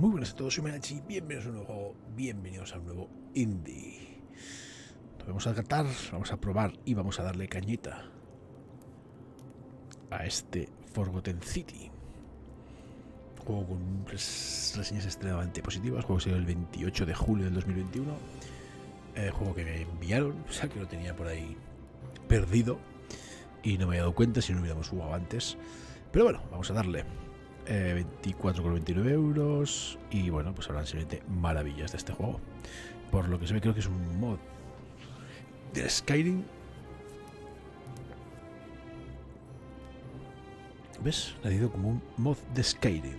Muy buenas a todos, soy Mariatxi, bienvenidos a un nuevo juego, bienvenidos a un nuevo indie. Nos vamos a tratar, vamos a probar y vamos a darle cañita a este Forgotten City. Juego con reseñas extremadamente positivas, juego que salió el 28 de julio del 2021. Juego que me enviaron, o sea que lo tenía por ahí perdido y no me había dado cuenta si no hubiéramos jugado antes. Pero bueno, vamos a darle. 24,29 euros. Y bueno, pues habrán simplemente maravillas de este juego. Por lo que se ve, creo que es un mod de Skyrim. ¿Ves? Nacido como un mod de Skyrim.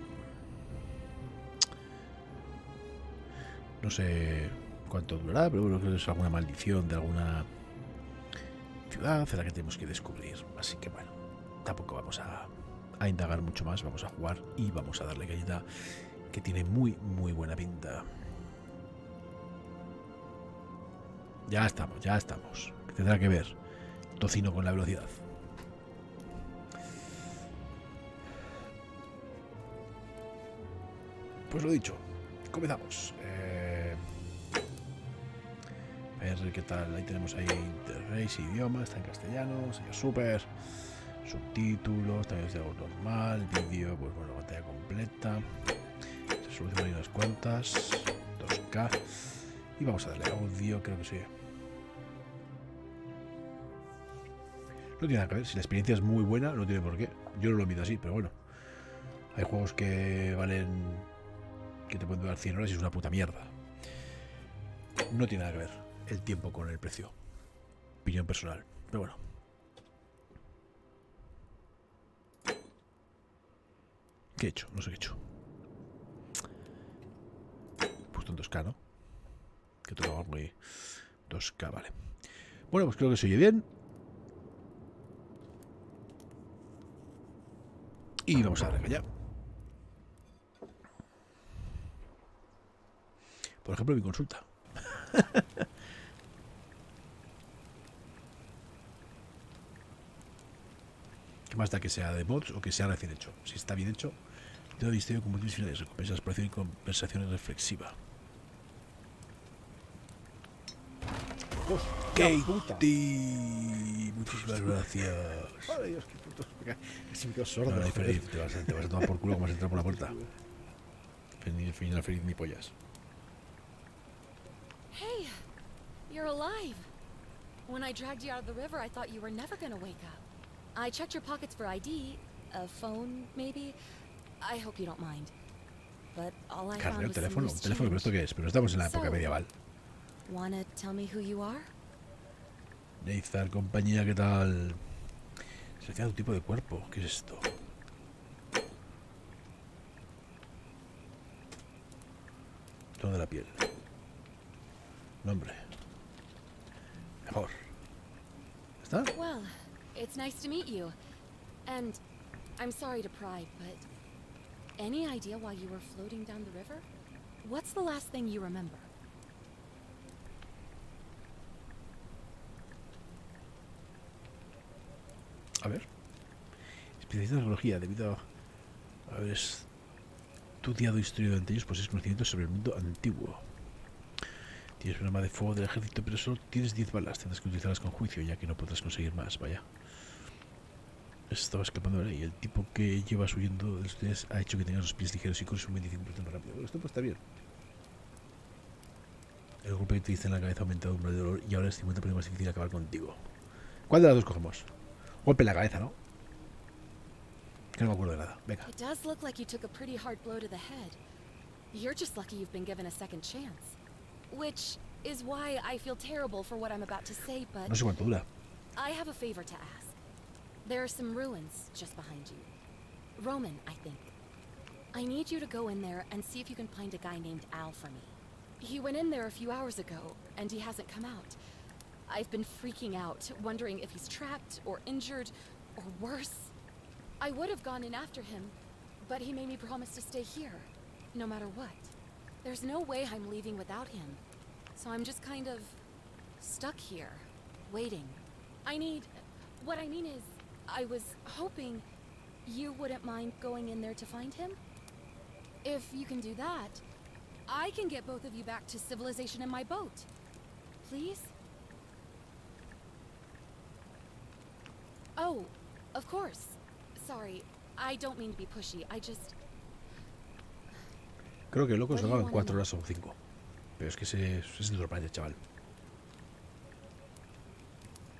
No sé cuánto durará, pero bueno, creo que es alguna maldición de alguna ciudad en la que tenemos que descubrir. Así que bueno, tampoco vamos a indagar mucho más, vamos a jugar y vamos a darle cañita, que tiene muy buena pinta. Ya estamos. Tendrá que ver tocino con la velocidad. Pues lo dicho, comenzamos. A ver qué tal. Ahí tenemos ahí interface, idioma, está en castellano, sello super, subtítulos, también es de algo normal, vídeo, pues bueno, pantalla completa, resolución hay unas cuantas, 2K, y vamos a darle audio, creo que sí. No tiene nada que ver, si la experiencia es muy buena, no tiene por qué. Yo no lo mido así, pero bueno. Hay juegos que valen, que te pueden durar 100 horas y es una puta mierda. No tiene nada que ver el tiempo con el precio. Opinión personal, pero bueno. ¿Qué he hecho? No sé qué he hecho. He puesto en 2K, ¿no? Que tocaba muy 2K, vale. Bueno, pues creo que se oye bien. Y vamos a darle caña. Por ejemplo, mi consulta. ¿Qué más da que sea de mods o que sea recién hecho? Si está bien hecho, te doy diseño con múltiples finales, recompensas, exploración y conversaciones reflexiva. Katie, muchísimas gracias. Ay, Dios, qué puto. Casi me quedo sordo. No, feliz, te vas a tomar por culo como has entrado por la puerta. Feliz ni pollas. Hey, you're alive. When I dragged you out of the river, I thought you were never gonna wake up. I checked your pockets for ID, a phone, maybe. I hope you don't mind. But all I found Carneo, was some teléfono, loose teléfono, ¿pero esto qué es? Pero estamos en la época medieval. Wanna tell me who you are? Neizar, compañía, ¿qué tal? Selecciona tu tipo de cuerpo. ¿Qué es esto? Tono de la piel. Nombre. Mejor. ¿Está? Well, it's nice to meet you. And I'm sorry to pry, but any idea why you were floating down the river? What's the last thing you remember? A ver. Especialista en arqueología, debido a haber estudiado historia durante ellos, posees conocimientos sobre el mundo antiguo. Tienes un arma de fuego del ejército, pero solo tienes 10 balas. Tendrás que utilizarlas con juicio, ya que no podrás conseguir más. Vaya. Estaba escapando de ahí. El tipo que llevas huyendo de los estudiantes ha hecho que tengas los pies ligeros y corres un 25% más rápido. Bueno, esto pues está bien. El golpe que te diste en la cabeza ha aumentado un umbral de dolor y ahora es 50% más difícil acabar contigo. ¿Cuál de las dos cogemos? Golpe en la cabeza, ¿no? Que no me acuerdo de nada. Venga. It does look like you took a pretty hard blow to the head. You're just lucky you've been given a second chance. Which is why I feel terrible for what I'm about to say, but No sé cuánto dura. I have a favor to ask. There are some ruins just behind you. Roman, I think. I need you to go in there and see if you can find a guy named Al for me. He went in there a few hours ago, and he hasn't come out. I've been freaking out, wondering if he's trapped or injured or worse. I would have gone in after him, but he made me promise to stay here, no matter what. There's no way I'm leaving without him, so I'm just kind of stuck here, waiting. What I mean is, I was hoping you wouldn't mind going in there to find him? If you can do that, I can get both of you back to civilization in my boat. Please? Oh, of course. Sorry, I don't mean to be pushy. I just... Creo que locos What do lo you hagan wanna 4 know? horas o 5. Pero es que ese es de otro planeta, chaval.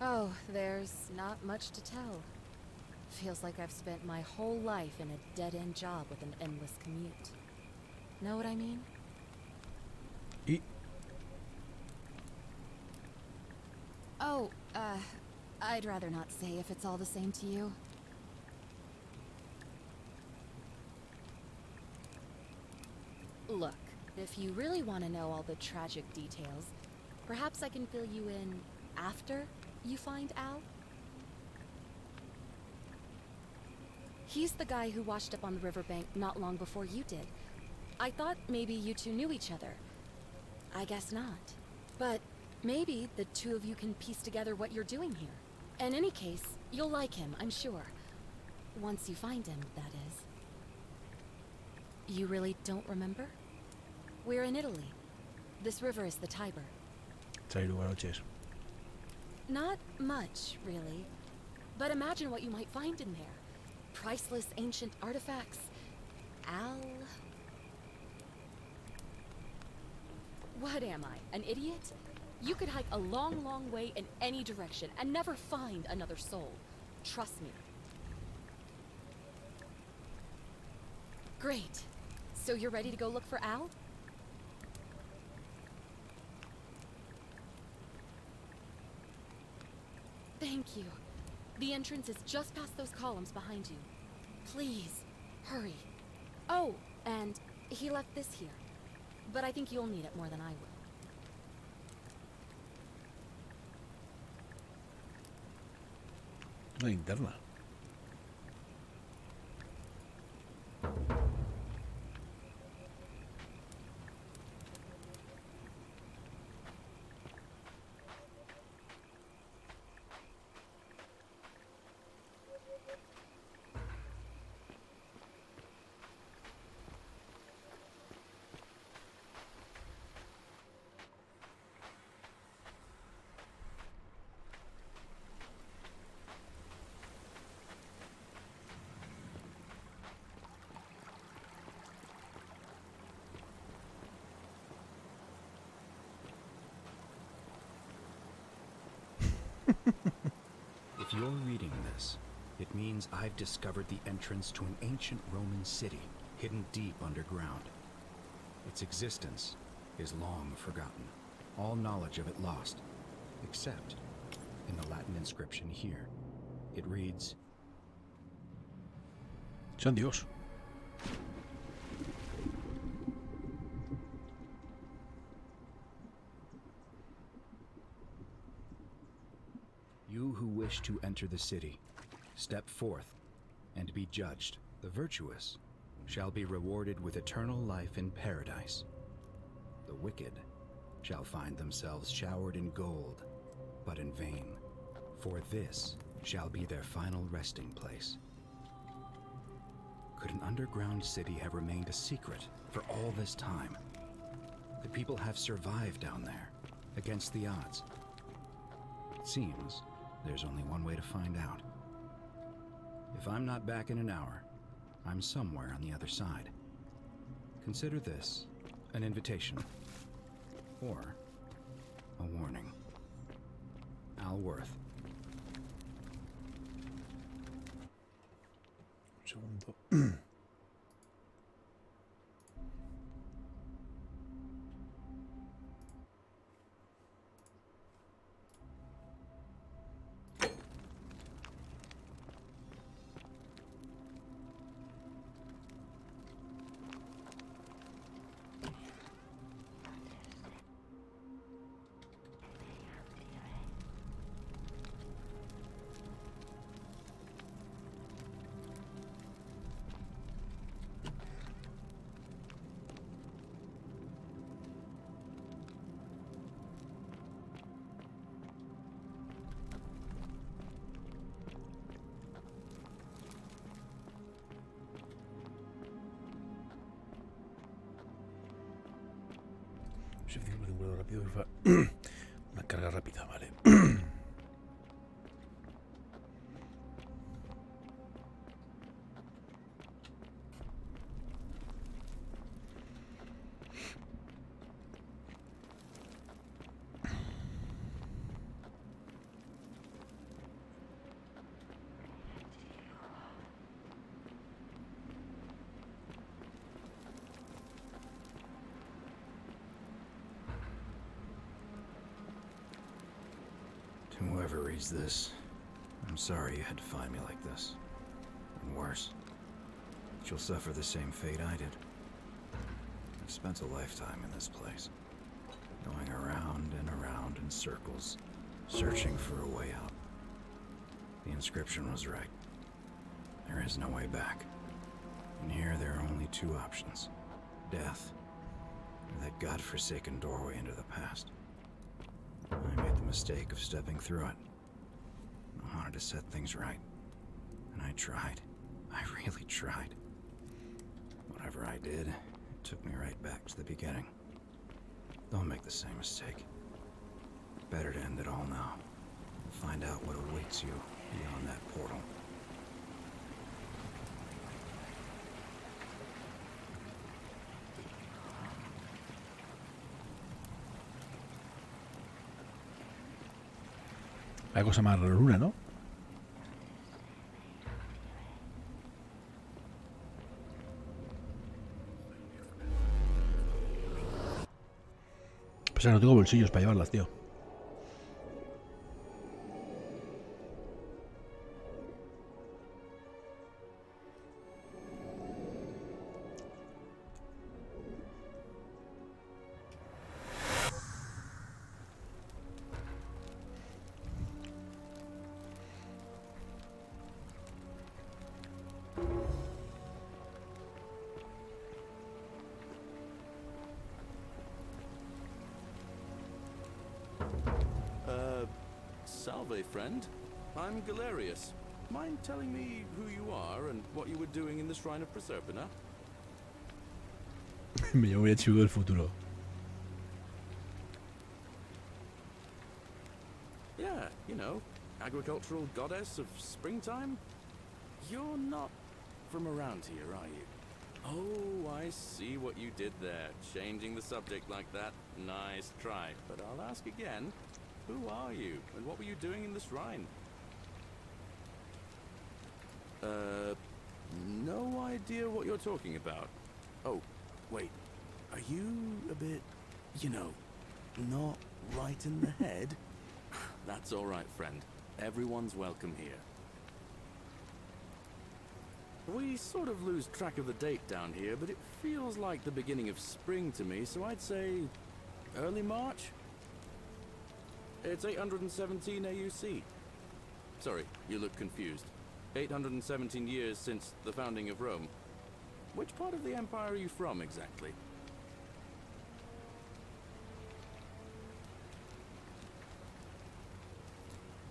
Oh, there's not much to tell. Feels like I've spent my whole life in a dead-end job with an endless commute. Know what I mean? Y Oh, I'd rather not say if it's all the same to you. Look, if you really want to know all the tragic details, perhaps I can fill you in after you find Al? He's the guy who washed up on the riverbank not long before you did. I thought maybe you two knew each other. I guess not. But maybe the two of you can piece together what you're doing here. In any case, you'll like him, I'm sure. Once you find him, that is. You really don't remember? We're in Italy. This river is the Tiber. Traer buenas noches. Not much, really. But imagine what you might find in there. Priceless ancient artifacts. Al... What am I, an idiot? You could hike a long, long way in any direction and never find another soul. Trust me. Great. So you're ready to go look for Al? Thank you. The entrance is just past those columns behind you. Please, hurry. Oh, and he left this here. But I think you'll need it more than I will. Una linterna. If you're reading this, it means I've discovered the entrance to an ancient Roman city hidden deep underground. Its existence is long forgotten, all knowledge of it lost, except in the Latin inscription here. It reads, San Dios. "You who wish to enter the city, step forth and be judged. The virtuous shall be rewarded with eternal life in paradise. The wicked shall find themselves showered in gold, but in vain, for this shall be their final resting place." Could an underground city have remained a secret for all this time? Could people have survived down there, against the odds? It seems there's only one way to find out. If I'm not back in an hour, I'm somewhere on the other side. Consider this an invitation, or a warning. Al Worth. Un segundo. Si decimos de un vuelo rápido, una carga rápida, vale. To whoever reads this, I'm sorry you had to find me like this. And worse, you'll suffer the same fate I did. I've spent a lifetime in this place, going around and around in circles, searching for a way out. The inscription was right. There is no way back. And here there are only two options: death, or that godforsaken doorway into the past. I made the mistake of stepping through it. I wanted to set things right. And I tried. I really tried. Whatever I did, it took me right back to the beginning. Don't make the same mistake. Better to end it all now. And find out what awaits you beyond that portal. La cosa más raruna, ¿no? Pues no tengo bolsillos para llevarlas, tío. Salve, friend. I'm Galerius. Mind telling me who you are and what you were doing in the Shrine of Proserpina? Me llamo Mariatxi del futuro. Yeah, you know, agricultural goddess of springtime? You're not from around here, are you? Oh, I see what you did there. Changing the subject like that. Nice try. But I'll ask again. Who are you, and what were you doing in the shrine? No idea what you're talking about. Oh, wait. Are you a bit, you know, not right in the head? That's all right, friend. Everyone's welcome here. We sort of lose track of the date down here, but it feels like the beginning of spring to me, so I'd say early March? It's 817 AUC. Sorry, you look confused. 817 years since the founding of Rome. Which part of the empire are you from, exactly?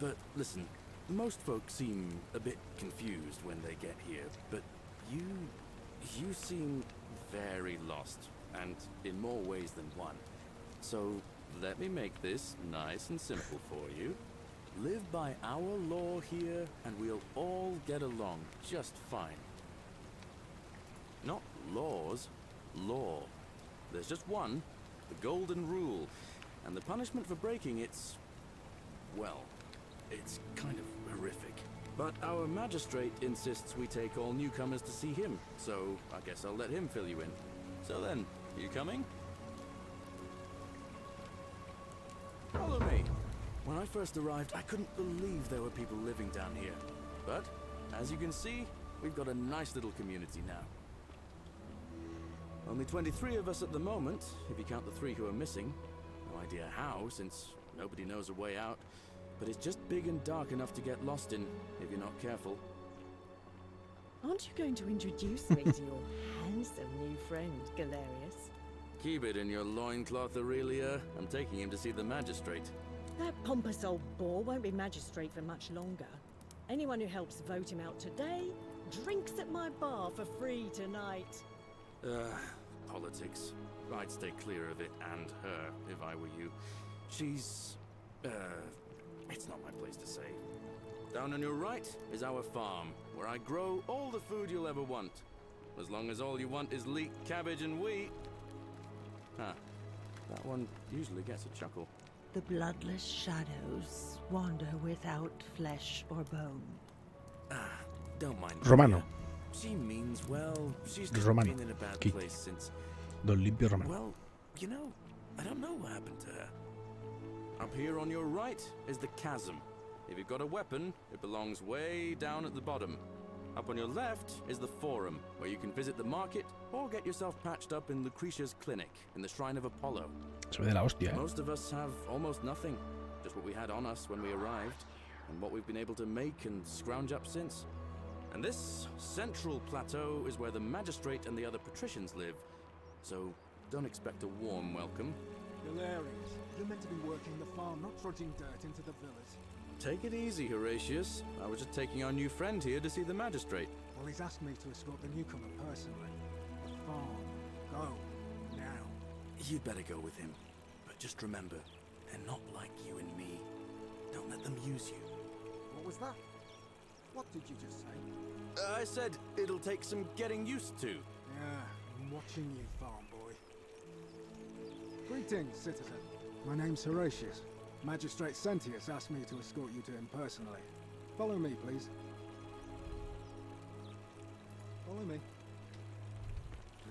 But listen, most folks seem a bit confused when they get here, but you seem very lost, and in more ways than one. So let me make this nice and simple for you. Live by our law here, and we'll all get along just fine. Not laws, law. There's just one, the golden rule, and the punishment for breaking it's, well, it's kind of horrific. But our magistrate insists we take all newcomers to see him, so I guess I'll let him fill you in. So then, you coming? Follow me. When I first arrived, I couldn't believe there were people living down here. But, as you can see, we've got a nice little community now. Only 23 of us at the moment, if you count the 3 who are missing. No idea how, since nobody knows a way out. But it's just big and dark enough to get lost in, if you're not careful. Aren't you going to introduce me to your handsome new friend, Galerius? Keep it in your loincloth, Aurelia. I'm taking him to see the magistrate. That pompous old bore won't be magistrate for much longer. Anyone who helps vote him out today drinks at my bar for free tonight. Politics. I'd stay clear of it and her if I were you. She's... it's not my place to say. Down on your right is our farm, where I grow all the food you'll ever want. As long as all you want is leek, cabbage, and wheat. Huh. That one usually gets a chuckle. The bloodless shadows wander without flesh or bone. Don't mind Romano. Maria. She means well. She's just Romano. been in a bad Aquí. place since... Don Limpio Romano. Well, you know, I don't know what happened to her. Up here on your right is the chasm. If you've got a weapon, it belongs way down at the bottom. Up on your left is the forum, where you can visit the market or get yourself patched up in Lucretia's clinic in the Shrine of Apollo. Se ve de la hostia, Most of us have almost nothing, just what we had on us when we arrived, and what we've been able to make and scrounge up since. And this central plateau is where the magistrate and the other patricians live, so don't expect a warm welcome. Hilarious. You're meant to be working the farm, not trudging dirt into the villas. Take it easy, Horatius. I was just taking our new friend here to see the magistrate. Well, he's asked me to escort the newcomer personally. The farm. Go. Now. You'd better go with him. But just remember, they're not like you and me. Don't let them use you. What was that? What did you just say? I said it'll take some getting used to. Yeah, I'm watching you, farm boy. Greetings, citizen. My name's Horatius. Magistrate Sentius asked me to escort you to him personally. Follow me, please. Follow me.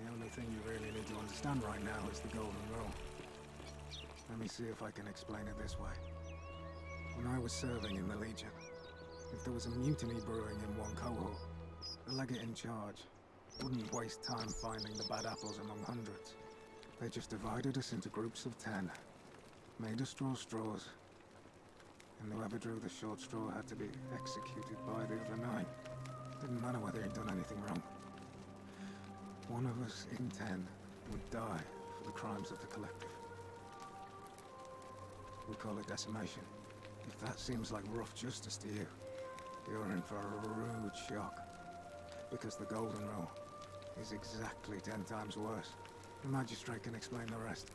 The only thing you really need to understand right now is the golden rule. Let me see if I can explain it this way. When I was serving in the Legion, if there was a mutiny brewing in one cohort, the legate in charge wouldn't waste time finding the bad apples among hundreds. They just divided us into groups of 10. Made us draw straws, and whoever drew the short straw had to be executed by the other 9. Didn't matter whether he'd done anything wrong. One of us in 10 would die for the crimes of the collective. We call it decimation. If that seems like rough justice to you, you're in for a rude shock. Because the golden rule is exactly 10 times worse. The magistrate can explain the rest.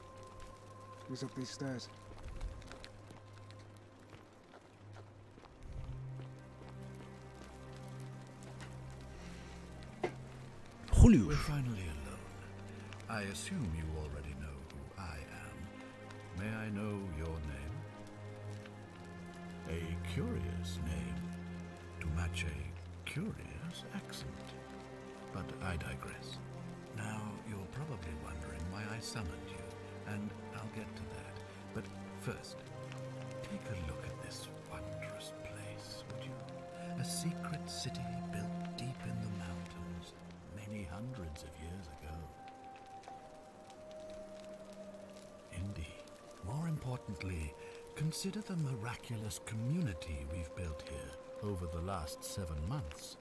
Who's up these stairs? Julius. We're finally alone. I assume you already know who I am. May I know your name? A curious name to match a curious accent. But I digress. Now, you're probably wondering why I summoned you, and I'll get to that. But first, take a look at this wondrous place, would you? A secret city built deep in the mountains, many hundreds of years ago. Indeed. More importantly, consider the miraculous community we've built here over the last 7 months.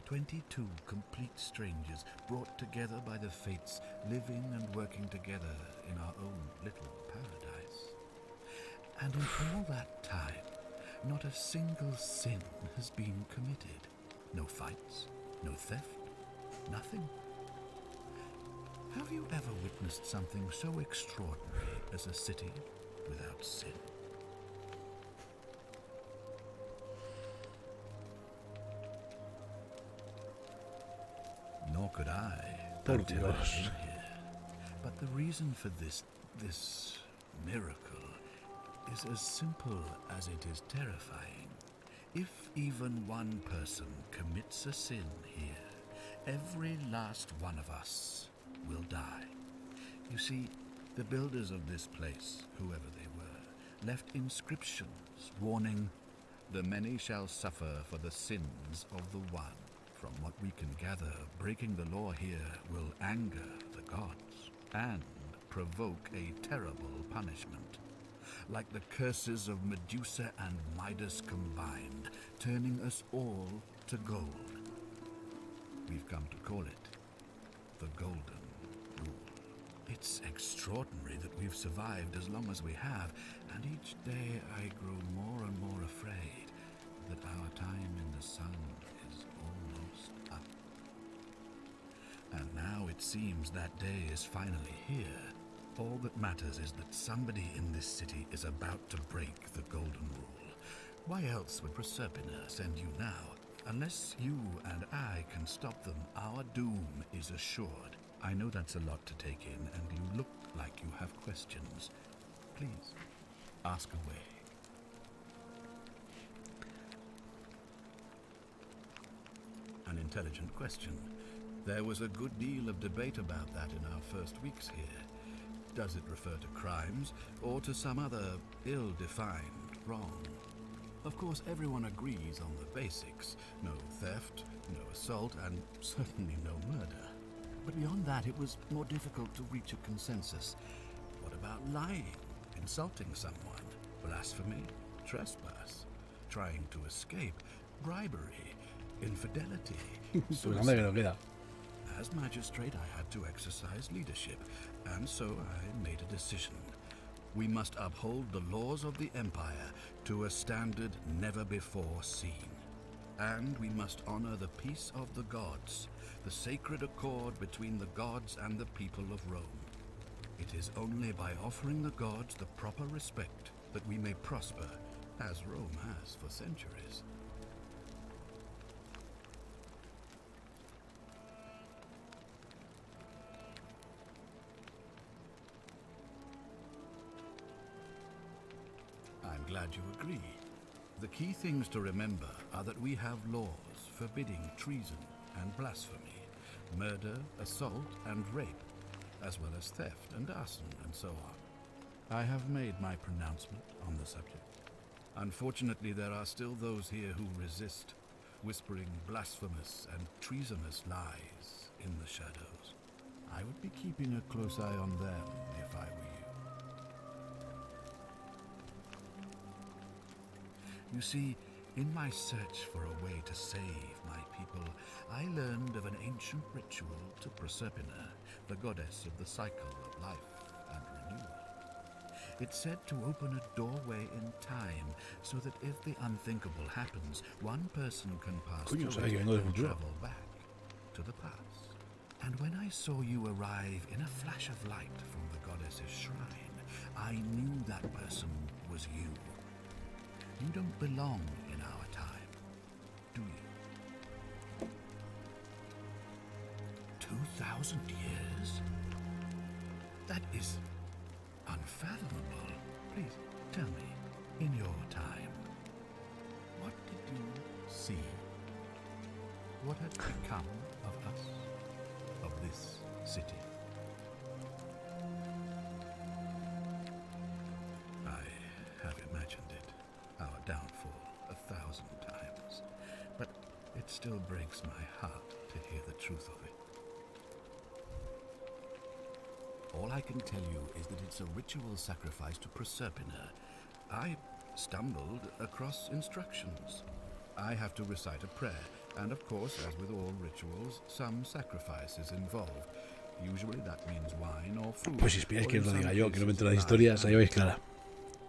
22 complete strangers brought together by the fates, living and working together in our own little paradise. And in all that time, not a single sin has been committed. No fights, no theft, nothing. Have you ever witnessed something so extraordinary as a city without sin? Nor could I. Por until I Dios. came here. But the reason for this miracle is as simple as it is terrifying. If even one person commits a sin here, every last one of us will die. You see, the builders of this place, whoever they were, left inscriptions warning, "The many shall suffer for the sins of the one." From what we can gather, breaking the law here will anger the gods and provoke a terrible punishment. Like the curses of Medusa and Midas combined, turning us all to gold. We've come to call it the Golden Rule. It's extraordinary that we've survived as long as we have, and each day I grow more and more afraid that our time in the sun is almost up. And now it seems that day is finally here, All that matters is that somebody in this city is about to break the golden rule. Why else would Proserpina send you now? Unless you and I can stop them, our doom is assured. I know that's a lot to take in, and you look like you have questions. Please, ask away. An intelligent question. There was a good deal of debate about that in our first weeks here. Does it refer to crimes, or to some other ill-defined wrong? Of course, everyone agrees on the basics. No theft, no assault, and certainly no murder. But beyond that, it was more difficult to reach a consensus. What about lying, insulting someone, blasphemy, trespass, trying to escape, bribery, infidelity, Pues anda que no queda. As magistrate, I had to exercise leadership, and so I made a decision. We must uphold the laws of the Empire to a standard never before seen. And we must honor the peace of the gods, the sacred accord between the gods and the people of Rome. It is only by offering the gods the proper respect that we may prosper, as Rome has for centuries. I'm glad you agree. The key things to remember are that we have laws forbidding treason and blasphemy, murder, assault, and rape, as well as theft and arson and so on. I have made my pronouncement on the subject. Unfortunately, there are still those here who resist, whispering blasphemous and treasonous lies in the shadows. I would be keeping a close eye on them if I were you. You see, in my search for a way to save my people, I learned of an ancient ritual to Proserpina, the goddess of the cycle of life and renewal. It's said to open a doorway in time, so that if the unthinkable happens, one person can pass Coño, through sabes que it vengo del and futuro. travel back to the past. And when I saw you arrive in a flash of light from the goddess's shrine, I knew that person was you. You don't belong in our time, do you? 2,000 years? That is unfathomable. Please, tell me, in your time, what did you see? What had become of us, of this city? I have imagined it. Our downfall 1,000 times, but it still breaks my heart to hear the truth of it. All I can tell you is that it's a ritual sacrifice to Proserpina. I stumbled across instructions. I have to recite a prayer, and of course, as with all rituals, some sacrifice is involved. Usually that means wine or food. Pues si esperáis or que in os lo some diga yo, que no me cases, entero de las live historias, ahí vais animals.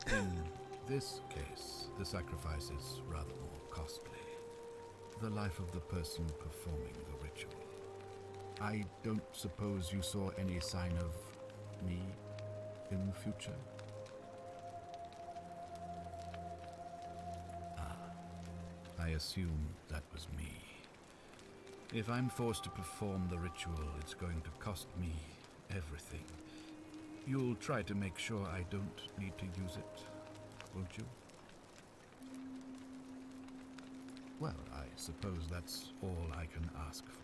clara. In this case, the sacrifice is rather more costly. The life of the person performing the ritual. I don't suppose you saw any sign of me in the future? I assume that was me. If I'm forced to perform the ritual, it's going to cost me everything. You'll try to make sure I don't need to use it, won't you? Well, I suppose that's all I can ask for.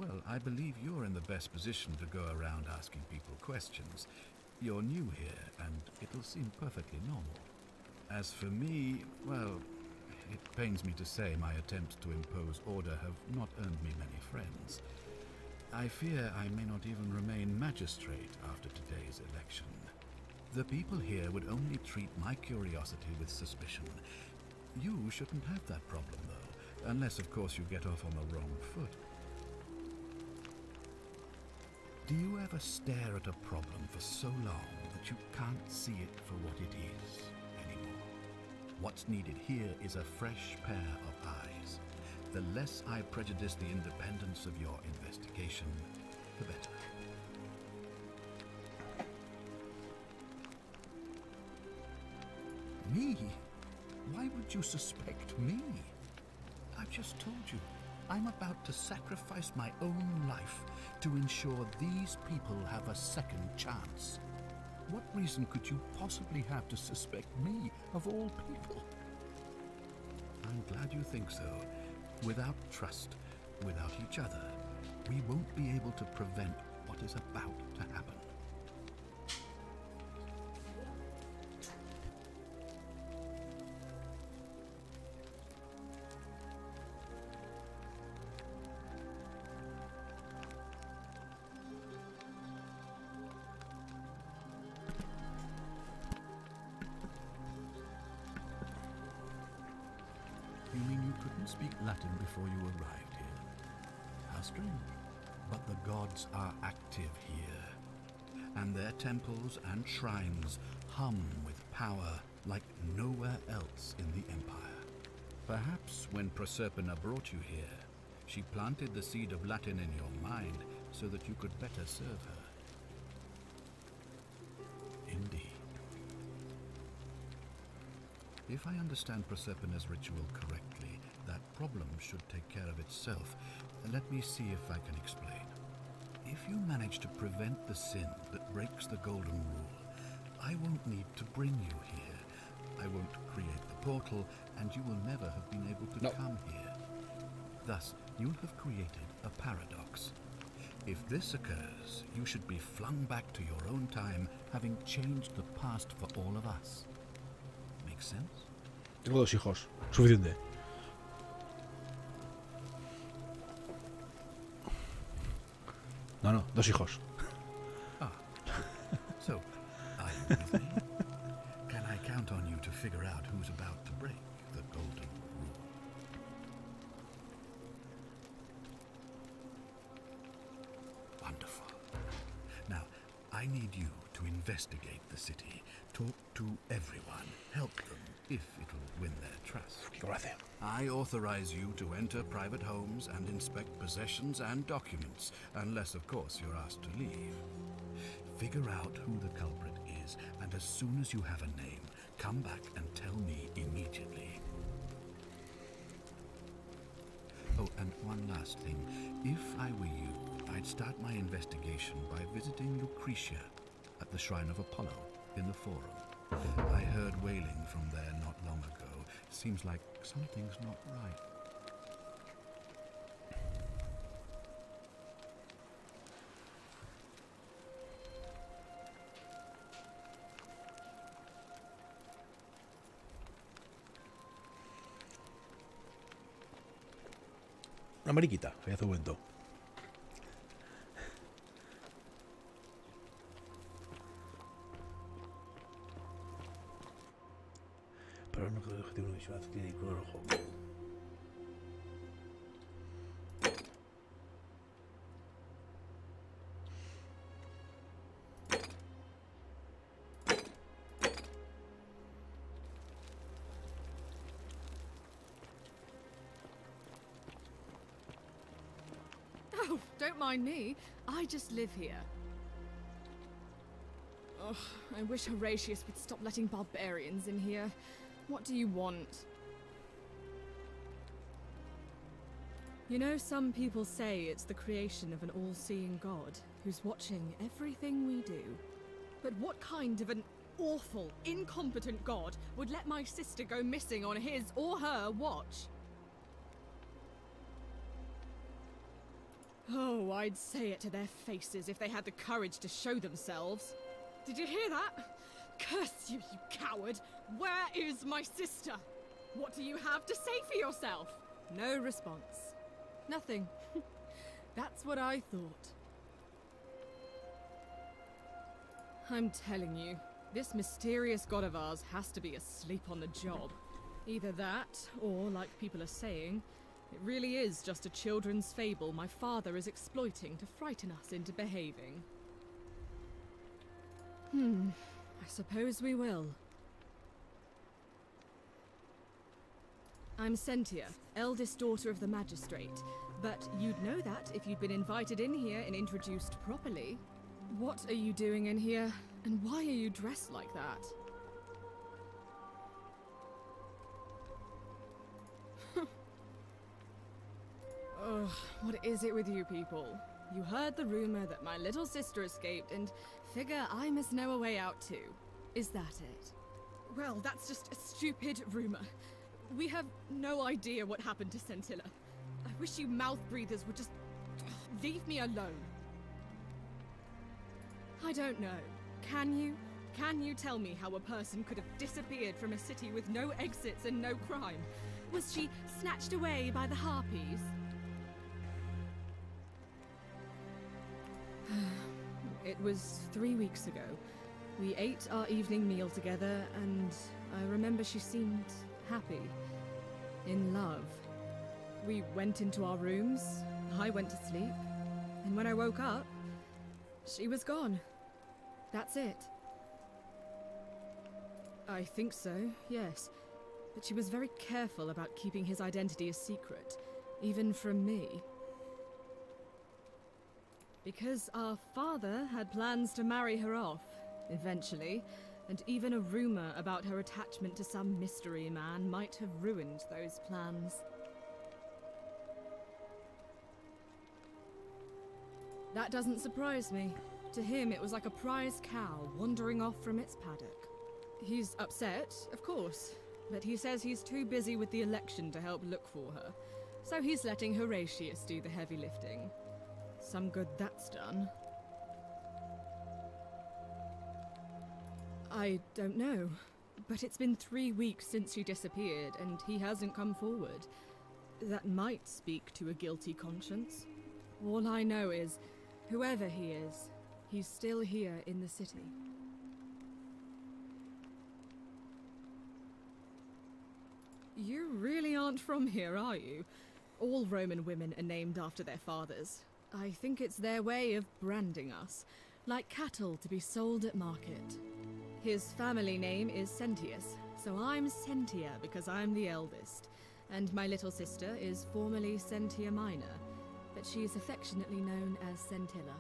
Well, I believe you're in the best position to go around asking people questions. You're new here, and it'll seem perfectly normal. As for me, well, it pains me to say my attempts to impose order have not earned me many friends. I fear I may not even remain magistrate after today's election. The people here would only treat my curiosity with suspicion. You shouldn't have that problem, though, unless, of course, you get off on the wrong foot. Do you ever stare at a problem for so long that you can't see it for what it is anymore? What's needed here is a fresh pair of eyes. The less I prejudice the independence of your investigation, the better. Me? Why would you suspect me? I've just told you, I'm about to sacrifice my own life to ensure these people have a second chance. What reason could you possibly have to suspect me, of all people? I'm glad you think so. Without trust, without each other, we won't be able to prevent what is about to happen. You mean you couldn't speak Latin before you arrived here? How strange. But the gods are active here, and their temples and shrines hum with power like nowhere else in the Empire. Perhaps when Proserpina brought you here, she planted the seed of Latin in your mind so that you could better serve her. Indeed. If I understand Proserpina's ritual correctly, that problem should take care of itself. Let me see if I can explain. If you manage to prevent the sin that breaks the golden rule, I won't need to bring you here. I won't create the portal, and you will never have been able to come here. Thus, you'll have created a paradox. If this occurs, you should be flung back to your own time, having changed the past for all of us. Make sense? Tengo 2 hijos. Suficiente. No, 2 hijos. Ah. So, are you with me? Can I count on you to figure out who's about to break the golden rule? Wonderful. Now, I need you to investigate the city, talk to everyone, help them if it'll win their trust. Gracias. I authorize you to enter private homes and inspect possessions and documents, unless, of course, you're asked to leave. Figure out who the culprit is, and as soon as you have a name, come back and tell me immediately. Oh, and one last thing. If I were you, I'd start my investigation by visiting Lucretia at the Shrine of Apollo in the Forum. I heard wailing from there not long ago. Seems like something's not right. Una mariquita, que hace momento. Pero no creo que el objetivo visual tiene el color rojo. Oh, don't mind me. I just live here. Ugh, I wish Horatius would stop letting barbarians in here. What do you want? You know, some people say it's the creation of an all-seeing God who's watching everything we do. But what kind of an awful, incompetent God would let my sister go missing on his or her watch? Oh, I'd say it to their faces if they had the courage to show themselves. Did you hear that? Curse you, you coward! Where is my sister? What do you have to say for yourself? No response. Nothing. That's what I thought. I'm telling you, this mysterious god of ours has to be asleep on the job. Either that, or, like people are saying, it really is just a children's fable my father is exploiting to frighten us into behaving. I suppose we will. I'm Sentia, eldest daughter of the magistrate, but you'd know that if you'd been invited in here and introduced properly. What are you doing in here, and why are you dressed like that? Ugh, what is it with you people? You heard the rumor that my little sister escaped and figure I must know a way out too. Is that it? Well, that's just a stupid rumor. We have no idea what happened to Scintilla. I wish you mouth breathers would just leave me alone. I don't know. Can you? Can you tell me how a person could have disappeared from a city with no exits and no crime? Was she snatched away by the harpies? It was 3 weeks ago. We ate our evening meal together, and I remember she seemed happy. In love. We went into our rooms, I went to sleep, and when I woke up, she was gone. That's it. I think so, yes. But she was very careful about keeping his identity a secret, even from me. Because our father had plans to marry her off, eventually, and even a rumor about her attachment to some mystery man might have ruined those plans. That doesn't surprise me. To him, it was like a prize cow wandering off from its paddock. He's upset, of course, but he says he's too busy with the election to help look for her, so he's letting Horatius do the heavy lifting. Some good that's done. I don't know, but it's been 3 weeks since she disappeared, and he hasn't come forward. That might speak to a guilty conscience. All I know is, whoever he is, he's still here in the city. You really aren't from here, are you? All Roman women are named after their fathers. I think it's their way of branding us, like cattle to be sold at market. His family name is Sentius, so I'm Sentia because I'm the eldest, and my little sister is formerly Sentia Minor, but she's affectionately known as Scintilla.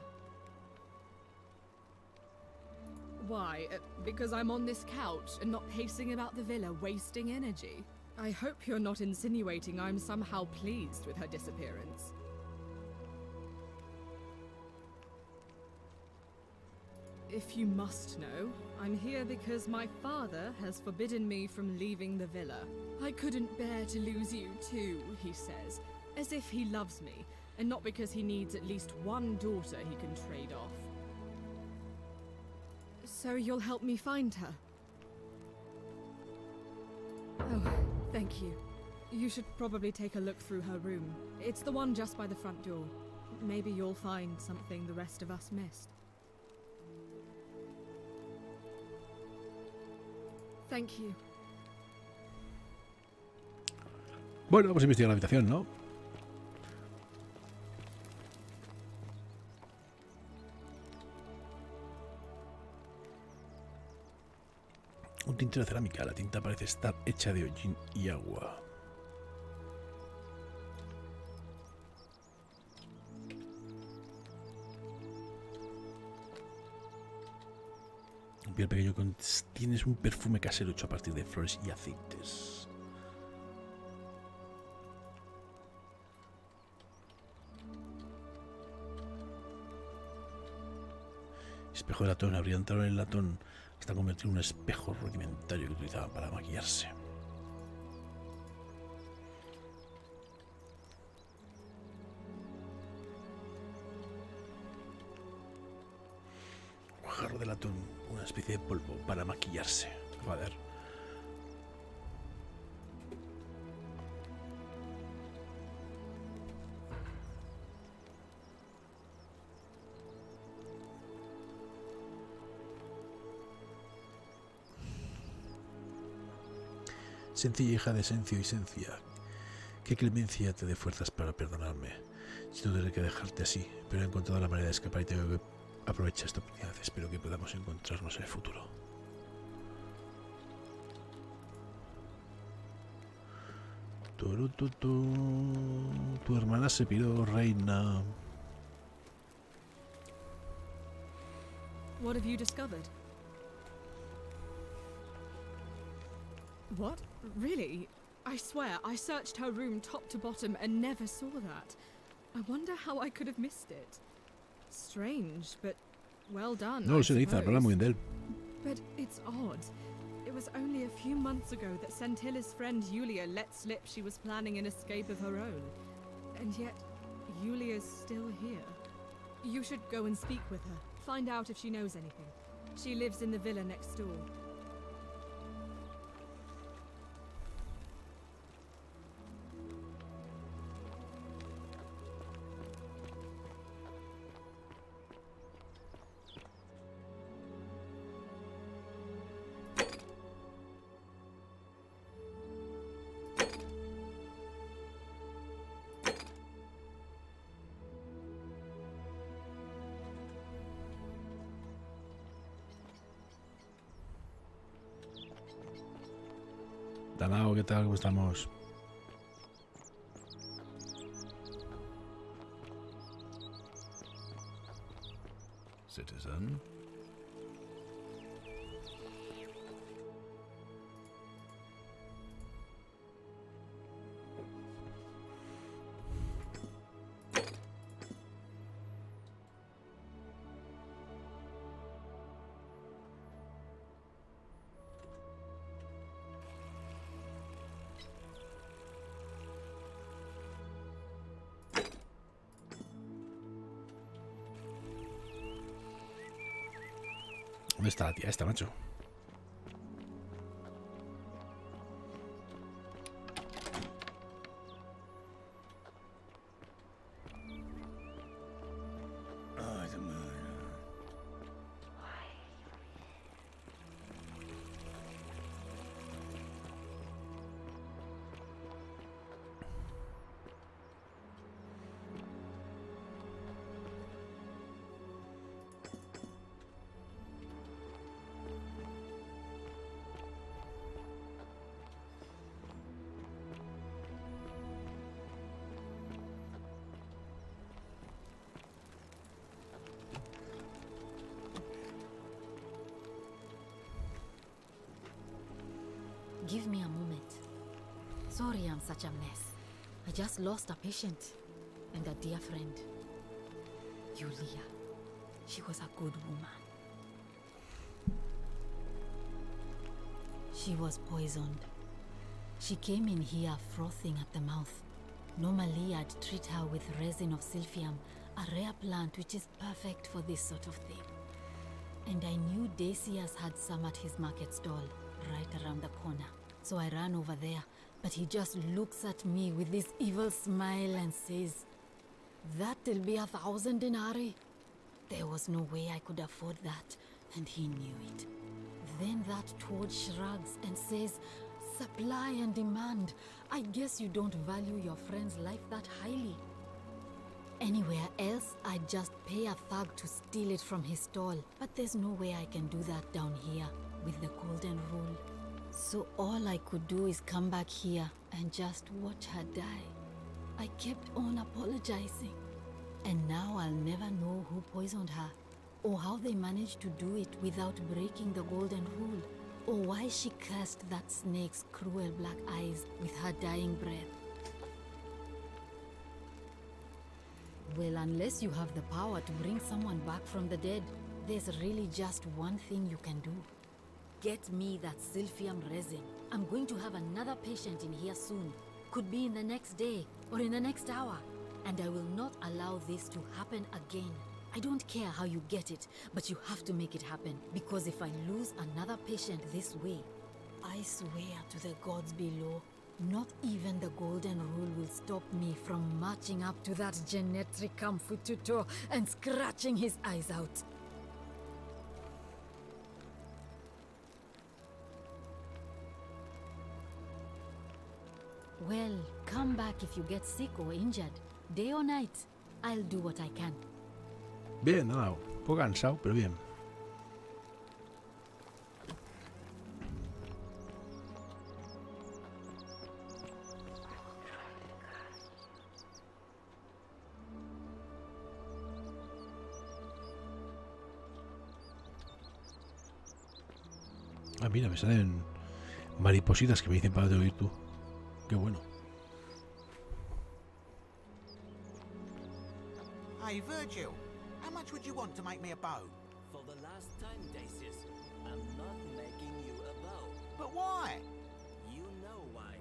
Why? Because I'm on this couch and not pacing about the villa wasting energy? I hope you're not insinuating I'm somehow pleased with her disappearance. If you must know, I'm here because my father has forbidden me from leaving the villa. I couldn't bear to lose you too, he says, as if he loves me, and not because he needs at least one daughter he can trade off. So you'll help me find her? Oh, thank you. You should probably take a look through her room. It's the one just by the front door. Maybe you'll find something the rest of us missed. Thank you. Bueno, vamos a investigar la habitación, ¿no? Un tintero de cerámica. La tinta parece estar hecha de hollín y agua. Un piel pequeño tienes un perfume casero hecho a partir de flores y aceites. Espejo de latón. Abrillaron el latón hasta convertirlo en un espejo rudimentario que utilizaban para maquillarse. Un jarro de latón, una especie de polvo para maquillarse. Joder. Sencilla hija de Sencio y Sencia, qué clemencia te dé fuerzas para perdonarme. Si no tendré que dejarte así, pero he encontrado la manera de escapar y tengo que aprovechar esta oportunidad. Espero que podamos encontrarnos en el futuro. Tu hermana se piró, reina. What have you discovered? What? Really? I swear, I searched her room top to bottom and never saw that. I wonder how I could have missed it. Strange, but well done. No lo I sé, Ethan, habla muy bien de él. But it's odd. It was only a few months ago that Centilla's friend Yulia let slip she was planning an escape of her own. And yet, Yulia's still here. You should go and speak with her. Find out if she knows anything. She lives in the villa next door. Danao, ¿qué tal? ¿Cómo estamos? Citizen. ¿Dónde está la tía esta, macho? Give me a moment. Sorry I'm such a mess. I just lost a patient and a dear friend. Yulia. She was a good woman. She was poisoned. She came in here frothing at the mouth. Normally I'd treat her with resin of silphium, a rare plant which is perfect for this sort of thing. And I knew Decius had some at his market stall, right around the corner. So I ran over there, but he just looks at me with this evil smile and says, "That'll be 1,000 denarii." There was no way I could afford that, and he knew it. Then that toad shrugs and says, "Supply and demand. I guess you don't value your friend's life that highly." Anywhere else, I'd just pay a thug to steal it from his stall. But there's no way I can do that down here with the golden rule. So all I could do is come back here and just watch her die. I kept on apologizing. And now I'll never know who poisoned her, or how they managed to do it without breaking the golden rule, or why she cursed that snake's cruel black eyes with her dying breath. Well, unless you have the power to bring someone back from the dead, there's really just one thing you can do. Get me that silphium resin. I'm going to have another patient in here soon. Could be in the next day, or in the next hour. And I will not allow this to happen again. I don't care how you get it, but you have to make it happen. Because if I lose another patient this way, I swear to the gods below, not even the golden rule will stop me from marching up to that genetricum foot to toe and scratching his eyes out. Well, come back if you get sick or injured. Day or night, I'll do what I can. Bien, nada, un poco cansado, pero bien. Ah, mira, me salen maripositas que me dicen para de oír tú. Qué bueno. Hey, Virgil, how much would you want to make me a bow? For the last time, Dacius, I'm not making you a bow. But why? You know why.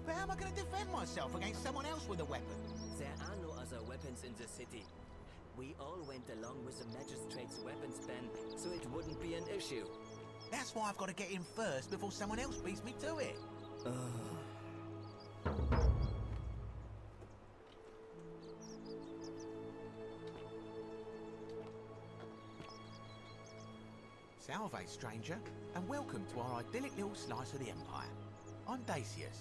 But how am I going to defend myself against someone else with a weapon? There are no other weapons in the city. We all went along with the magistrate's weapons ban, so it wouldn't be an issue. That's why I've got to get in first before someone else beats me to it. Salve, stranger, and welcome to our idyllic little slice of the Empire. I'm Dacius.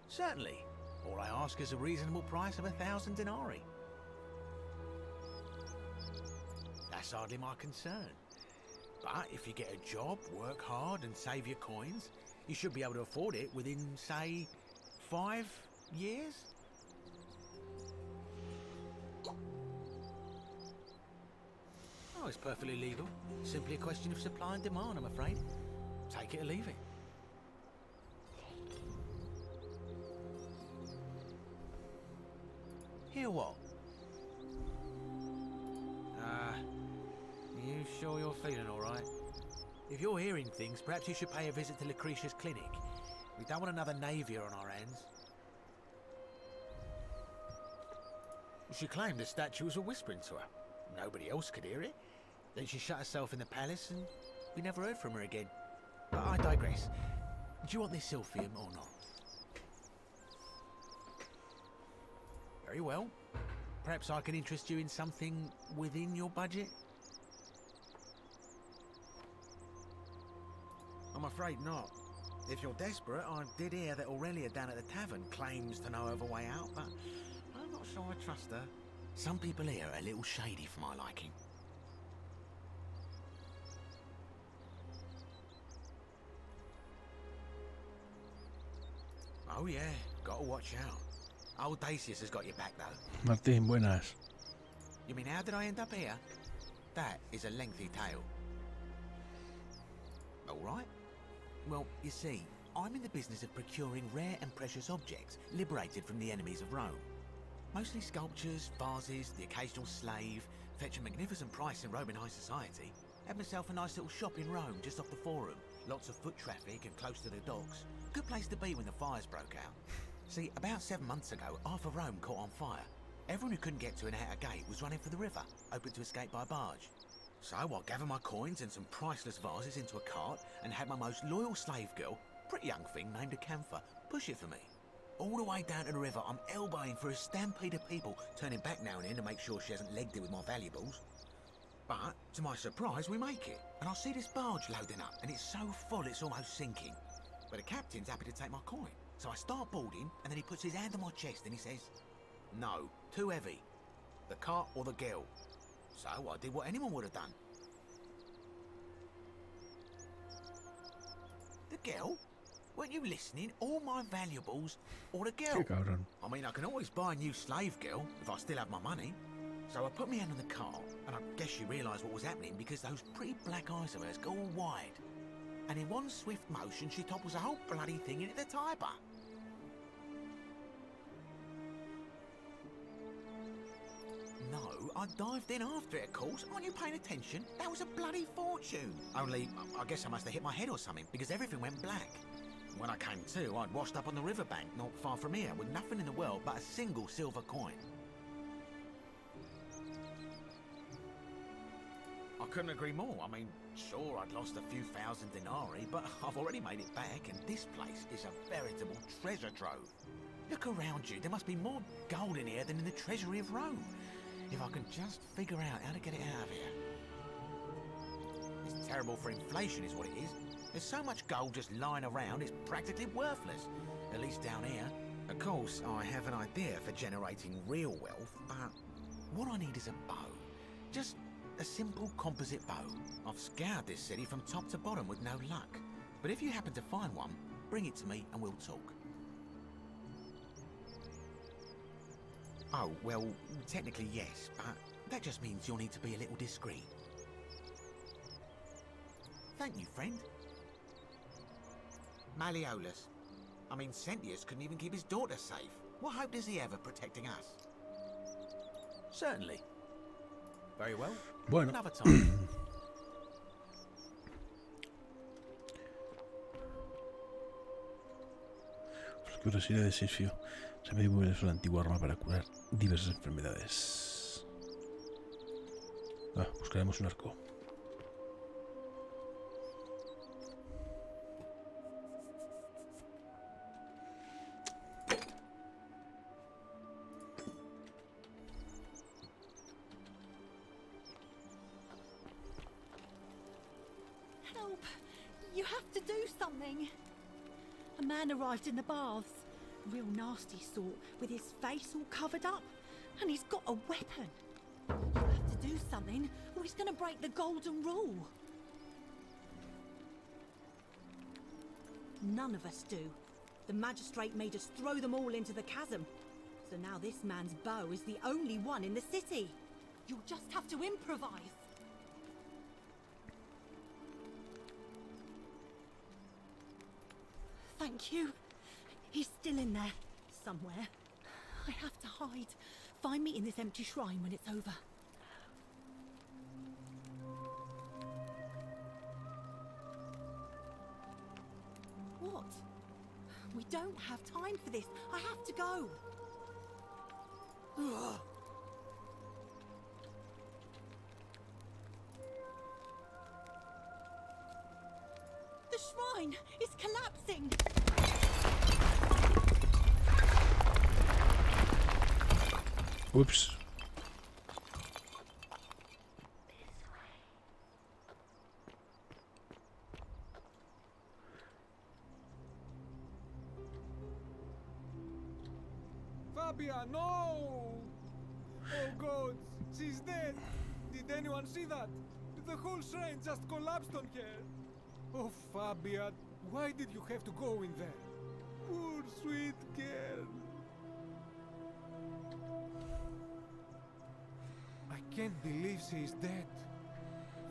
Certainly. All I ask is a reasonable price of 1,000 denarii. That's hardly my concern. But if you get a job, work hard and save your coins, you should be able to afford it within, say, 5 years? Oh, it's perfectly legal. Simply a question of supply and demand, I'm afraid. Take it or leave it. Hear what? You sure you're feeling all right? If you're hearing things, perhaps you should pay a visit to Lucretia's clinic. We don't want another Navia on our hands. She claimed the statues were whispering to her. Nobody else could hear it. Then she shut herself in the palace and we never heard from her again. But I digress. Do you want this silphium or not? Very well. Perhaps I can interest you in something within your budget? I'm afraid not. If you're desperate, I did hear that Aurelia down at the tavern claims to know of a way out, but I'm not sure I trust her. Some people here are a little shady for my liking. Oh yeah, gotta watch out. Old Dacius has got your back though. Martín, buenas. You mean how did I end up here? That is a lengthy tale. Alright. Well, you see, I'm in the business of procuring rare and precious objects liberated from the enemies of Rome. Mostly sculptures, vases, the occasional slave, fetch a magnificent price in Roman high society. Had myself a nice little shop in Rome just off the Forum. Lots of foot traffic and close to the docks. Good place to be when the fires broke out. See, about 7 months ago, half of Rome caught on fire. Everyone who couldn't get to an outer gate was running for the river, open to escape by barge. So I gathered my coins and some priceless vases into a cart and had my most loyal slave girl, pretty young thing named Acantha, push it for me. All the way down to the river, I'm elbowing for a stampede of people, turning back now and then to make sure she hasn't legged it with my valuables. But, to my surprise, we make it, and I see this barge loading up, and it's so full it's almost sinking. But the captain's happy to take my coin, so I start boarding, and then he puts his hand on my chest and he says, "No, too heavy. The cart or the girl." So I did what anyone would have done. The girl? Weren't you listening? All my valuables or the girl? Qué cabrón. I mean, I can always buy a new slave girl if I still have my money. So I put my hand on the cart, and I guess she realised what was happening because those pretty black eyes of hers go all wide. And in one swift motion, she topples the whole bloody thing into the Tiber. No, I dived in after it, of course. Aren't you paying attention? That was a bloody fortune. Only, I guess I must have hit my head or something, because everything went black. When I came to, I'd washed up on the riverbank, not far from here, with nothing in the world but a single silver coin. I couldn't agree more. I mean, sure, I'd lost a few thousand denarii, but I've already made it back, and this place is a veritable treasure trove. Look around you. There must be more gold in here than in the treasury of Rome. If I can just figure out how to get it out of here. It's terrible for inflation is what it is. There's so much gold just lying around, it's practically worthless. At least down here. Of course, I have an idea for generating real wealth, but what I need is a bow. Just a simple composite bow. I've scoured this city from top to bottom with no luck. But if you happen to find one, bring it to me and we'll talk. Oh, well, technically yes, but that just means you'll need to be a little discreet. Thank you, friend. Malleolus. I mean, Sentius couldn't even keep his daughter safe. What hope does he have of protecting us? Certainly. Very well. Bueno. Another time. Que reside de Sifio. Remedio muy bien, es una antigua arma para curar diversas enfermedades. Buscaremos un arco. Help! You have to do something. A man arrived in the baths. Real nasty sort, with his face all covered up. And he's got a weapon. You have to do something, or he's gonna break the golden rule. None of us do. The magistrate made us throw them all into the chasm. So now this man's bow is the only one in the city. You'll just have to improvise. Thank you. He's still in there, somewhere. I have to hide. Find me in this empty shrine when it's over. What? We don't have time for this. I have to go. Ugh. The shrine is collapsing. Oops. Fabia, no! Oh God, she's dead! Did anyone see that? The whole shrine just collapsed on her! Oh Fabia, why did you have to go in there? Poor sweet girl! I can't believe she is dead.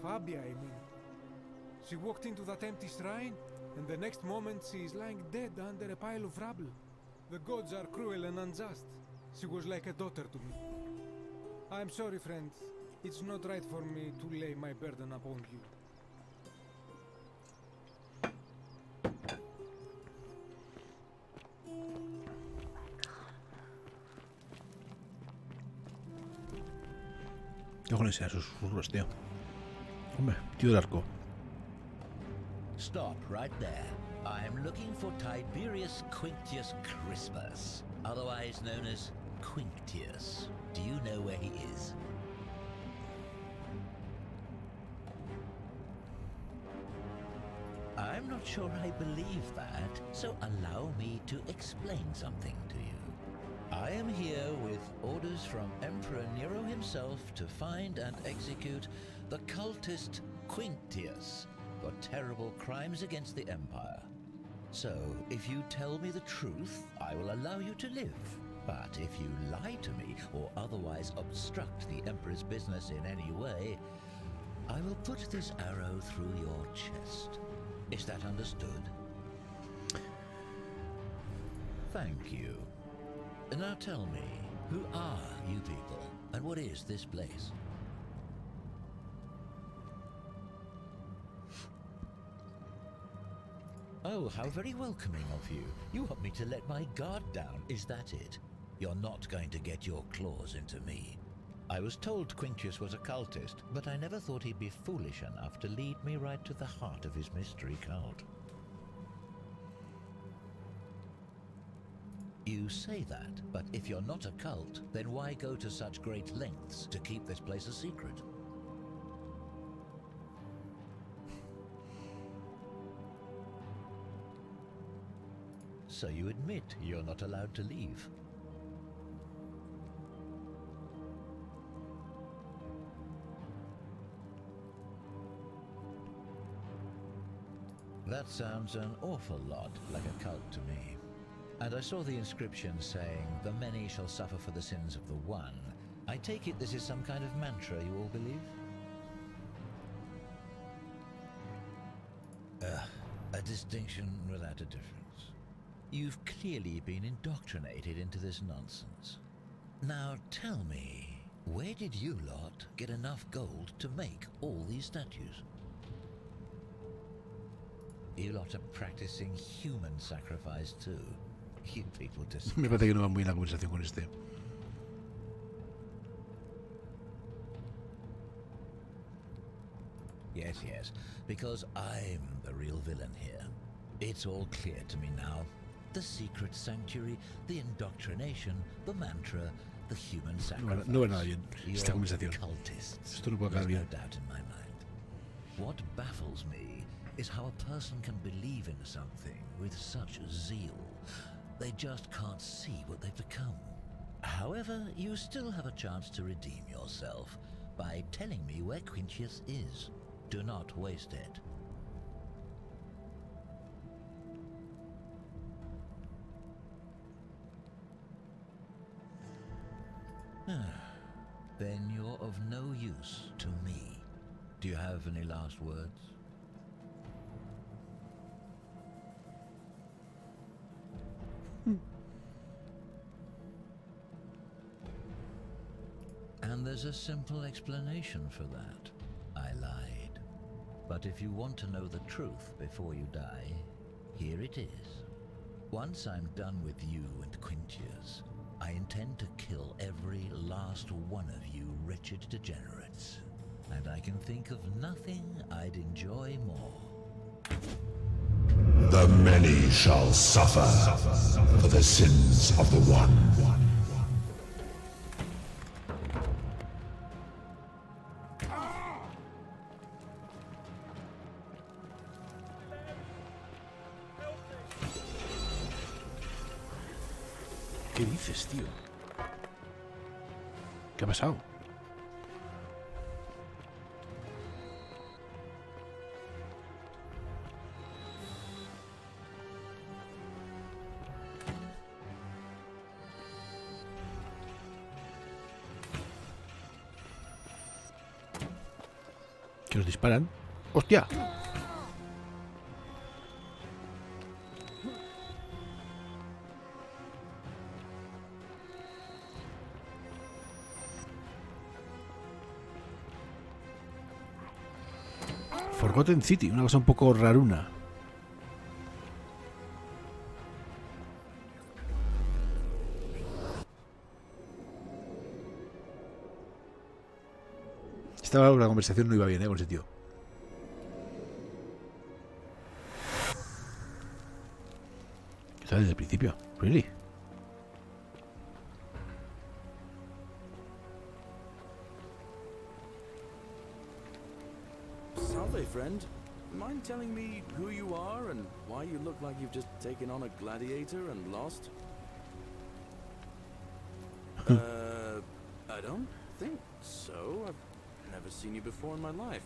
Fabia, I mean. She walked into that empty shrine, and the next moment she is lying dead under a pile of rubble. The gods are cruel and unjust. She was like a daughter to me. I'm sorry, friend. It's not right for me to lay my burden upon you. ¿Qué cojones sean esos susurros, tío? Hombre, tío del arco. Stop right there. I'm looking for Tiberius Quinctius Crispus, otherwise known as Quinctius. Do you know where he is? I'm not sure I believe that, so allow me to explain something to you. I am here with orders from Emperor Nero himself to find and execute the cultist Quinctius for terrible crimes against the Empire. So, if you tell me the truth, I will allow you to live. But if you lie to me or otherwise obstruct the Emperor's business in any way, I will put this arrow through your chest. Is that understood? Thank you. Now tell me, who are you people, and what is this place? Oh, how very welcoming of you. You want me to let my guard down, is that it? You're not going to get your claws into me. I was told Quinctius was a cultist, but I never thought he'd be foolish enough to lead me right to the heart of his mystery cult. You say that, but if you're not a cult, then why go to such great lengths to keep this place a secret? So you admit you're not allowed to leave? That sounds an awful lot like a cult to me. And I saw the inscription saying, "The many shall suffer for the sins of the one." I take it this is some kind of mantra you all believe? A distinction without a difference. You've clearly been indoctrinated into this nonsense. Now tell me, where did you lot get enough gold to make all these statues? You lot are practicing human sacrifice too. You people just... Me parece que no va muy bien la conversación con este. Yes, yes, because I'm the real villain here. It's all clear to me now. The secret sanctuary, the indoctrination, the mantra, the human sacrifice. No va nada bien esta conversación. Cultists. Esto no puede acabar bien. No doubt in my mind. What baffles me is how a person can believe in something with such zeal. They just can't see what they've become. However, you still have a chance to redeem yourself by telling me where Quintius is. Do not waste it. Then you're of no use to me. Do you have any last words? And there's a simple explanation for that. I lied. But if you want to know the truth before you die, here it is. Once I'm done with you and Quintius, I intend to kill every last one of you wretched degenerates. And I can think of nothing I'd enjoy more. The many shall suffer for the sins of the one. ¿Qué dices, tío? ¿Qué ha pasado? Que nos disparan. ¡Hostia! Forgotten City, una cosa un poco raruna. La conversación no iba bien, con ese tío. Está desde el principio. ¿Really? Salve, friend. Mind telling me who you are and why you look like you've just taken on a gladiator and lost? I don't think so. I've never seen you before in my life.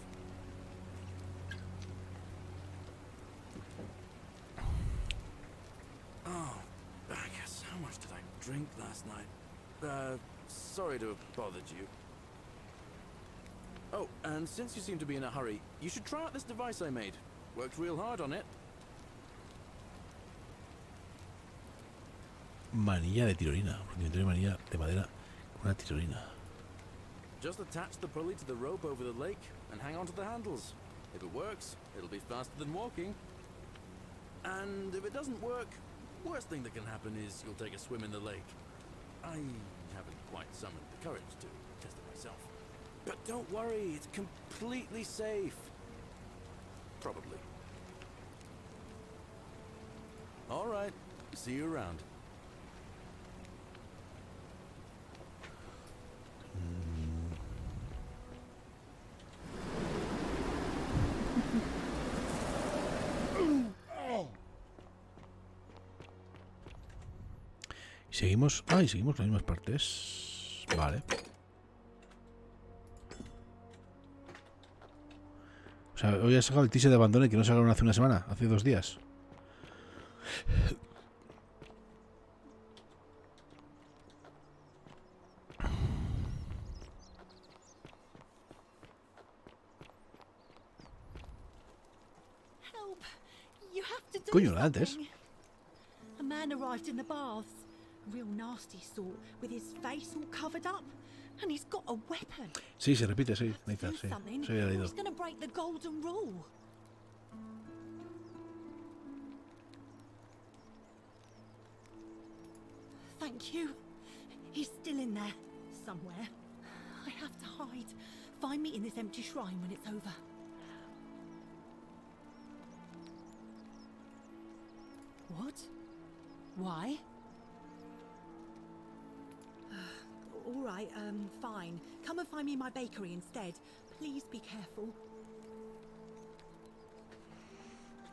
Oh, I guess how much did I drink last night? Sorry to have bothered you. Oh, and since you seem to be in a hurry, you should try out this device I made. Worked real hard on it. Manilla de tirolina. Inventario de manilla de madera con una tirolina. Just attach the pulley to the rope over the lake and hang on to the handles. If it works, it'll be faster than walking. And if it doesn't work, worst thing that can happen is you'll take a swim in the lake. I haven't quite summoned the courage to test it myself. But don't worry, it's completely safe. Probably. All right, see you around. Seguimos. Y seguimos las mismas partes. Vale. O sea, hoy ha sacado el teaser de Abandone que no sacaron hace una semana, hace 2 días. Help! You have to do Coño, la antes. something. A man arrived in the baths. A real nasty sort, with his face all covered up. And he's got a weapon. Sí, se repite, sí. Do Nathan, sí. something, Se había or leído. he's going to break the golden rule. Thank you. He's still in there, somewhere. I have to hide. Find me in this empty shrine when it's over. What? Why? All right, fine. Come and find me in my bakery instead. Please be careful.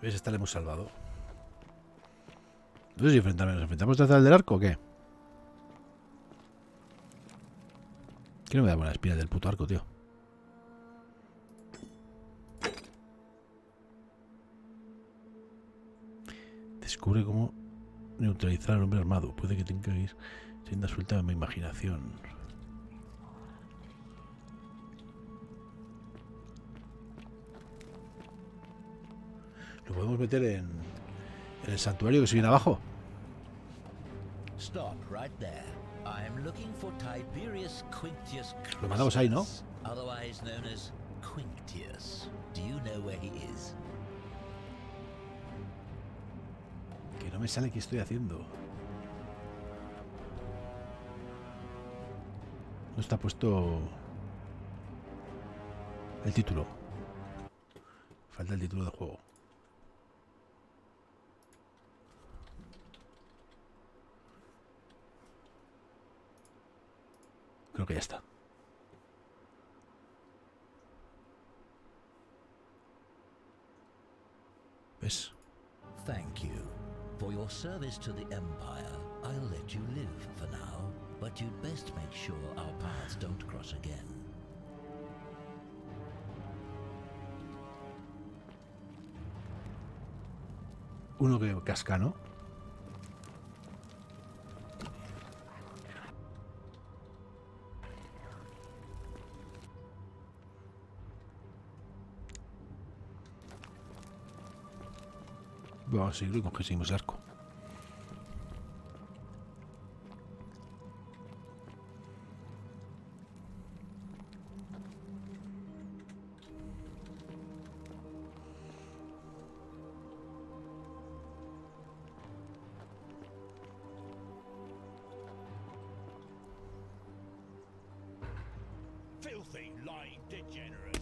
¿Ves? Esta la hemos salvado. No sé si nos enfrentamos detrás del arco o qué. Que no me da buena espina del puto arco, tío. Descubre cómo neutralizar al hombre armado. Puede que tenga que ir siendo suelta de mi imaginación. Lo podemos meter en el santuario que se viene abajo. Stop right there. I'm looking for Tiberius Quinctius Lo mandamos ahí, ¿no? Crassus, otherwise known as Quinctius. Do you know where he is? Que no me sale qué estoy haciendo. No está puesto el título. Falta el título del juego. Creo que ya está. ¿Ves? Thank you. For your service to the Empire, I'll let you live for now, but you'd best make sure our paths don't cross again. Uno que casca, ¿no? Vamos a seguirlo y conseguimos el arco. Filthy, lying degenerate.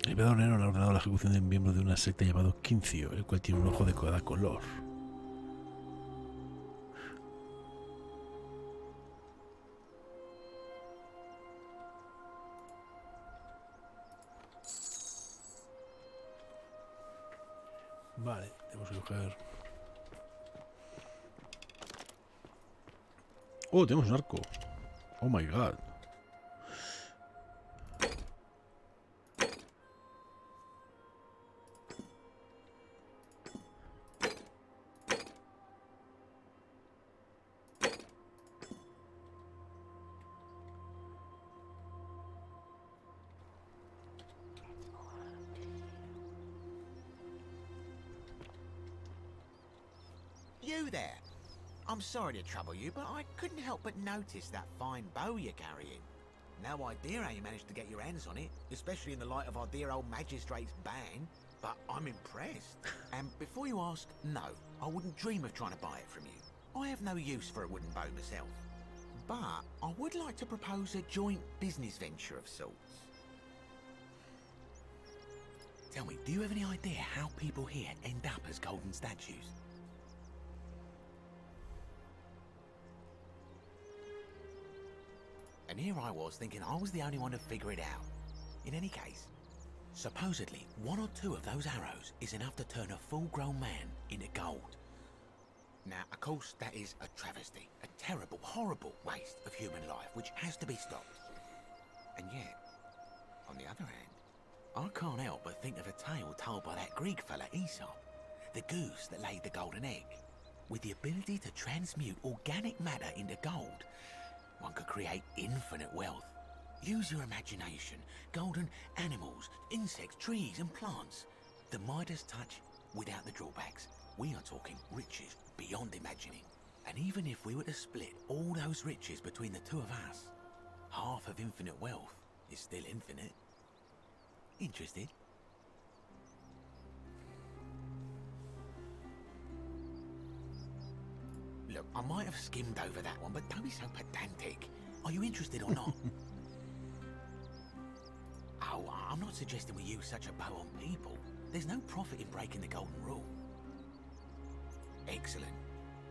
El emperador Nero ha ordenado la ejecución de un miembro de una secta llamado Quincio, el cual tiene un ojo de cada color. Vale, tenemos que coger... Oh, tenemos un arco. Oh my god. You there. I'm sorry to trouble you, but I couldn't help but notice that fine bow you're carrying. No idea how you managed to get your hands on it, especially in the light of our dear old magistrate's ban, but I'm impressed. And before you ask, no, I wouldn't dream of trying to buy it from you. I have no use for a wooden bow myself. But I would like to propose a joint business venture of sorts. Tell me, do you have any idea how people here end up as golden statues? And here I was thinking I was the only one to figure it out. In any case, supposedly one or two of those arrows is enough to turn a full-grown man into gold. Now, of course, that is a travesty, a terrible, horrible waste of human life, which has to be stopped. And yet, on the other hand, I can't help but think of a tale told by that Greek fella Aesop. the goose that laid the golden egg. With the ability to transmute organic matter into gold, one could create infinite wealth. Use your imagination. Golden animals, insects, trees and plants. The Midas touch without the drawbacks. We are talking riches beyond imagining. And even if we were to split all those riches between the two of us, half of infinite wealth is still infinite. Interested? Look, I might have skimmed over that one, but don't be so pedantic. Are you interested or not? Oh, I'm not suggesting we use such a bow on people. There's no profit in breaking the golden rule. Excellent.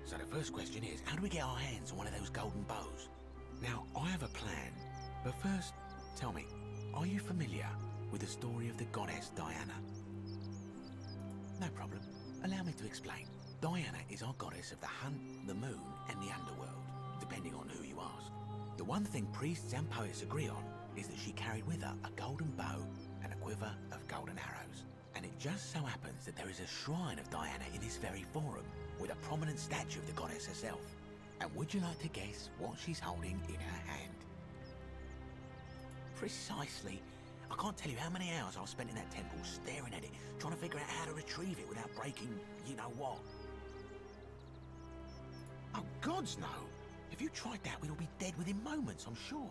So the first question is, how do we get our hands on one of those golden bows? Now, I have a plan, but first, tell me, are you familiar with the story of the goddess Diana? No problem. Allow me to explain. Diana is our goddess of the hunt, the moon, and the underworld, depending on who you ask. The one thing priests and poets agree on is that she carried with her a golden bow and a quiver of golden arrows. And it just so happens that there is a shrine of Diana in this very forum, with a prominent statue of the goddess herself. And would you like to guess what she's holding in her hand? Precisely. I can't tell you how many hours I've spent in that temple staring at it, trying to figure out how to retrieve it without breaking you know what. Oh, gods no! If you tried that, we'd all be dead within moments, I'm sure.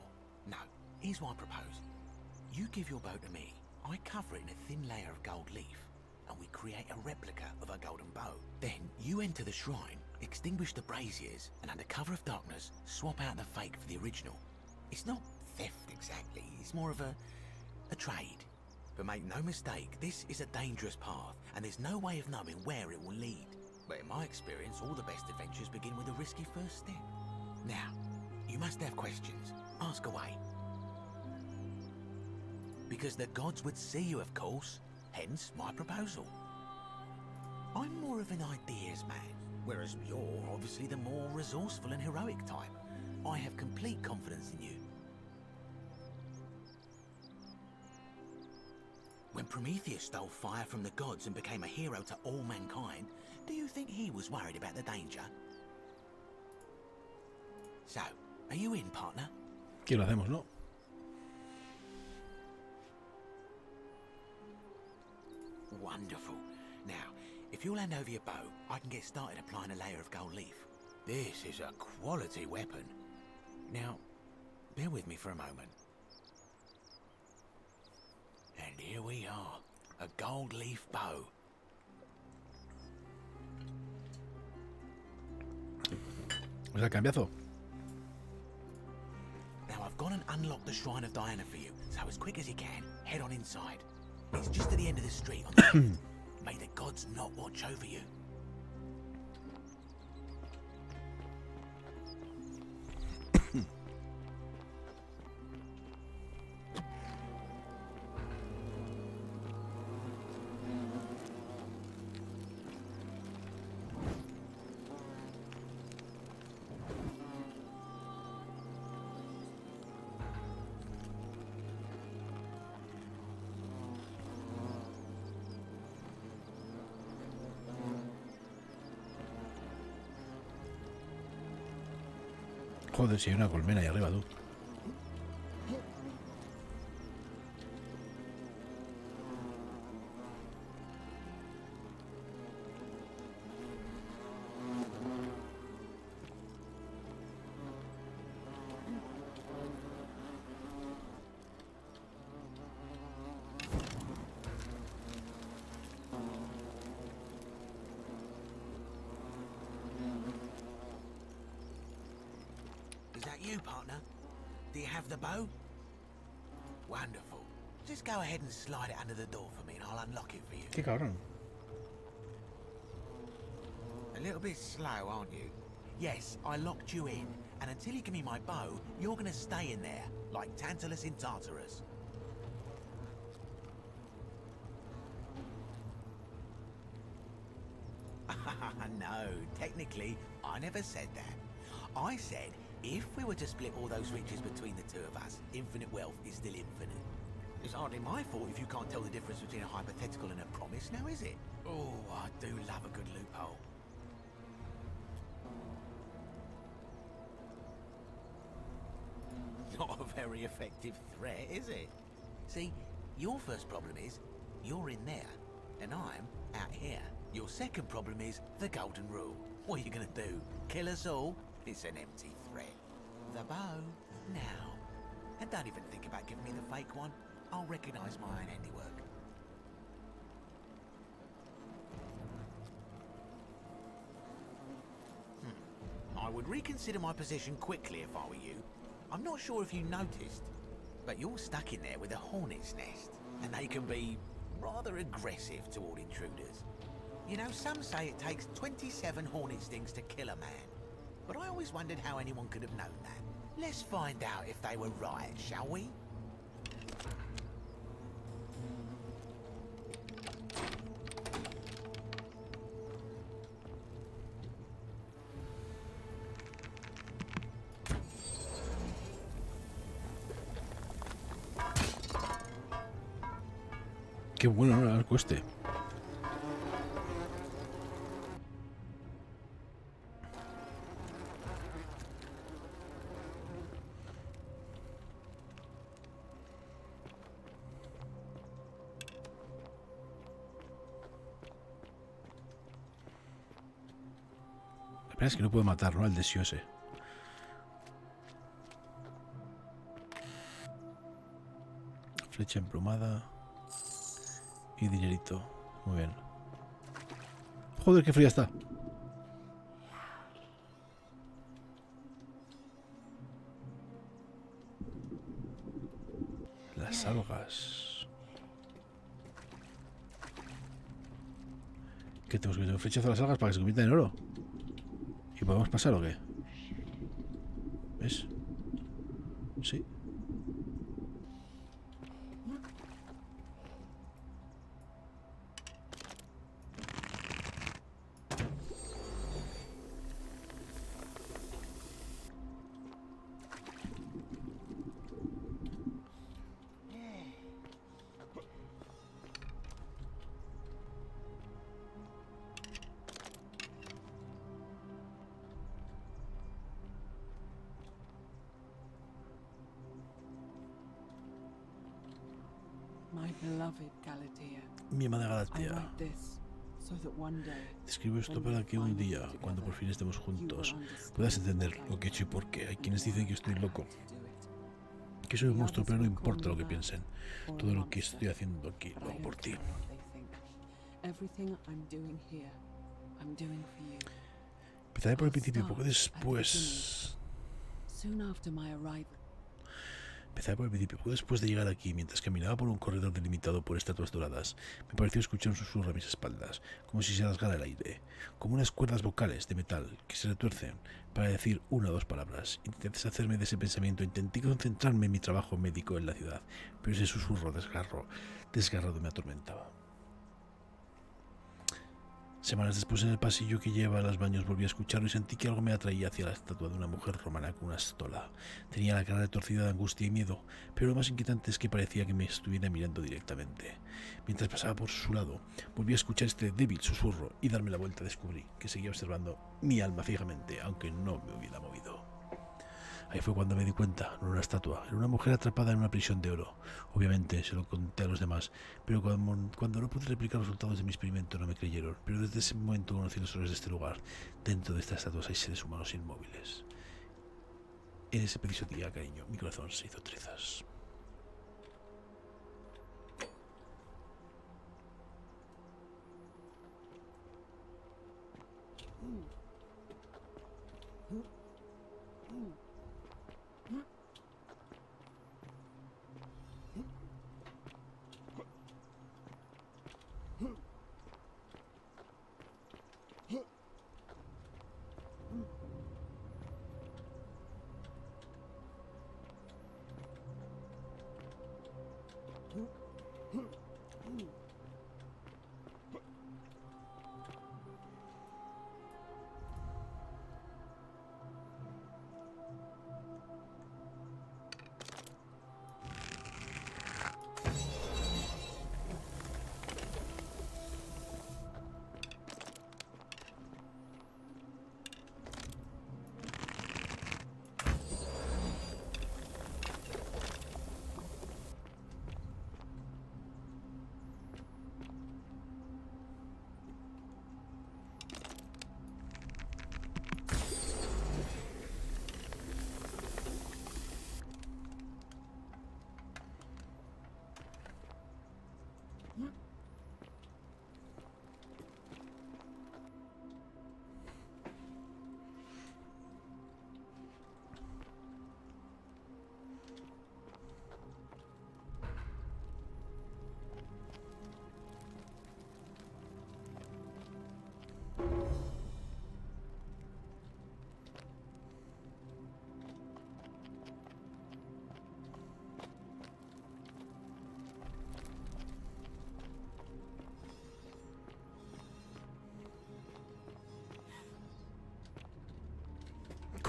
No, here's what I propose. You give your bow to me, I cover it in a thin layer of gold leaf, and we create a replica of a golden bow. Then you enter the shrine, extinguish the braziers, and under cover of darkness, swap out the fake for the original. It's not theft exactly, it's more of a trade. But make no mistake, this is a dangerous path, and there's no way of knowing where it will lead. But in my experience, all the best adventures begin with a risky first step. Now, you must have questions. Ask away. Because the gods would see you, of course. Hence, my proposal. I'm more of an ideas man, whereas you're obviously the more resourceful and heroic type. I have complete confidence in you. When Prometheus stole fire from the gods and became a hero to all mankind, do you think he was worried about the danger? So, are you in, partner? ¿Qué lo hacemos, no? Wonderful. Now, if you'll hand over your bow, I can get started applying a layer of gold leaf. This is a quality weapon. Now, bear with me for a moment. And here we are, a gold leaf bow. O sea, cambiazo. Now I've gone and unlocked the Shrine of Diana for you, so as quick as you can, head on inside. It's just at the end of the street on the left. May the gods not watch over you. Joder, si hay una colmena ahí arriba, tú. You, partner? Do you have the bow? Wonderful. Just go ahead and slide it under the door for me and I'll unlock it for you. Qué cabrón. A little bit slow, aren't you? Yes, I locked you in, and until you give me my bow, you're gonna stay in there, like Tantalus in Tartarus. No, technically, I never said that. I said, if we were to split all those riches between the two of us, infinite wealth is still infinite. It's hardly my fault if you can't tell the difference between a hypothetical and a promise, now is it? Oh, I do love a good loophole. Not a very effective threat, is it? See, your first problem is, you're in there, and I'm out here. Your second problem is the golden rule. What are you gonna do? Kill us all? It's an empty threat. The bow, now. And don't even think about giving me the fake one. I'll recognise my own handiwork. I would reconsider my position quickly if I were you. I'm not sure if you noticed, but you're stuck in there with a hornet's nest, and they can be rather aggressive toward intruders. You know, some say it takes 27 hornet stings to kill a man, but I always wondered how anyone could have known that. Let's find out if they were right, shall we? Qué bueno, ¿no? El cueste. La pena es que no puedo matar, ¿no? Al desio ese. Flecha emplumada. Y dinerito. Muy bien. Joder, qué fría está. Las algas. ¿Qué tenemos que meter un flechazo a las algas para que se conviertan en oro? ¿Y podemos pasar o qué? ¿Ves? Sí. Mi amada Galatea, te escribo esto para que un día, cuando por fin estemos juntos, puedas entender lo que he hecho y por qué. Hay quienes dicen que estoy loco, que soy un monstruo, pero no importa lo que piensen. Todo lo que estoy haciendo aquí lo hago por ti. Empezaré por el principio, porque después... Empezaré por el principio, porque después de llegar aquí, mientras caminaba por un corredor delimitado por estatuas doradas, me pareció escuchar un susurro a mis espaldas, como si se rasgara el aire, como unas cuerdas vocales de metal que se retuercen para decir una o dos palabras. Intenté deshacerme de ese pensamiento, intenté concentrarme en mi trabajo médico en la ciudad, pero ese susurro desgarrado me atormentaba. Semanas después, en el pasillo que lleva a los baños, volví a escucharlo y sentí que algo me atraía hacia la estatua de una mujer romana con una estola. Tenía la cara retorcida de angustia y miedo, pero lo más inquietante es que parecía que me estuviera mirando directamente. Mientras pasaba por su lado, volví a escuchar este débil susurro y darme la vuelta descubrí que seguía observando mi alma fijamente, aunque no me hubiera movido. Ahí fue cuando me di cuenta, no era una estatua, era una mujer atrapada en una prisión de oro. Obviamente se lo conté a los demás, pero cuando no pude replicar los resultados de mi experimento no me creyeron. Pero desde ese momento conocí los horrores de este lugar. Dentro de estas estatuas hay seres humanos inmóviles. En ese preciso día, cariño, mi corazón se hizo trizas.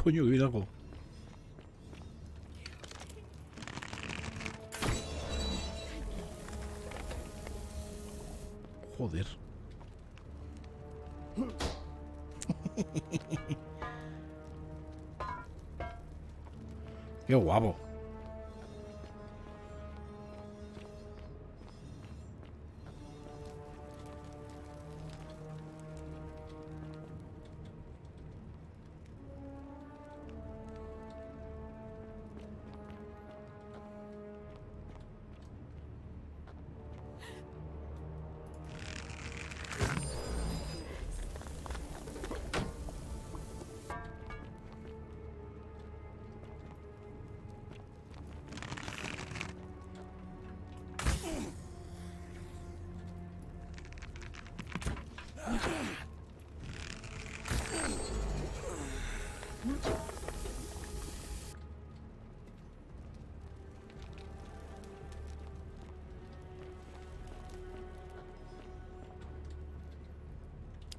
Coño, que viene algo. Joder. Qué guapo.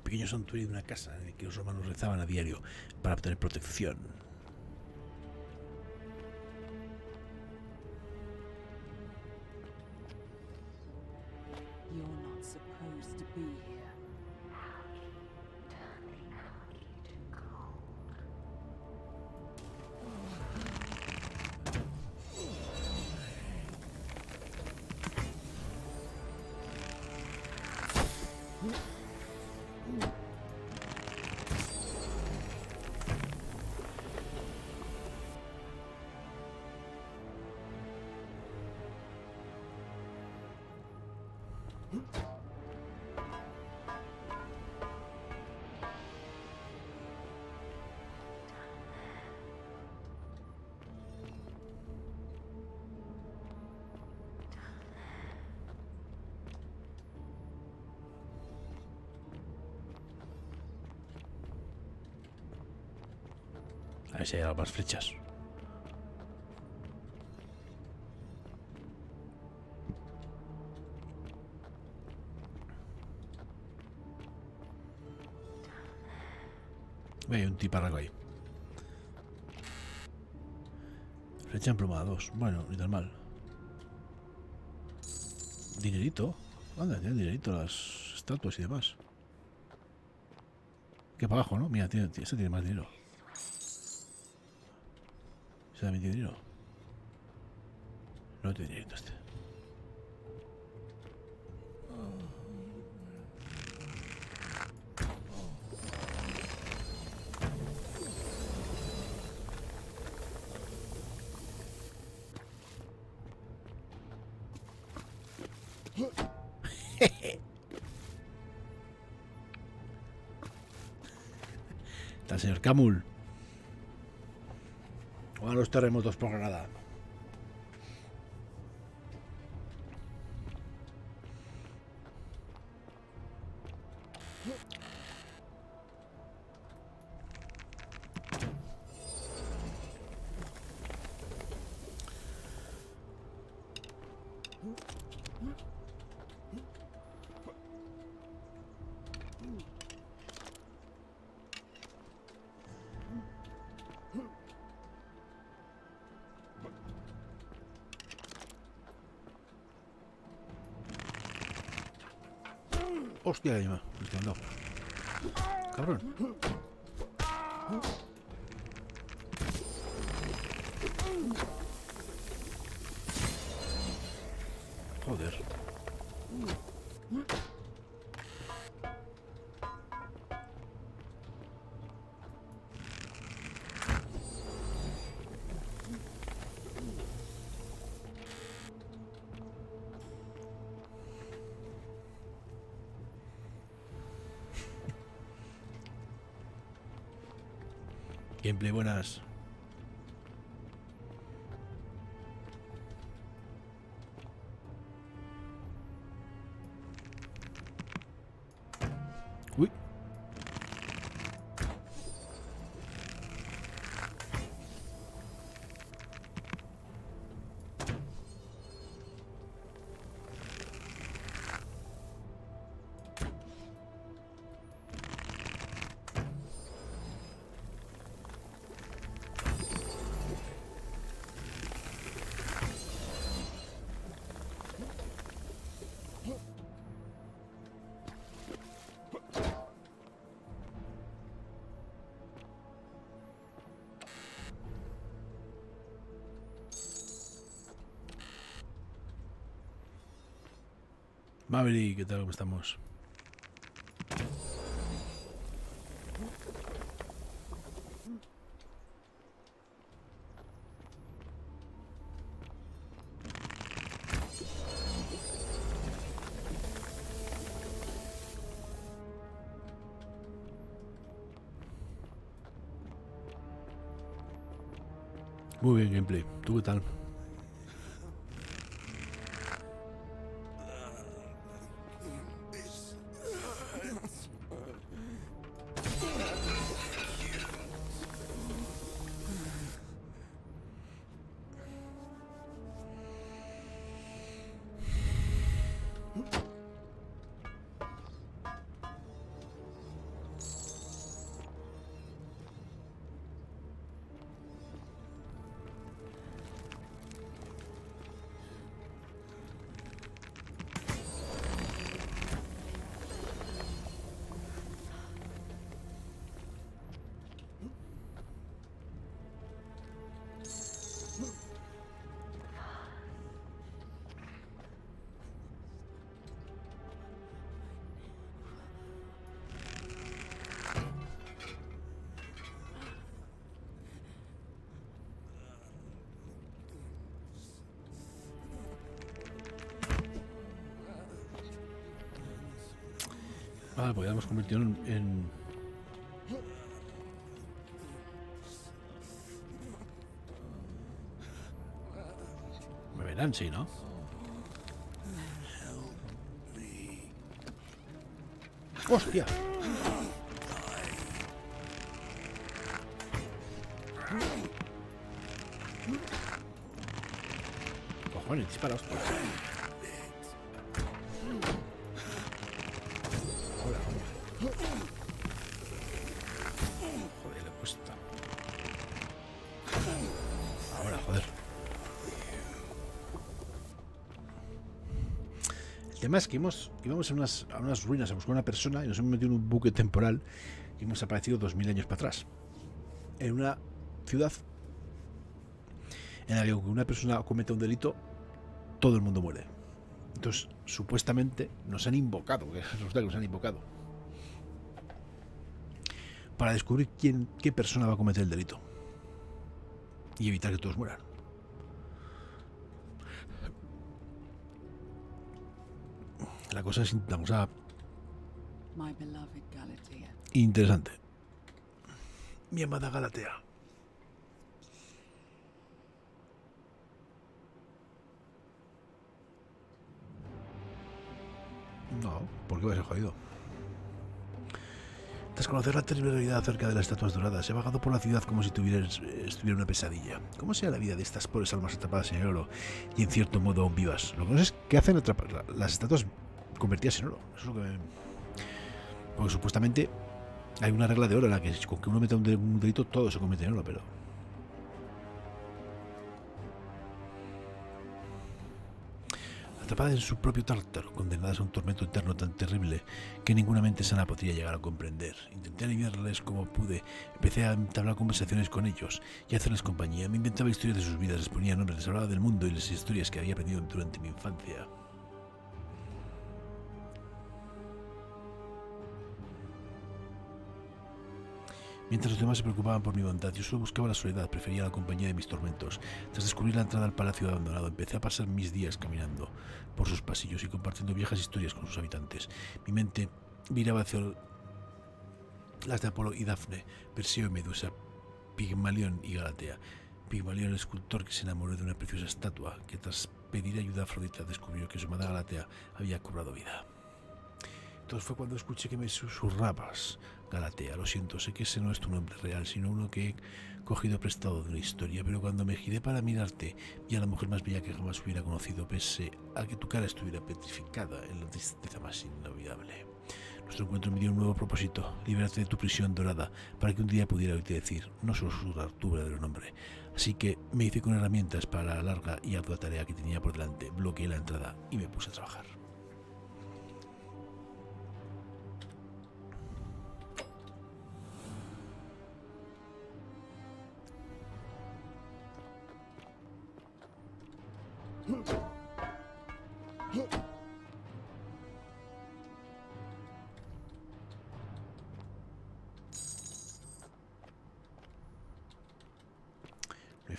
Pequeño santuario de una casa en el que los romanos rezaban a diario para obtener protección. You're not supposed to be here. A ver si hay más flechas. Hay un tiparraco ahí. Flecha emplumada 2. Bueno, ni tan mal. Dinerito. Anda, tienen dinerito las estatuas y demás. Que para abajo, ¿no? Mira, ese tiene más dinero. ¿Se da mi dinero? No tiene dinerito este. Está el señor Camul. O a los terremotos por Granada. Hostia, ya me he mandado. Cabrón. Joder. Gameplay buenas. Uy. Maverick, ¿qué tal? ¿Cómo estamos? Muy bien, gameplay. ¿Tú qué tal? Vale, pues ya hemos convertido en... Me verán, sí, ¿no? ¡Hostia! Cojones, dispara, hostia. Joder, le he puesto. Ahora, joder. El tema es que íbamos a unas ruinas a buscar a una persona y nos hemos metido en un bucle temporal y hemos aparecido 2000 años para atrás. En una ciudad en la que una persona cometa un delito, todo el mundo muere. Entonces, supuestamente nos han invocado, resulta que nos han invocado para descubrir qué persona va a cometer el delito y evitar que todos mueran. La cosa es la cosa interesante. Mi amada Galatea. No, ¿por qué va a ser jodido? Tras conocer la terrible realidad acerca de las estatuas doradas, he vagado por la ciudad como si estuviera en una pesadilla. ¿Cómo sea la vida de estas pobres almas atrapadas en el oro y en cierto modo aún vivas? Lo que no sé es qué hacen las estatuas convertidas en oro. Eso es lo que... Porque supuestamente hay una regla de oro en la que con que uno meta un delito todo se convierte en oro, pero... Atrapadas en su propio tártaro, condenadas a un tormento eterno tan terrible que ninguna mente sana podría llegar a comprender. Intenté aliviarles como pude, empecé a entablar conversaciones con ellos y a hacerles compañía. Me inventaba historias de sus vidas, les ponía nombres, les hablaba del mundo y las historias que había aprendido durante mi infancia. Mientras los demás se preocupaban por mi bondad, yo solo buscaba la soledad, prefería la compañía de mis tormentos. Tras descubrir la entrada al palacio abandonado, empecé a pasar mis días caminando por sus pasillos y compartiendo viejas historias con sus habitantes. Mi mente viraba hacia las de Apolo y Dafne, Perseo y Medusa, Pigmalión y Galatea. Pigmalión, el escultor que se enamoró de una preciosa estatua, que tras pedir ayuda a Afrodita descubrió que su amada Galatea había cobrado vida. Entonces fue cuando escuché que me susurrabas, Galatea, lo siento, sé que ese no es tu nombre real, sino uno que he cogido prestado de una historia, pero cuando me giré para mirarte, vi a la mujer más bella que jamás hubiera conocido, pese a que tu cara estuviera petrificada en la tristeza más inolvidable. Nuestro encuentro me dio un nuevo propósito, liberarte de tu prisión dorada, para que un día pudiera oírte decir, no solo susurrar tu verdadero nombre. Así que me hice con herramientas para la larga y ardua tarea que tenía por delante, bloqueé la entrada y me puse a trabajar.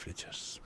flechas.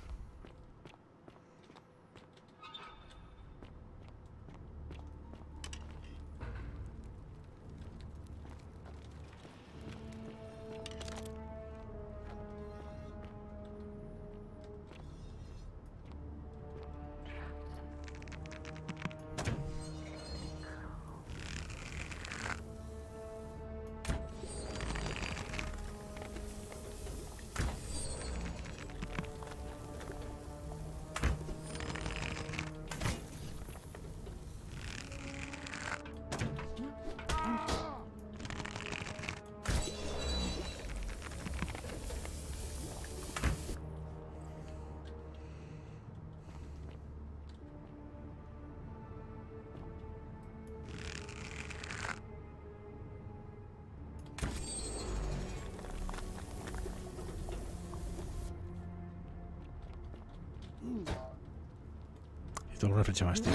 Necesito alguna flecha más, tío.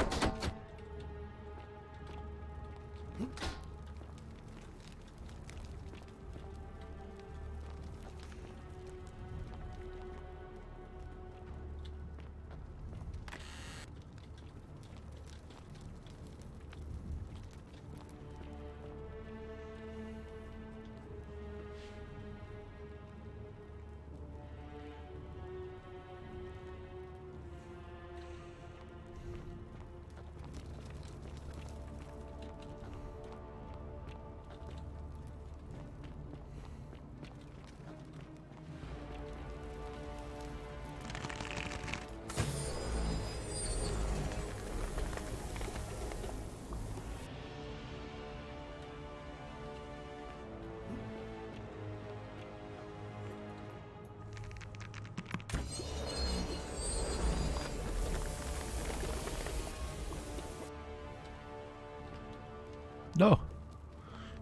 No.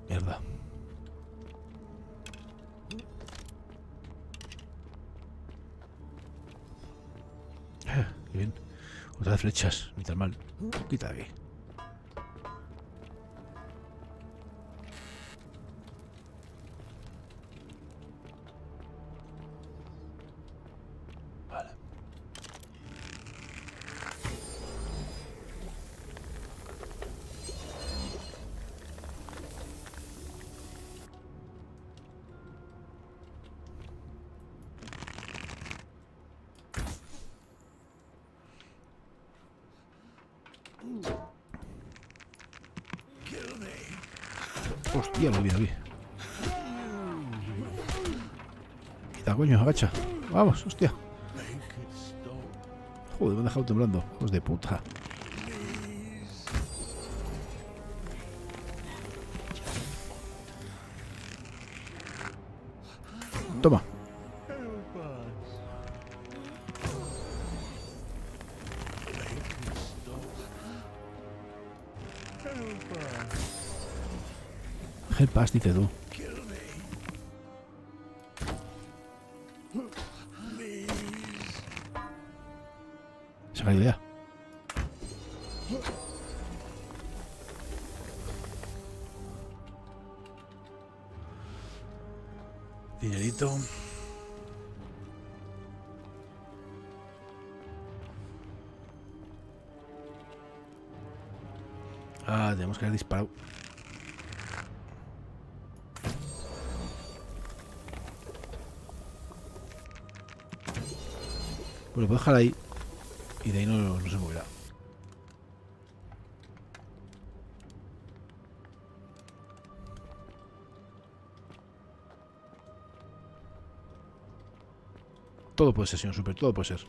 Mierda. Qué bien. Otras flechas. Ni tan mal. Quita de aquí. Vale. Hostia, lo vi aquí. Quita, coño, agacha. Vamos, hostia. Joder, me han dejado temblando. Hijos de puta. Toma. Help us, dice tú. Esa es la idea. Dinerito. Ah, tenemos que haber disparado. Bueno, puedo dejar ahí. Y de ahí no se moverá. Todo puede ser, señor Super, todo puede ser.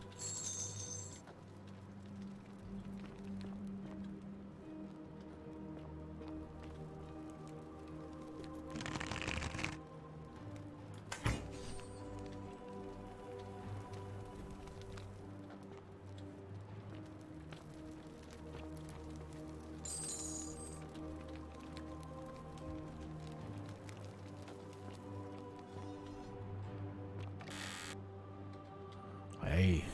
Ahí.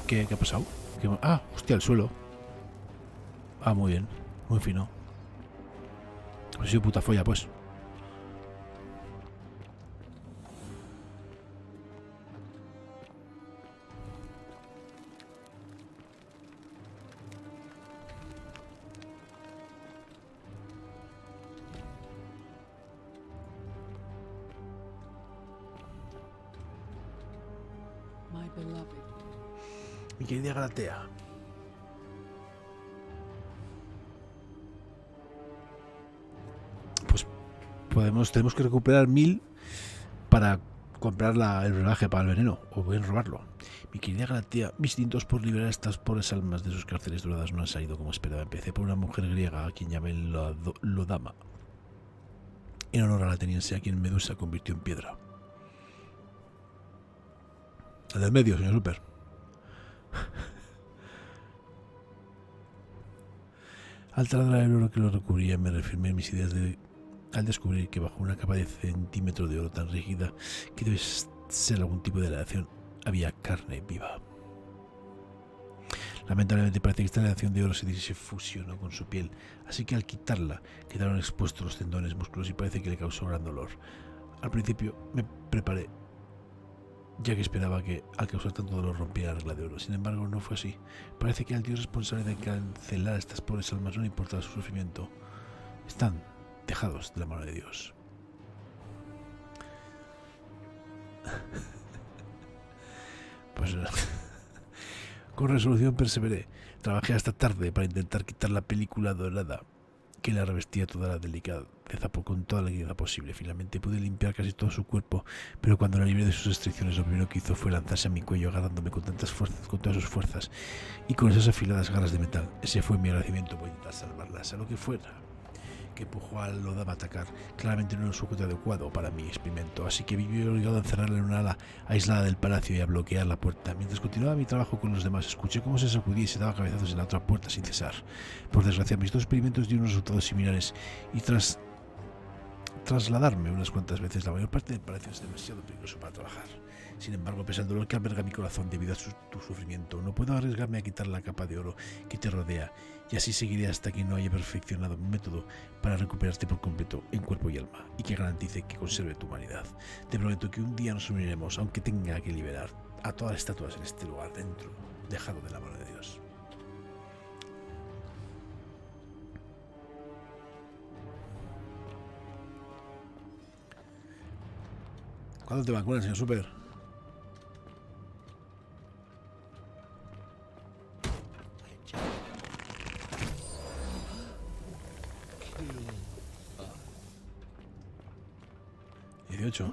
¿Qué ha pasado? Ah, hostia, el suelo. Ah, muy bien. Muy fino. Ha sido puta folla, pues. My beloved. Mi querida Galatea. Pues tenemos que recuperar 1000 para comprar el brebaje para el veneno, o voy a robarlo. Mi querida Galatea, mis instintos por liberar a estas pobres almas de sus cárceles doradas no han salido como esperaba. Empecé por una mujer griega a quien llamé Lodama, en honor a la ateniense a quien Medusa convirtió en piedra. El del medio, señor Super. Al taladrar el oro que lo recubría, me reafirmé en mis ideas al descubrir que bajo una capa de centímetros de oro tan rígida que debe ser algún tipo de aleación, había carne viva. Lamentablemente parece que esta aleación de oro se fusionó con su piel, así que al quitarla quedaron expuestos los tendones, músculos y parece que le causó gran dolor. Al principio me preparé, ya que esperaba que al causar tanto dolor rompiera la regla de oro. Sin embargo, no fue así. Parece que al Dios responsable de cancelar a estas pobres almas no le importa su sufrimiento. Están dejados de la mano de Dios. Pues con resolución perseveré. Trabajé hasta tarde para intentar quitar la película dorada que la revestía toda la delicadeza con toda la ligereza posible. Finalmente pude limpiar casi todo su cuerpo, pero cuando la libré de sus restricciones, lo primero que hizo fue lanzarse a mi cuello agarrándome con tantas fuerzas, con todas sus fuerzas y con esas afiladas garras de metal. Ese fue mi agradecimiento por intentar salvarla, sea lo que fuera que empujó a Lodama a atacar. Claramente no era un sujeto adecuado para mi experimento, así que viví obligado a encerrarla en una ala aislada del palacio y a bloquear la puerta. Mientras continuaba mi trabajo con los demás, escuché cómo se sacudía y se daba cabezazos en la otra puerta sin cesar. Por desgracia, mis dos experimentos dieron resultados similares y tras trasladarme unas cuantas veces, la mayor parte del palacio es demasiado peligroso para trabajar. Sin embargo, pese al dolor que alberga mi corazón debido a tu sufrimiento, no puedo arriesgarme a quitar la capa de oro que te rodea, y así seguiré hasta que no haya perfeccionado un método para recuperarte por completo en cuerpo y alma, y que garantice que conserve tu humanidad. Te prometo que un día nos uniremos, aunque tenga que liberar a todas las estatuas en este lugar dentro, dejado de la mano de Dios. ¿Cuándo te vacunas, señor Super? ¿18?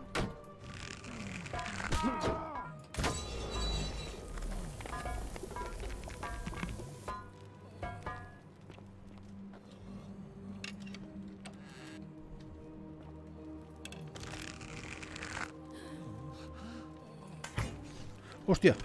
¡Hostia!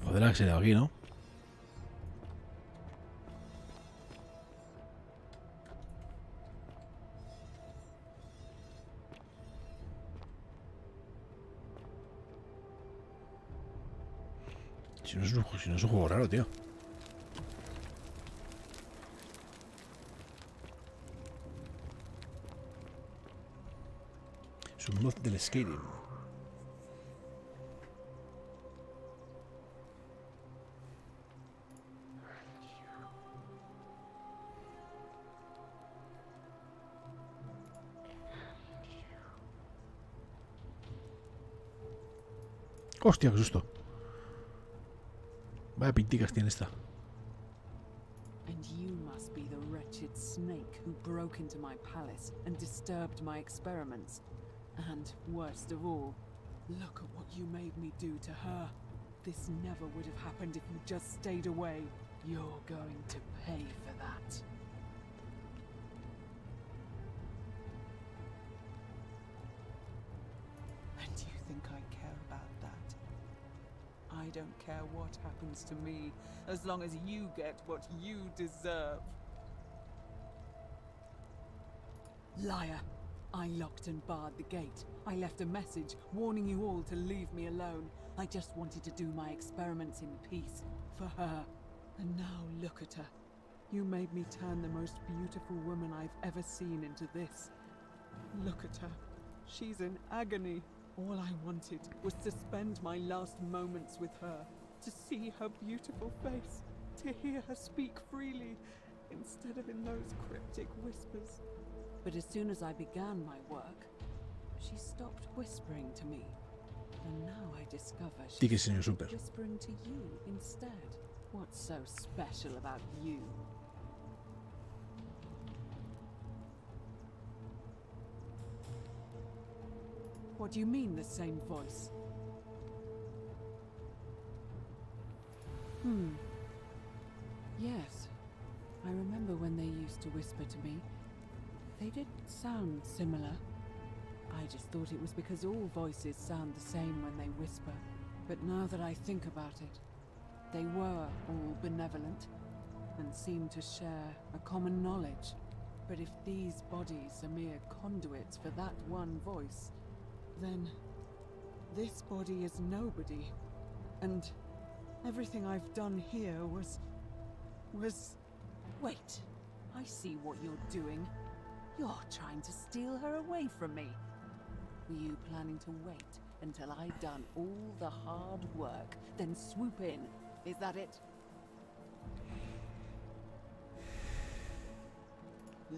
Joder, que se da aquí, ¿no? Si no es un juego raro, tío. Es un mod del skating. Hostia, qué susto. Vaya pinticas tiene esta. And you must be the wretched snake who broke into my palace and disturbed my experiments. And, worst of all, look at what you made me do to her. This never would have happened if you just stayed away. You're going to pay for that. And you think I care about that? I don't care what happens to me, as long as you get what you deserve. Liar! I locked and barred the gate. I left a message warning you all to leave me alone. I just wanted to do my experiments in peace, for her. And now look at her. You made me turn the most beautiful woman I've ever seen into this. Look at her. She's in agony. All I wanted was to spend my last moments with her, to see her beautiful face, to hear her speak freely, instead of in those cryptic whispers. But as soon as I began my work, she stopped whispering to me. And now I discover she's whispering to you instead. What's so special about you? What do you mean, the same voice? Yes. I remember when they used to whisper to me. They did sound similar. I just thought it was because all voices sound the same when they whisper. But now that I think about it, they were all benevolent and seemed to share a common knowledge. But if these bodies are mere conduits for that one voice, then this body is nobody. And everything I've done here was... Wait, I see what you're doing. You're trying to steal her away from me. Were you planning to wait until I'd done all the hard work, then swoop in? Is that it?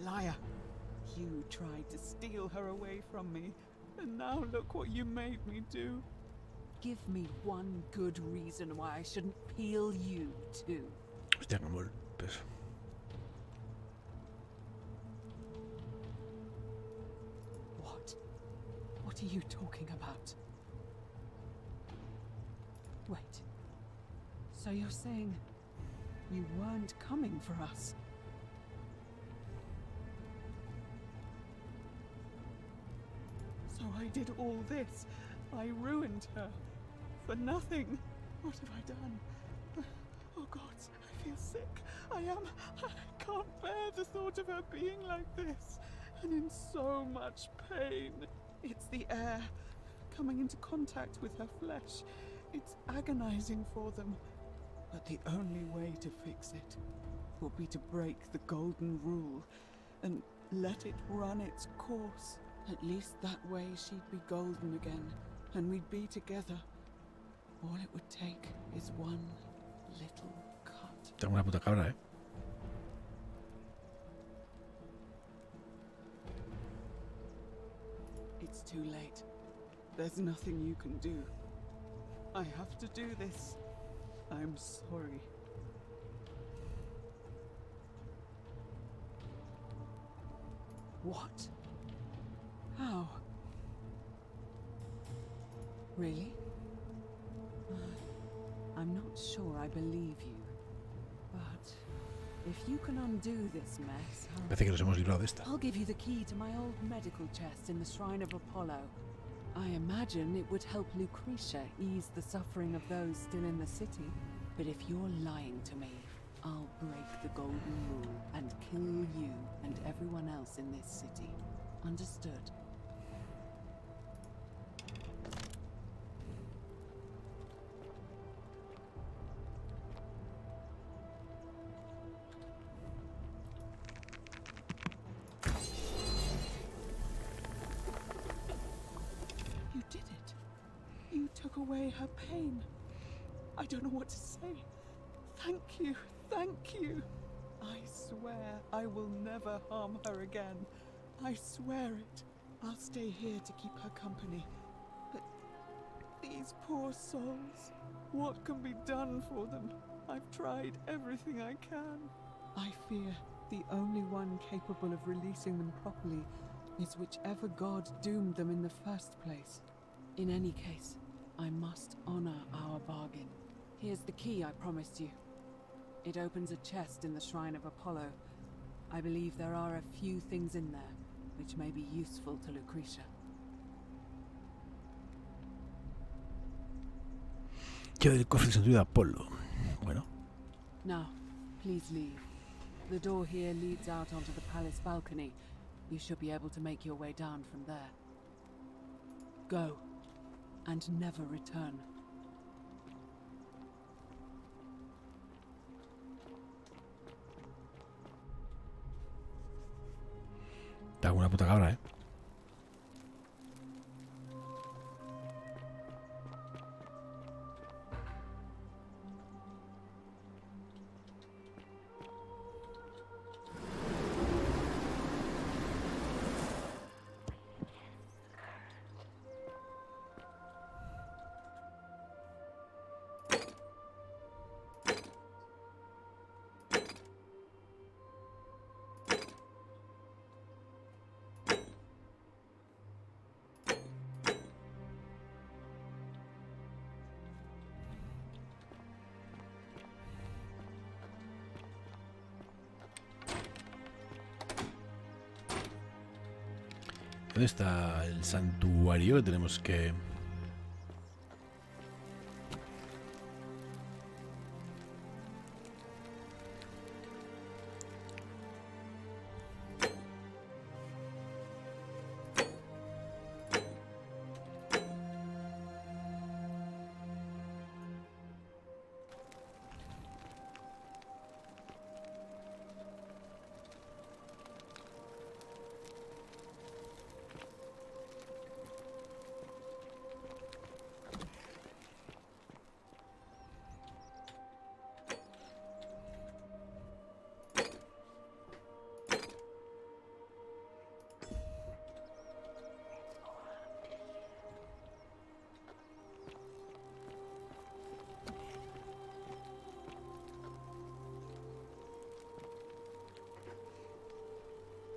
Liar! You tried to steal her away from me, and now look what you made me do. Give me one good reason why I shouldn't peel you too. Hostia, qué amor, pues. What are you talking about? Wait. So you're saying you weren't coming for us? So I did all this. I ruined her. For nothing. What have I done? Oh God, I feel sick. I can't bear the thought of her being like this. And in so much pain. It's the air, coming into contact with her flesh. It's agonizing for them. But the only way to fix it will be to break the golden rule and let it run its course. At least that way she'd be golden again, and we'd be together. All it would take is one little cut. Tengo una puta cabra, eh. It's too late. There's nothing you can do. I have to do this. I'm sorry. What? How? Really? I'm not sure I believe you. But if you can undo this mess, Parece que nos hemos librado de esta. I'll give you the key to my old medical chest in the Shrine of Apollo. I imagine it would help Lucretia ease the suffering of those still in the city. But if you're lying to me, I'll break the golden rule and kill you and everyone else in this city. Understood? away her pain. I don't know what to say. Thank you, thank you. I swear I will never harm her again. I swear it. I'll stay here to keep her company. But these poor souls, what can be done for them? I've tried everything I can. I fear the only one capable of releasing them properly is whichever god doomed them in the first place. In any case, I must honor our bargain. Here's the key I promised you. It opens a chest in the Shrine of Apollo. I believe there are a few things in there which may be useful to Lucretia. Llave del cofre del santuario de Apolo. Bueno. Now, please leave. The door here leads out onto the palace balcony. You should be able to make your way down from there. Go, and never return. Está una puta cabra, ¿eh? ¿Dónde está el santuario que tenemos que...?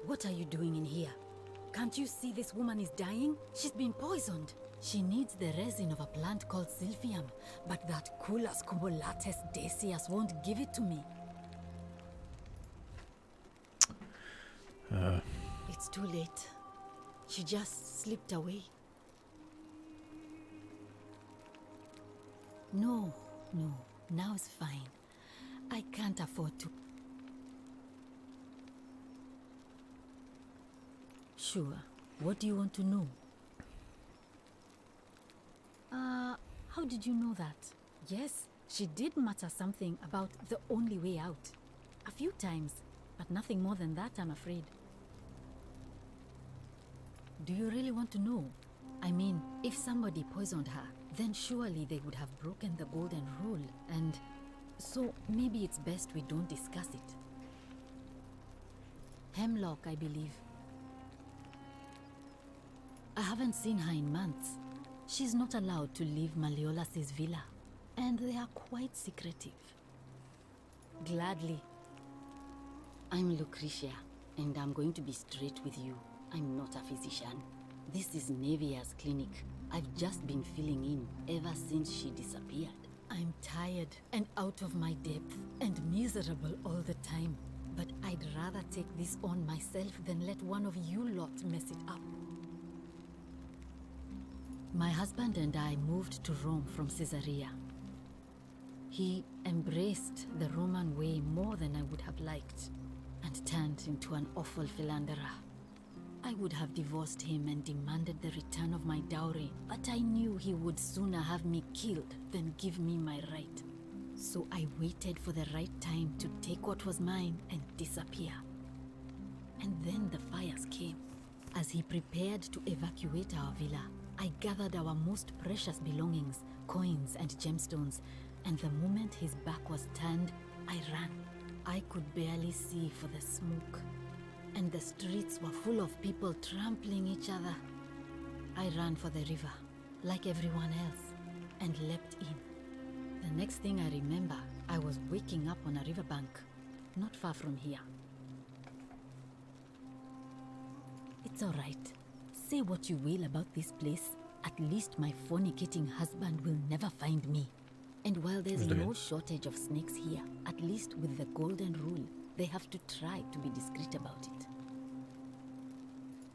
What are you doing in here? Can't you see this woman is dying? She's been poisoned. She needs the resin of a plant called silphium, but that Culus cumulatus decius won't give it to me. It's too late. She just slipped away. No, now it's fine. I can't afford to. Sure. What do you want to know? How did you know that? Yes, she did mutter something about the only way out. A few times, but nothing more than that, I'm afraid. Do you really want to know? I mean, if somebody poisoned her, then surely they would have broken the golden rule, and so maybe it's best we don't discuss it. Hemlock, I believe. I haven't seen her in months. She's not allowed to leave Malleolas's villa, and they are quite secretive. Gladly. I'm Lucretia, and I'm going to be straight with you. I'm not a physician. This is Nevia's clinic. I've just been filling in ever since she disappeared. I'm tired and out of my depth and miserable all the time. But I'd rather take this on myself than let one of you lot mess it up. My husband and I moved to Rome from Caesarea. He embraced the Roman way more than I would have liked, and turned into an awful philanderer. I would have divorced him and demanded the return of my dowry, but I knew he would sooner have me killed than give me my right. So I waited for the right time to take what was mine and disappear. And then the fires came. As he prepared to evacuate our villa, I gathered our most precious belongings, coins and gemstones, and the moment his back was turned, I ran. I could barely see for the smoke, and the streets were full of people trampling each other. I ran for the river, like everyone else, and leapt in. The next thing I remember, I was waking up on a riverbank, not far from here. It's all right. Say what you will about this place. At least my fornicating husband will never find me. And while there's no shortage of snakes here, at least with the golden rule, they have to try to be discreet about it.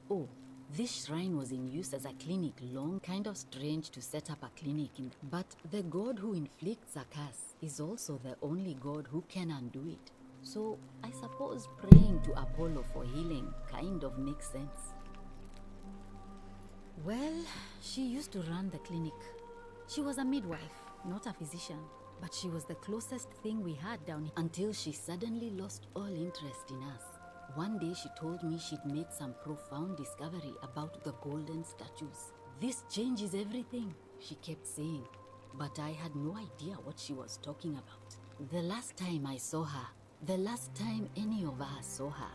Oh, this shrine was in use as a clinic long. Kind of strange to set up a clinic in, but the god who inflicts a curse is also the only god who can undo it. So I suppose praying to Apollo for healing kind of makes sense. Well, she used to run the clinic. She was a midwife, not a physician, but she was the closest thing we had down here until she suddenly lost all interest in us. One day she told me she'd made some profound discovery about the golden statues. This changes everything, she kept saying, but I had no idea what she was talking about. The last time I saw her, the last time any of us saw her,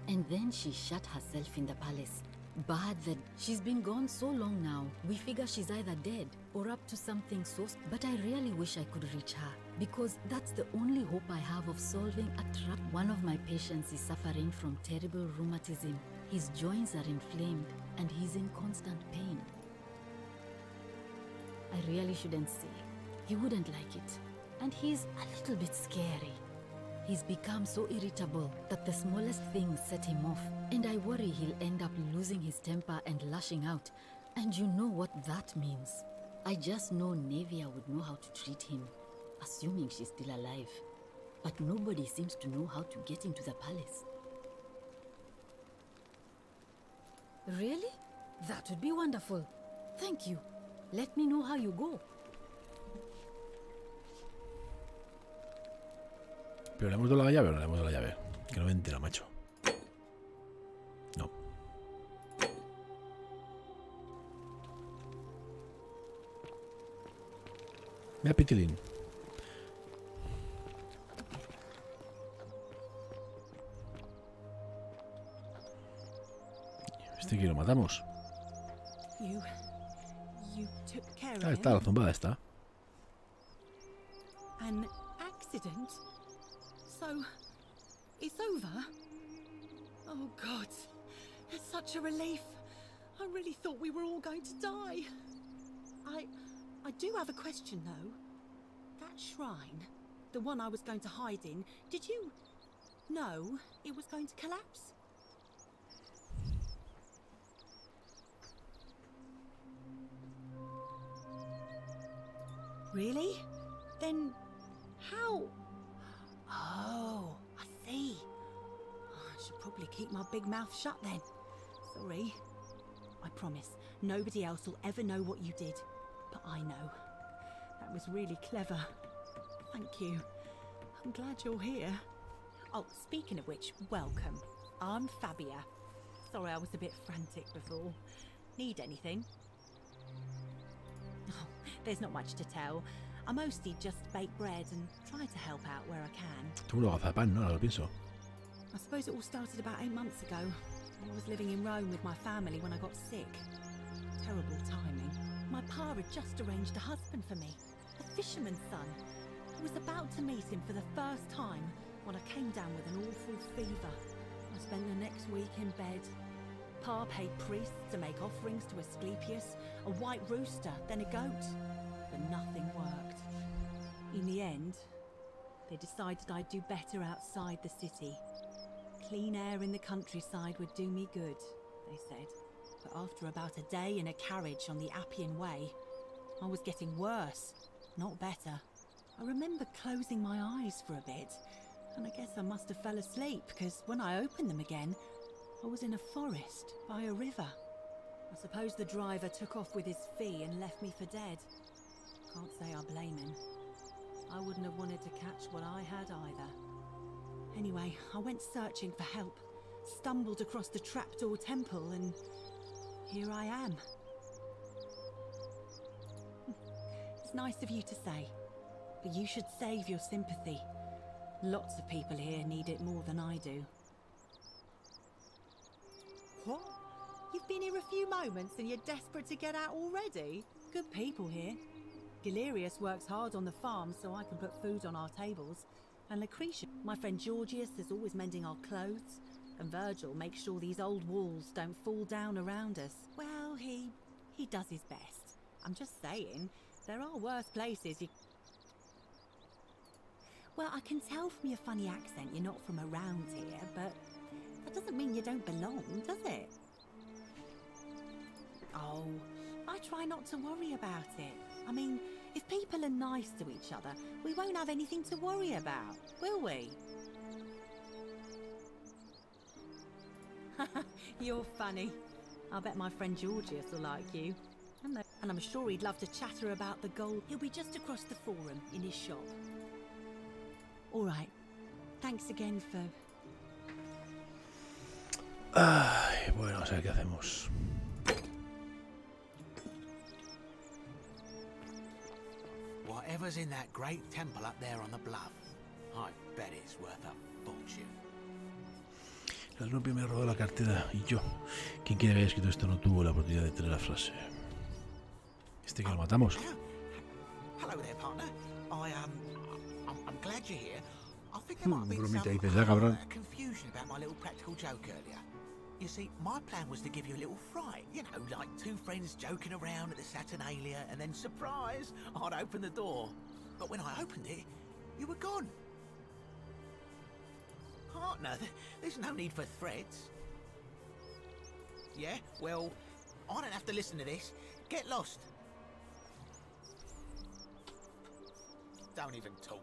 and then she shut herself in the palace. Bad that she's been gone so long now. We figure she's either dead or up to something so. But I really wish I could reach her, because that's the only hope I have of solving a trap. One of my patients is suffering from terrible rheumatism. His joints are inflamed and he's in constant pain. I really shouldn't say. He wouldn't like it. And he's a little bit scary. He's become so irritable that the smallest things set him off, and I worry he'll end up losing his temper and lashing out, and you know what that means. I just know Nevia would know how to treat him, assuming she's still alive. But nobody seems to know how to get into the palace. Really? That would be wonderful. Thank you. Let me know how you go. ¿Pero le hemos dado la llave o no le hemos dado la llave? Que no me entera, macho. No. Mira, Pitilín. Este que lo matamos. Ah, está, la zumbada está. An accident? So, it's over? Oh God, it's such a relief. I really thought we were all going to die. I do have a question though. That shrine, the one I was going to hide in, did you know it was going to collapse? Really? Then how? Oh, I see. I should probably keep my big mouth shut then. Sorry. I promise, nobody else will ever know what you did. But I know. That was really clever. Thank you. I'm glad you're here. Oh, speaking of which, welcome. I'm Fabia. Sorry I was a bit frantic before. Need anything? Oh, there's not much to tell. I mostly just bake bread and try to help out where I can. Tú lo haces pan, ¿no? Lo pienso. I suppose it all started about 8 months ago. I was living in Rome with my family when I got sick. Terrible timing. My pa had just arranged a husband for me, a fisherman's son. I was about to meet him for the first time when I came down with an awful fever. I spent the next week in bed. Pa paid priests to make offerings to Asclepius, a white rooster, then a goat. But nothing worked. In the end, they decided I'd do better outside the city. Clean air in the countryside would do me good, they said. But after about a day in a carriage on the Appian Way, I was getting worse, not better. I remember closing my eyes for a bit, and I guess I must have fell asleep, because when I opened them again, I was in a forest by a river. I suppose the driver took off with his fee and left me for dead. Can't say I blame him. I wouldn't have wanted to catch what I had either. Anyway, I went searching for help, stumbled across the trapdoor temple, and here I am. That's nice of you to say. But you should save your sympathy. Lots of people here need it more than I do. What? You've been here a few moments and you're desperate to get out already? Good people here. Galerius works hard on the farm so I can put food on our tables. And Lucretia, my friend Georgius, is always mending our clothes. And Virgil makes sure these old walls don't fall down around us. Well, he does his best. I'm just saying, there are worse places you... Well, I can tell from your funny accent you're not from around here, but that doesn't mean you don't belong, does it? Oh, I try not to worry about it. I mean, if people are nice to each other, we won't have anything to worry about, will we? You're funny. I bet my friend Georgius will like you. And I'm sure he'd love to chatter about the gold. He'll be just across the forum in his shop. All right. Thanks again for... Ay, bueno, o sea, ¿qué hacemos? Whatever's in that great temple up there on the bluff, I bet it's worth a fortune. El Rupi me robó la cartera y yo, quien quiere haber escrito esto, no tuvo la oportunidad de tener la frase. Este que lo matamos. Hello there, partner. I'm glad you're here. I think there might have been Bromita, some dices, cabrón. confusion about my little practical joke earlier. You see, my plan was to give you a little fright. You know, like two friends joking around at the Saturnalia, and then, surprise, I'd open the door. But when I opened it, you were gone. Partner, there's no need for threats. Yeah, well, I don't have to listen to this. Get lost. Don't even talk.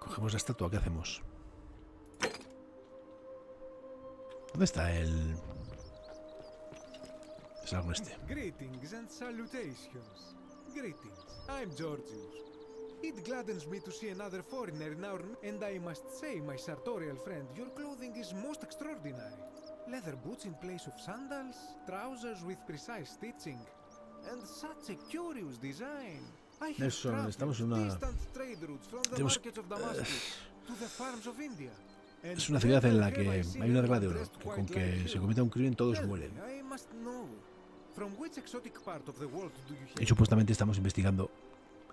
Cogemos la estatua, ¿qué hacemos? ¿Dónde está el...? Es algo este. Greetings and salutations. Greetings. I'm Georgius. It gladdens me to see another foreigner in our... And I must say, my sartorial friend, your clothing is most extraordinary. Leather boots in place of sandals, trousers with precise stitching, and such a curious design. Nelson, estamos en una... Tenemos... Es una ciudad en la que hay una regla de oro, que con que se cometa un crimen todos mueren. Y supuestamente estamos investigando...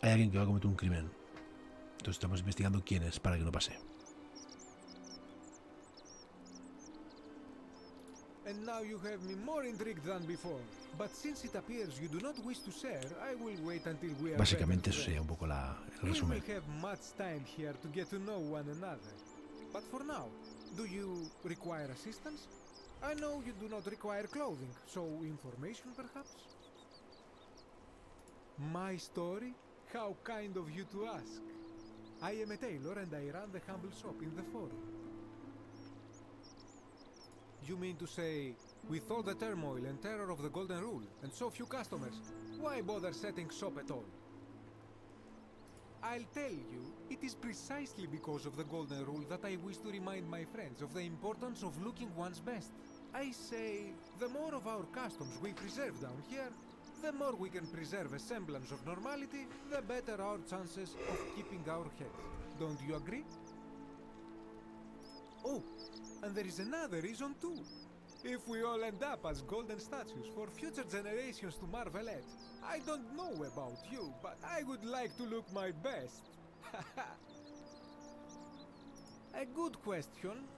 Hay alguien que va a cometer un crimen. Entonces estamos investigando quién es para que no pase. And now you have me more intrigued than before. But since it appears you do not wish to share, I will wait until we are Básicamente eso sería un poco el resumen. We will have much time here to get to know one another. But for now, do you require assistance? I know you do not require clothing, so information perhaps? My story? How kind of you to ask. I am a tailor and I run the humble shop in the forum. You mean to say, with all the turmoil and terror of the Golden Rule, and so few customers, why bother setting shop at all? I'll tell you, it is precisely because of the Golden Rule that I wish to remind my friends of the importance of looking one's best. I say, the more of our customs we preserve down here, the more we can preserve a semblance of normality, the better our chances of keeping our head. Don't you agree? Oh, and there is another reason too. If we all end up as golden statues for future generations to marvel at, I don't know about you, but I would like to look my best. A good question.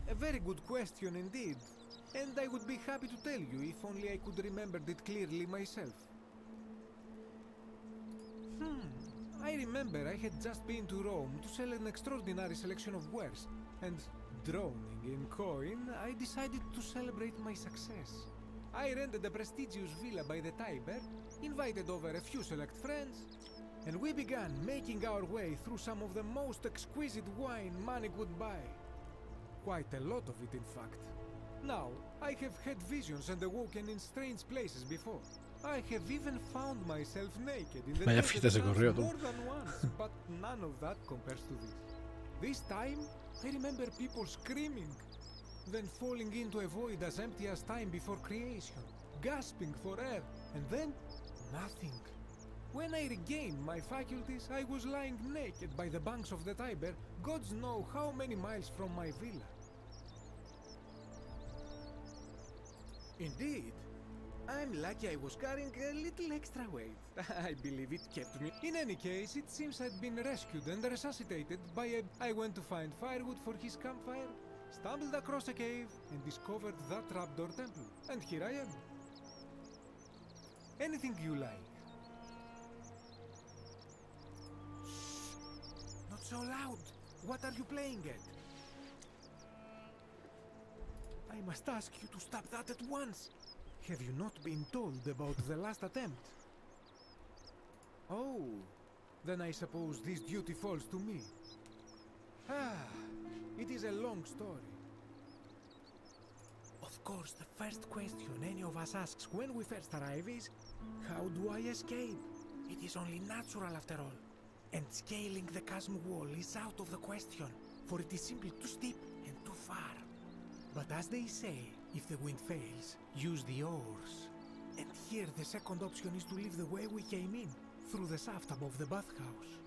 A very good question indeed. And I would be happy to tell you if only I could remember it clearly myself. I remember I had just been to Rome to sell an extraordinary selection of wares, and drowning in coin, I decided to celebrate my success. I rented a prestigious villa by the Tiber, invited over a few select friends, and we began making our way through some of the most exquisite wine money could buy. Quite a lot of it, in fact. Now, I have had visions and awoken in strange places before. I have even found myself naked in the desert more than once, but none of that compares to this. This time, I remember people screaming. then falling into a void as empty as time before creation, gasping for air, and then nothing. When I regained my faculties, I was lying naked by the banks of the Tiber, gods know how many miles from my villa. Indeed. I'm lucky I was carrying a little extra weight. I believe it kept me. In any case, it seems I'd been rescued and resuscitated by a... I went to find firewood for his campfire, stumbled across a cave, and discovered that trapdoor temple. And here I am. Anything you like. Shh! Not so loud! What are you playing at? I must ask you to stop that at once! Have you not been told about the last attempt? Oh, then I suppose this duty falls to me. Ah, it is a long story. Of course, the first question any of us asks when we first arrive is, how do I escape? It is only natural after all. And scaling the chasm wall is out of the question, for it is simply too steep and too far. But as they say, if the wind fails, use the oars. And here the second option is to leave the way we came in, through the shaft above the bathhouse.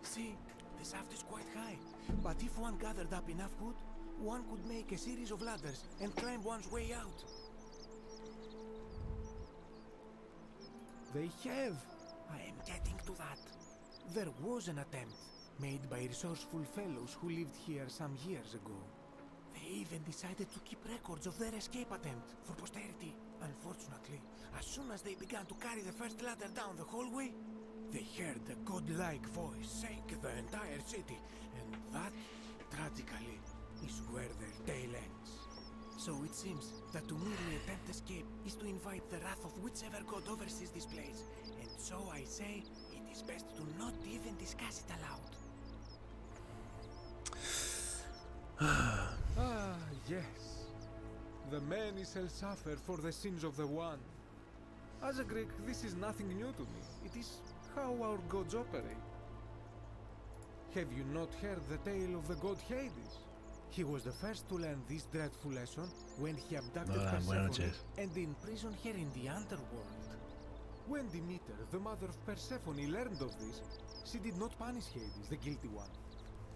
See, the shaft is quite high, but if one gathered up enough wood, one could make a series of ladders and climb one's way out. They have. I am getting to that. There was an attempt, made by resourceful fellows who lived here some years ago. They even decided to keep records of their escape attempt for posterity. Unfortunately, as soon as they began to carry the first ladder down the hallway, they heard a godlike voice saying the entire city, and that, tragically, is where their tale ends. So it seems that to merely attempt escape is to invite the wrath of whichever god oversees this place, and so I say it is best to not even discuss it aloud. Ah, yes. The many shall suffer for the sins of the one. As a Greek, this is nothing new to me. It is how our gods operate. Have you not heard the tale of the god Hades? He was the first to learn this dreadful lesson when he abducted Persephone and imprisoned her in the underworld. When Demeter, the mother of Persephone, learned of this, she did not punish Hades, the guilty one.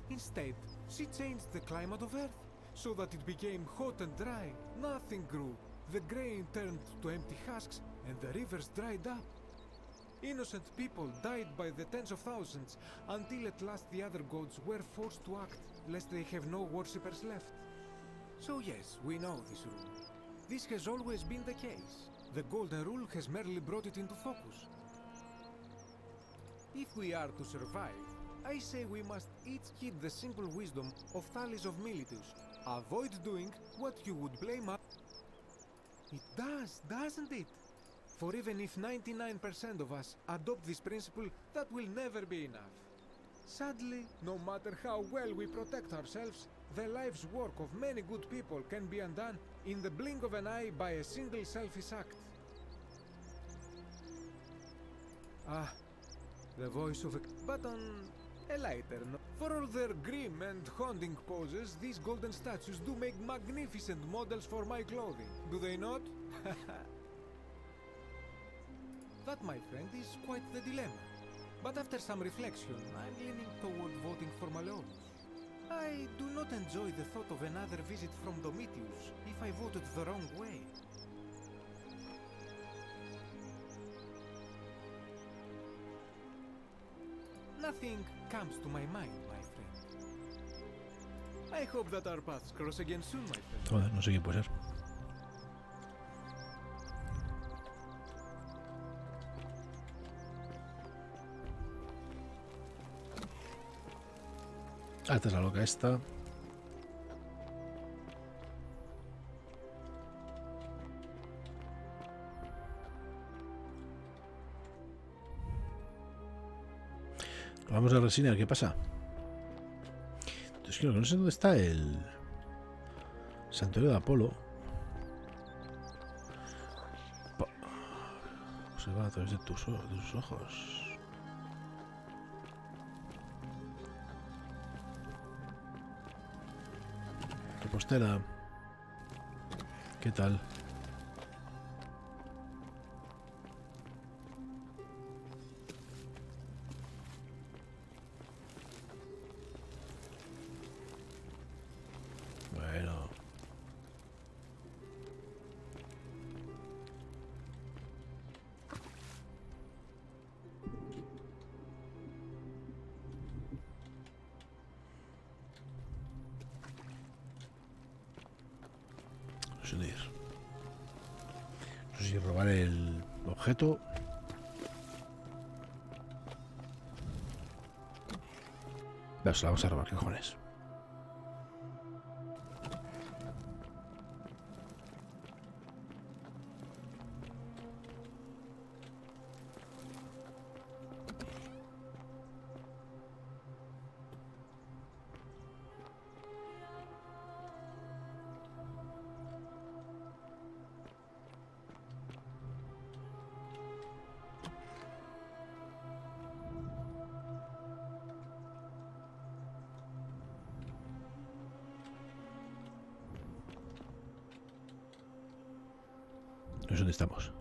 Instead, she changed the climate of Earth, so that it became hot and dry. Nothing grew. The grain turned to empty husks, and the rivers dried up. Innocent people died by the tens of thousands, until at last the other gods were forced to act, lest they have no worshippers left. So yes, we know this rule. This has always been the case. The Golden Rule has merely brought it into focus. If we are to survive, I say we must each heed the simple wisdom of Thales of Miletus. Avoid doing what you would blame us. It does, doesn't it? For even if 99% of us adopt this principle, that will never be enough. Sadly, no matter how well we protect ourselves, the life's work of many good people can be undone in the blink of an eye by a single selfish act. Ah, the voice of a... But on a lighter note, for all their grim and haunting poses, these golden statues do make magnificent models for my clothing, do they not? That, my friend, is quite the dilemma. But after some reflection, I'm leaning toward voting for Malleolus. I do not enjoy the thought of another visit from Domitius if I voted the wrong way. Nothing comes to my mind, my friend. I hope that our paths cross again soon, my friend. Joder, no sé quién puede ser. Ah, esta es la loca esta. Vamos a resina, ¿qué pasa? Es que no sé dónde está el santuario de Apolo. Se va a través de tus ojos. Repostera. ¿Qué tal? Bueno. No sé dónde ir. No sé si robar el objeto. Pero se la vamos a robar, ¿qué cojones? No sé dónde estamos.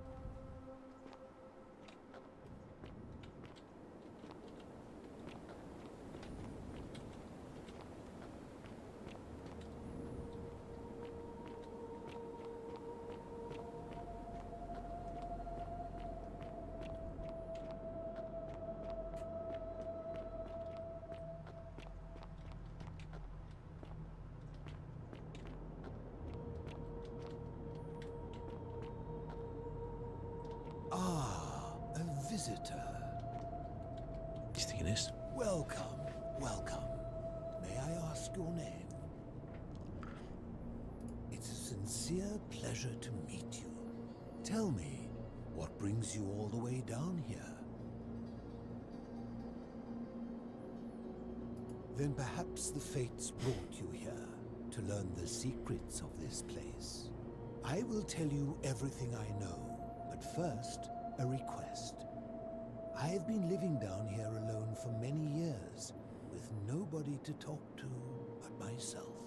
Visitor. ¿Este quién es? Welcome, welcome. May I ask your name? It's a sincere pleasure to meet you. Tell me, what brings you all the way down here? Then perhaps the fates brought you here to learn the secrets of this place. I will tell you everything I know, but first, a request. I have been living down here alone for many years, with nobody to talk to but myself.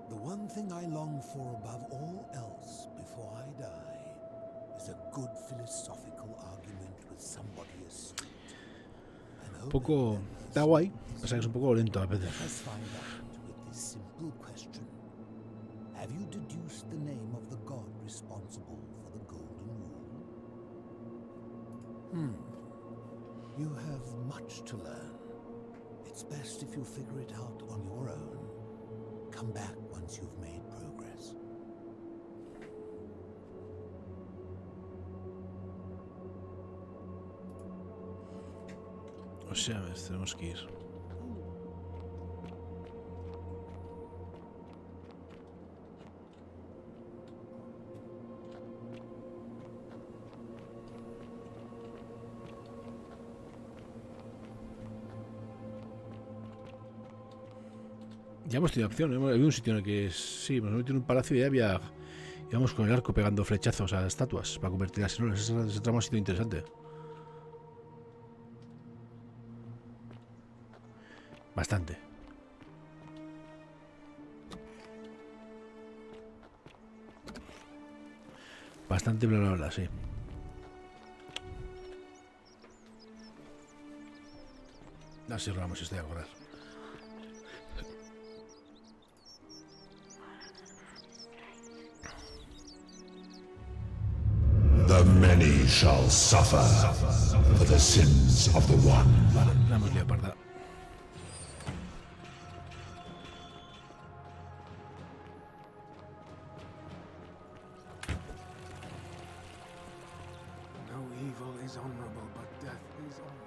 The one thing I long for above all else before I die is a good philosophical argument with somebody astute. Un poco... Está guay, pasa que es un poco lento a veces. Let us find out with this simple question. Have you deduced the name of the god responsible for the golden rule? You have much to learn. It's best if you figure it out on your own. Come back once you've made progress. O sea, tenemos que ir. Ya hemos tenido acción, había un sitio en el que sí, nos hemos metido en un palacio y ya íbamos con el arco pegando flechazos a estatuas para convertirlas en olas. Ese tramo ha sido interesante. Bastante. Bastante bla bla bla, sí. Así robamos esto a correr. The many shall suffer for the sins of the one. Vale, la hemos liado parda. No evil is honorable, but death is honorable.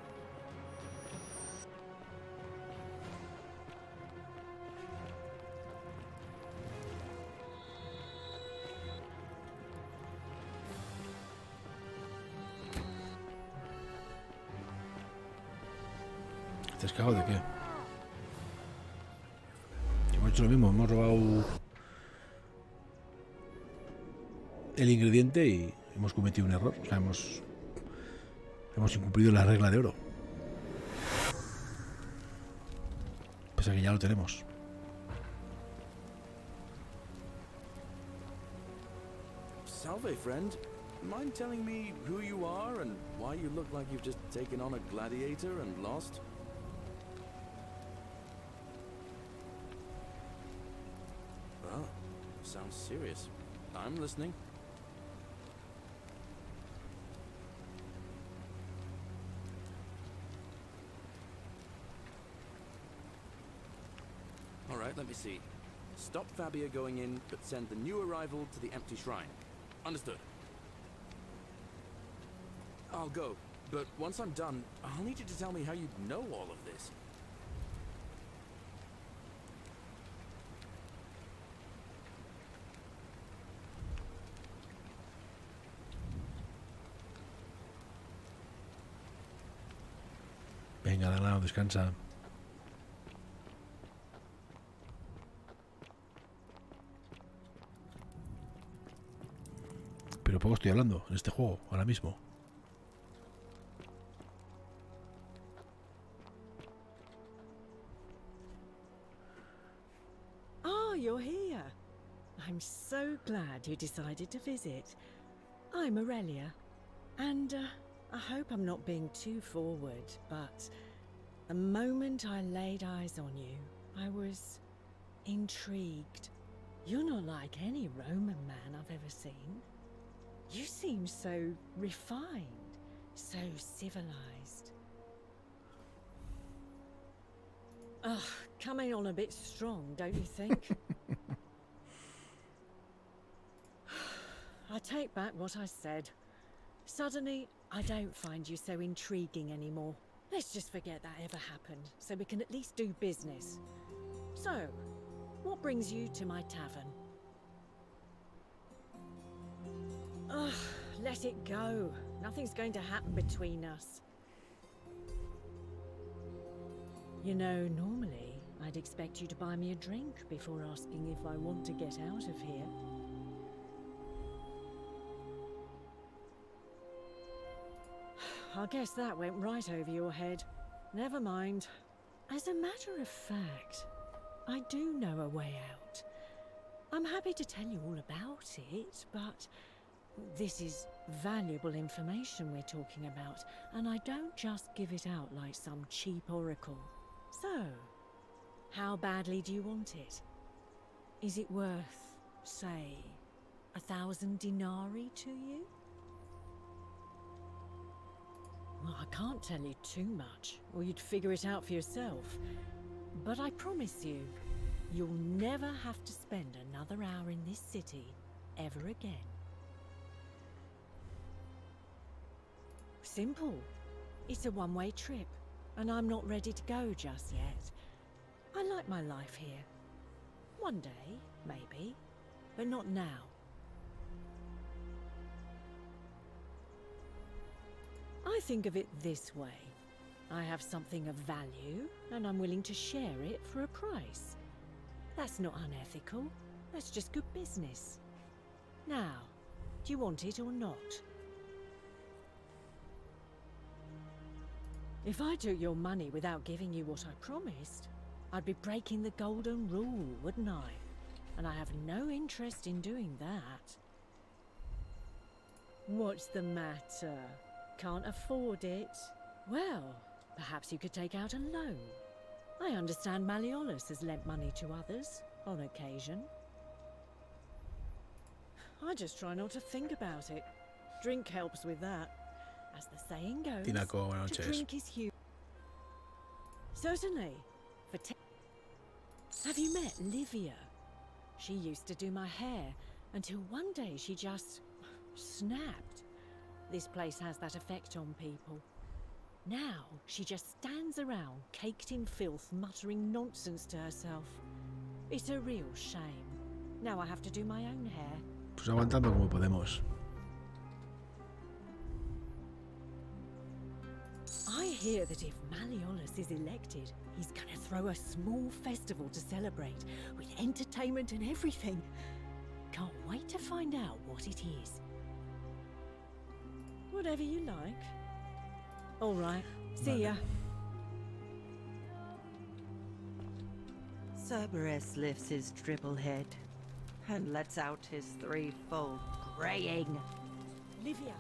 ¿Te has cagado de qué? Hemos hecho lo mismo, hemos robado el ingrediente y hemos cometido un error. O sea, hemos incumplido la regla de oro. Pese a que ya lo tenemos. Salve, friend. Mind telling me who you are and why you look like you've just taken on a gladiator and lost? Well, sounds serious. I'm listening. Alright, let me see. Stop Fabia going in, but send the new arrival to the empty shrine. Understood. I'll go, but once I'm done, I'll need you to tell me how you know all of this. Venga, Danao, descansa. Pero poco estoy hablando en este juego, ahora mismo. Oh, you're here. I'm so glad you decided to visit. I'm Aurelia, and I hope I'm not being too forward, but the moment I laid eyes on you, I was intrigued. You're not like any Roman man I've ever seen. You seem so refined, so civilized. Ugh, coming on a bit strong, don't you think? I take back what I said. Suddenly, I don't find you so intriguing anymore. Let's just forget that ever happened, so we can at least do business. So, what brings you to my tavern? Ugh, let it go. Nothing's going to happen between us. You know, normally, I'd expect you to buy me a drink before asking if I want to get out of here. I guess that went right over your head. Never mind. As a matter of fact, I do know a way out. I'm happy to tell you all about it, but this is valuable information we're talking about, and I don't just give it out like some cheap oracle. So, how badly do you want it? Is it worth, say, 1,000 denarii to you? Well, I can't tell you too much, or you'd figure it out for yourself. But I promise you, you'll never have to spend another hour in this city ever again. Simple. It's a one-way trip, and I'm not ready to go just yet. I like my life here. One day, maybe, but not now. I think of it this way. I have something of value, and I'm willing to share it for a price. That's not unethical. That's just good business. Now, do you want it or not? If I took your money without giving you what I promised, I'd be breaking the golden rule, wouldn't I? And I have no interest in doing that. What's the matter? Can't afford it? Well, perhaps you could take out a loan. I understand Mariatxi has lent money to others, on occasion. I just try not to think about it. Drink helps with that. As the saying goes, Tinaco, buenas to noches. drink is human. Certainly. Have you met Livia? She used to do my hair, until one day she just snapped. This place has that effect on people. Now, she just stands around, caked in filth, muttering nonsense to herself. It's a real shame. Now I have to do my own hair. Pues aguantando como podemos. I hear that if Mariatxi is elected, he's gonna throw a small festival to celebrate, with entertainment and everything. Can't wait to find out what it is. Whatever you like. All right. See ya. Cerberus lifts his triple head and lets out his threefold praying. Livia.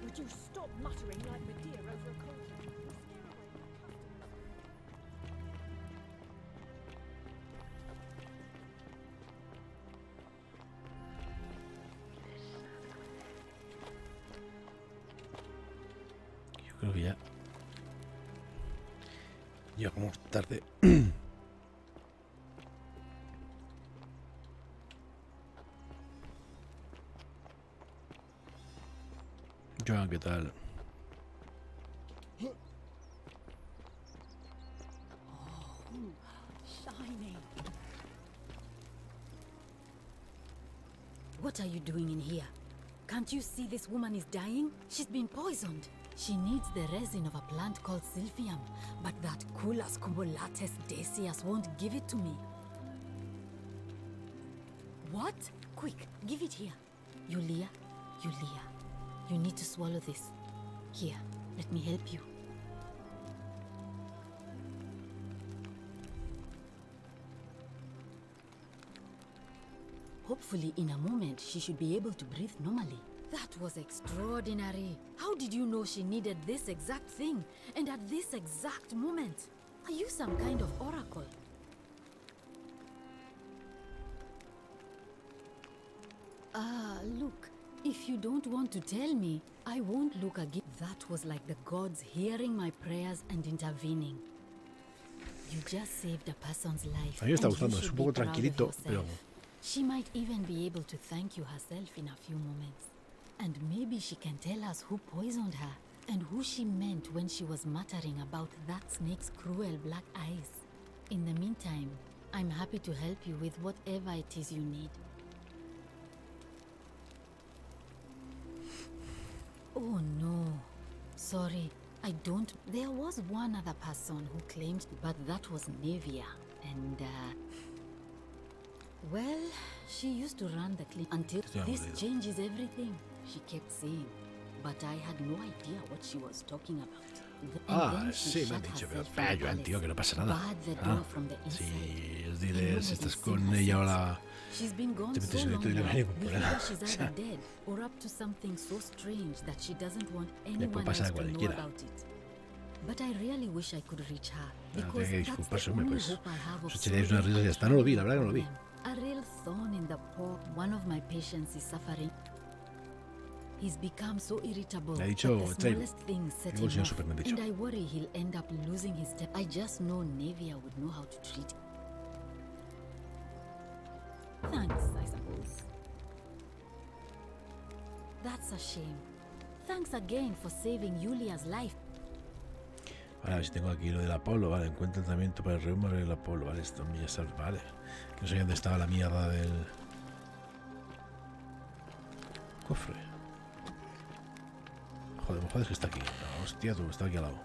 Would you stop muttering like the deer over a contract? You'll scare away my customers. Yo creo que ya. Llegamos tarde. Joan, ¿qué tal? Shiny. What are you doing in here? Can't you see this woman is dying? She's been poisoned. She needs the resin of a plant called silphium, but that Culus cumulatus decius won't give it to me. What? Quick, give it here. Yulia, you need to swallow this. Here, let me help you. Hopefully, in a moment, she should be able to breathe normally. That was extraordinary. How did you know she needed this exact thing, and at this exact moment? Are you some kind of oracle? Look, if you don't want to tell me, I won't look again. That was like the gods hearing my prayers and intervening. You just saved a person's life. A mí me está and you gustando, es should un be poco proud of tranquilito, pero yourself. She might even be able to thank you herself in a few moments. And maybe she can tell us who poisoned her and who she meant when she was muttering about that snake's cruel black eyes. In the meantime, I'm happy to help you with whatever it is you need. Oh no. Sorry, I don't. There was one other person who claimed, but that was Nevia. And, well, she used to run the clinic until this changes everything, she kept saying. But I had no idea what she was talking about. And sí, me han dicho, pero Joan, tío, que no pasa nada. Si os dices, estás con ella o la... She's been gone te metes so en long esto y no now, hay ningún we problema. figure she's either dead or up to something so strange that she doesn't want puede anyone pasar else a to know cualquiera. about it. But I really wish I could reach her, No because tiene que that's disculparse, the hombre, only pues. hope I have of Os echaréis unas solving risas y ya está. No lo vi, la verdad que no lo vi. a real thorn in the paw. One of my patients is suffering. He's become so irritable Le ha that dicho the Trey. smallest thing set Digo el him señor off, Super, me ha dicho. and I worry he'll end up losing his step. I just know Nevia would know how to treat him. Thanks, I suppose. That's a shame. Thanks again for saving Yulia's life. Vale, a ver si tengo aquí lo del Apolo, vale. Encuentra el tratamiento para el reuma del Apolo, vale. Esto ya sabes, vale. Que no sé dónde estaba la mierda del... cofre. Joder, me jodes que está aquí. No, hostia, tú, está aquí al lado.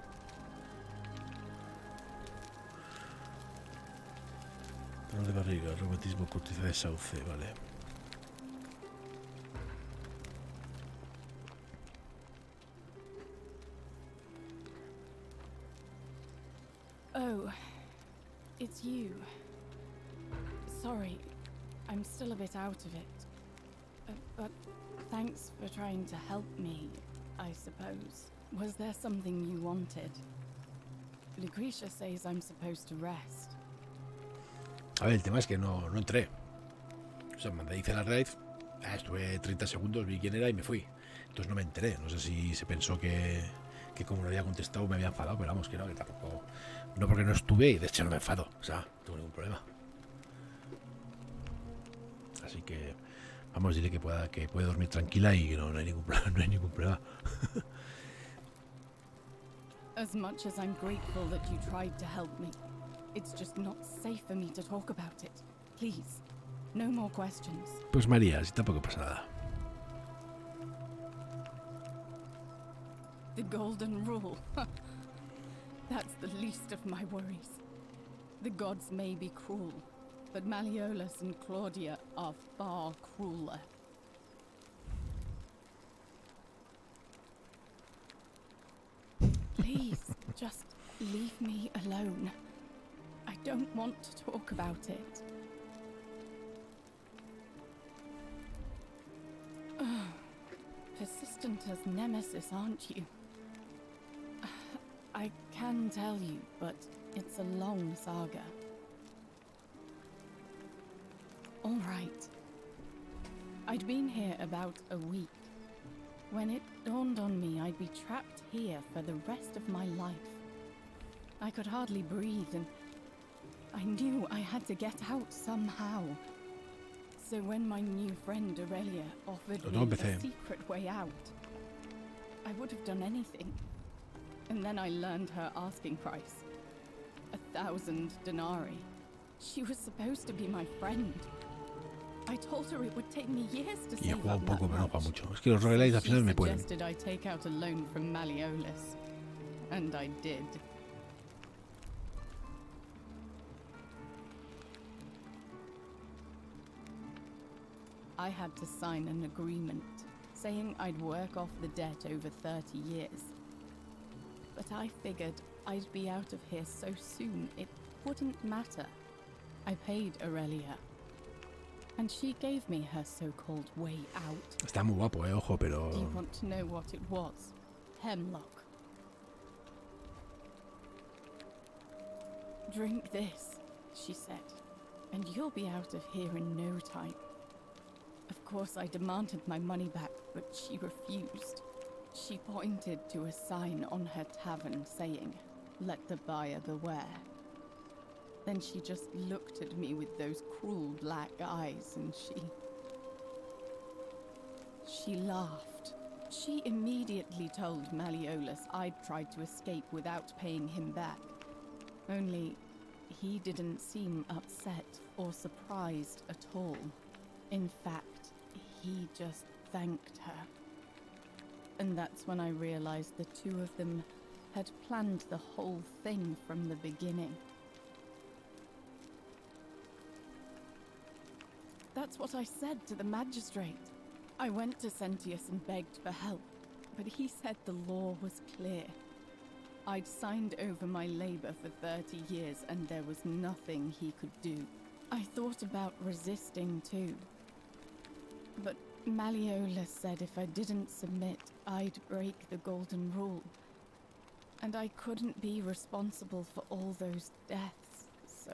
Dolor de barriga, reumatismo, corteza de sauce, vale. Oh, it's you. Sorry, I'm still a bit out of it. But thanks for trying to help me, I suppose. Was there something you wanted? Lucretia says I'm supposed to rest. A ver, el tema es que no entré. O sea, mandé, hice la raid, estuve 30 segundos, vi quién era y me fui. Entonces no me enteré. No sé si se pensó que como no había contestado me había enfadado, pero vamos, que no, que tampoco... No porque no estuve y de hecho no me enfado. O sea, no tengo ningún problema. Así que... Vamos, diré que puede dormir tranquila y que no hay ningún problema. No hay ningún problema. As much as I'm grateful that you tried to help me, it's just not safe for me to talk about it. Please, no more questions. Pues María, si tampoco pasa nada. The golden rule. That's the least of my worries. The gods may be cruel, but Malleolus and Claudia are far crueler. Please, just Leave me alone. I don't want to talk about it. Persistent as Nemesis, aren't you? I can tell you, but it's a long saga. All right. I'd been here about a week when it dawned on me I'd be trapped here for the rest of my life. I could hardly breathe, and I knew I had to get out somehow. So when my new friend Aurelia offered me a secret way out, I would have done anything. And then I learned her asking price. 1,000 denarii. She was supposed to be my friend. I told her it would take me years to Y he save jugado up un poco, that pero no much. juega mucho. Es que los roguelites al So final she me pueden. suggested I take out a loan from Mariatxi. And I did. I had to sign an agreement saying I'd work off the debt over 30 years. But I figured I'd be out of here so soon it wouldn't matter. I paid Aurelia, and she gave me her so-called way out. Está muy guapo, ojo, pero... Do you want to know what it was? Hemlock. Drink this, she said, and you'll be out of here in no time. Of course, I demanded my money back, but she refused. She pointed to a sign on her tavern saying, "Let the buyer beware." Then she just looked at me with those cruel black eyes, and she laughed. She immediately told Malleolus I'd tried to escape without paying him back. Only, he didn't seem upset or surprised at all. In fact, he just thanked her. And that's when I realized the two of them had planned the whole thing from the beginning. That's what I said to the magistrate. I went to Sentius and begged for help, but he said the law was clear. I'd signed over my labor for 30 years and there was nothing he could do. I thought about resisting too. But Malleolus said if I didn't submit, I'd break the golden rule. And I couldn't be responsible for all those deaths, so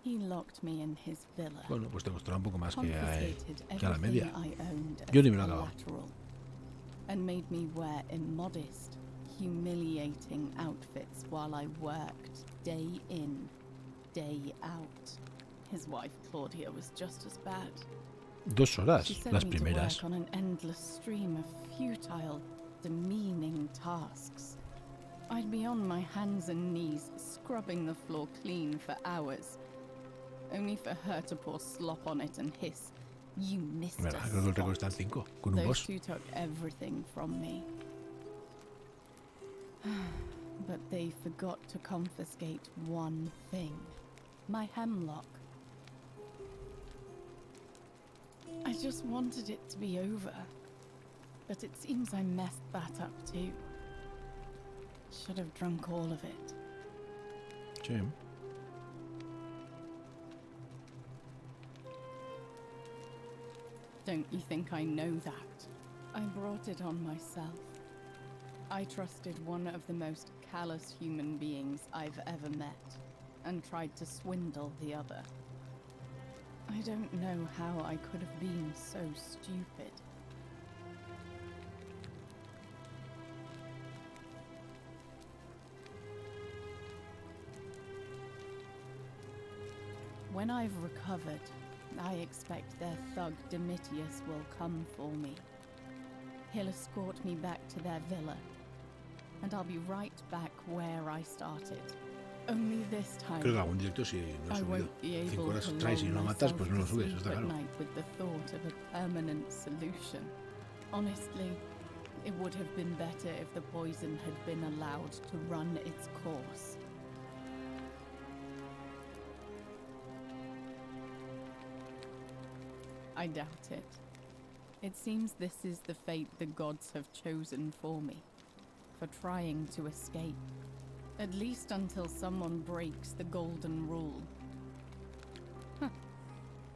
he locked me in his villa. Bueno, pues te costará un poco más que Confiscated a la media. everything I owned Yo as ni me lo he acabado. collateral, and made me wear immodest, humiliating outfits while I worked day in, day out. His wife Claudia was just as bad. 2 horas, She sent las me to primeras. work on an endless stream of futile, demeaning tasks. I'd be on my hands and knees, scrubbing the floor clean for hours, only for her to pour slop on it and hiss, "You missed Mira, us." creo que el récord está en 5, con un Those boss. two took everything from me. But they forgot to confiscate one thing. My hemlock. I just wanted it to be over. But it seems I messed that up too. Should have drunk all of it. Sí. Don't you think I know that? I brought it on myself. I trusted one of the most callous human beings I've ever met, and tried to swindle the other. I don't know how I could have been so stupid. When I've recovered, I expect their thug Domitius will come for me. He'll escort me back to their villa, and I'll be right back where I started. Only this time, Creo que algún directo sí lo he I subido. won't be 5 able horas to traes y no lo lull matas, pues no lo myself to subes, eso está sleep at claro. night with the thought of a permanent solution. Honestly, it would have been better if the poison had been allowed to run its course. I doubt it. It seems this is the fate the gods have chosen for me, for trying to escape. At least until someone breaks the golden rule. Huh.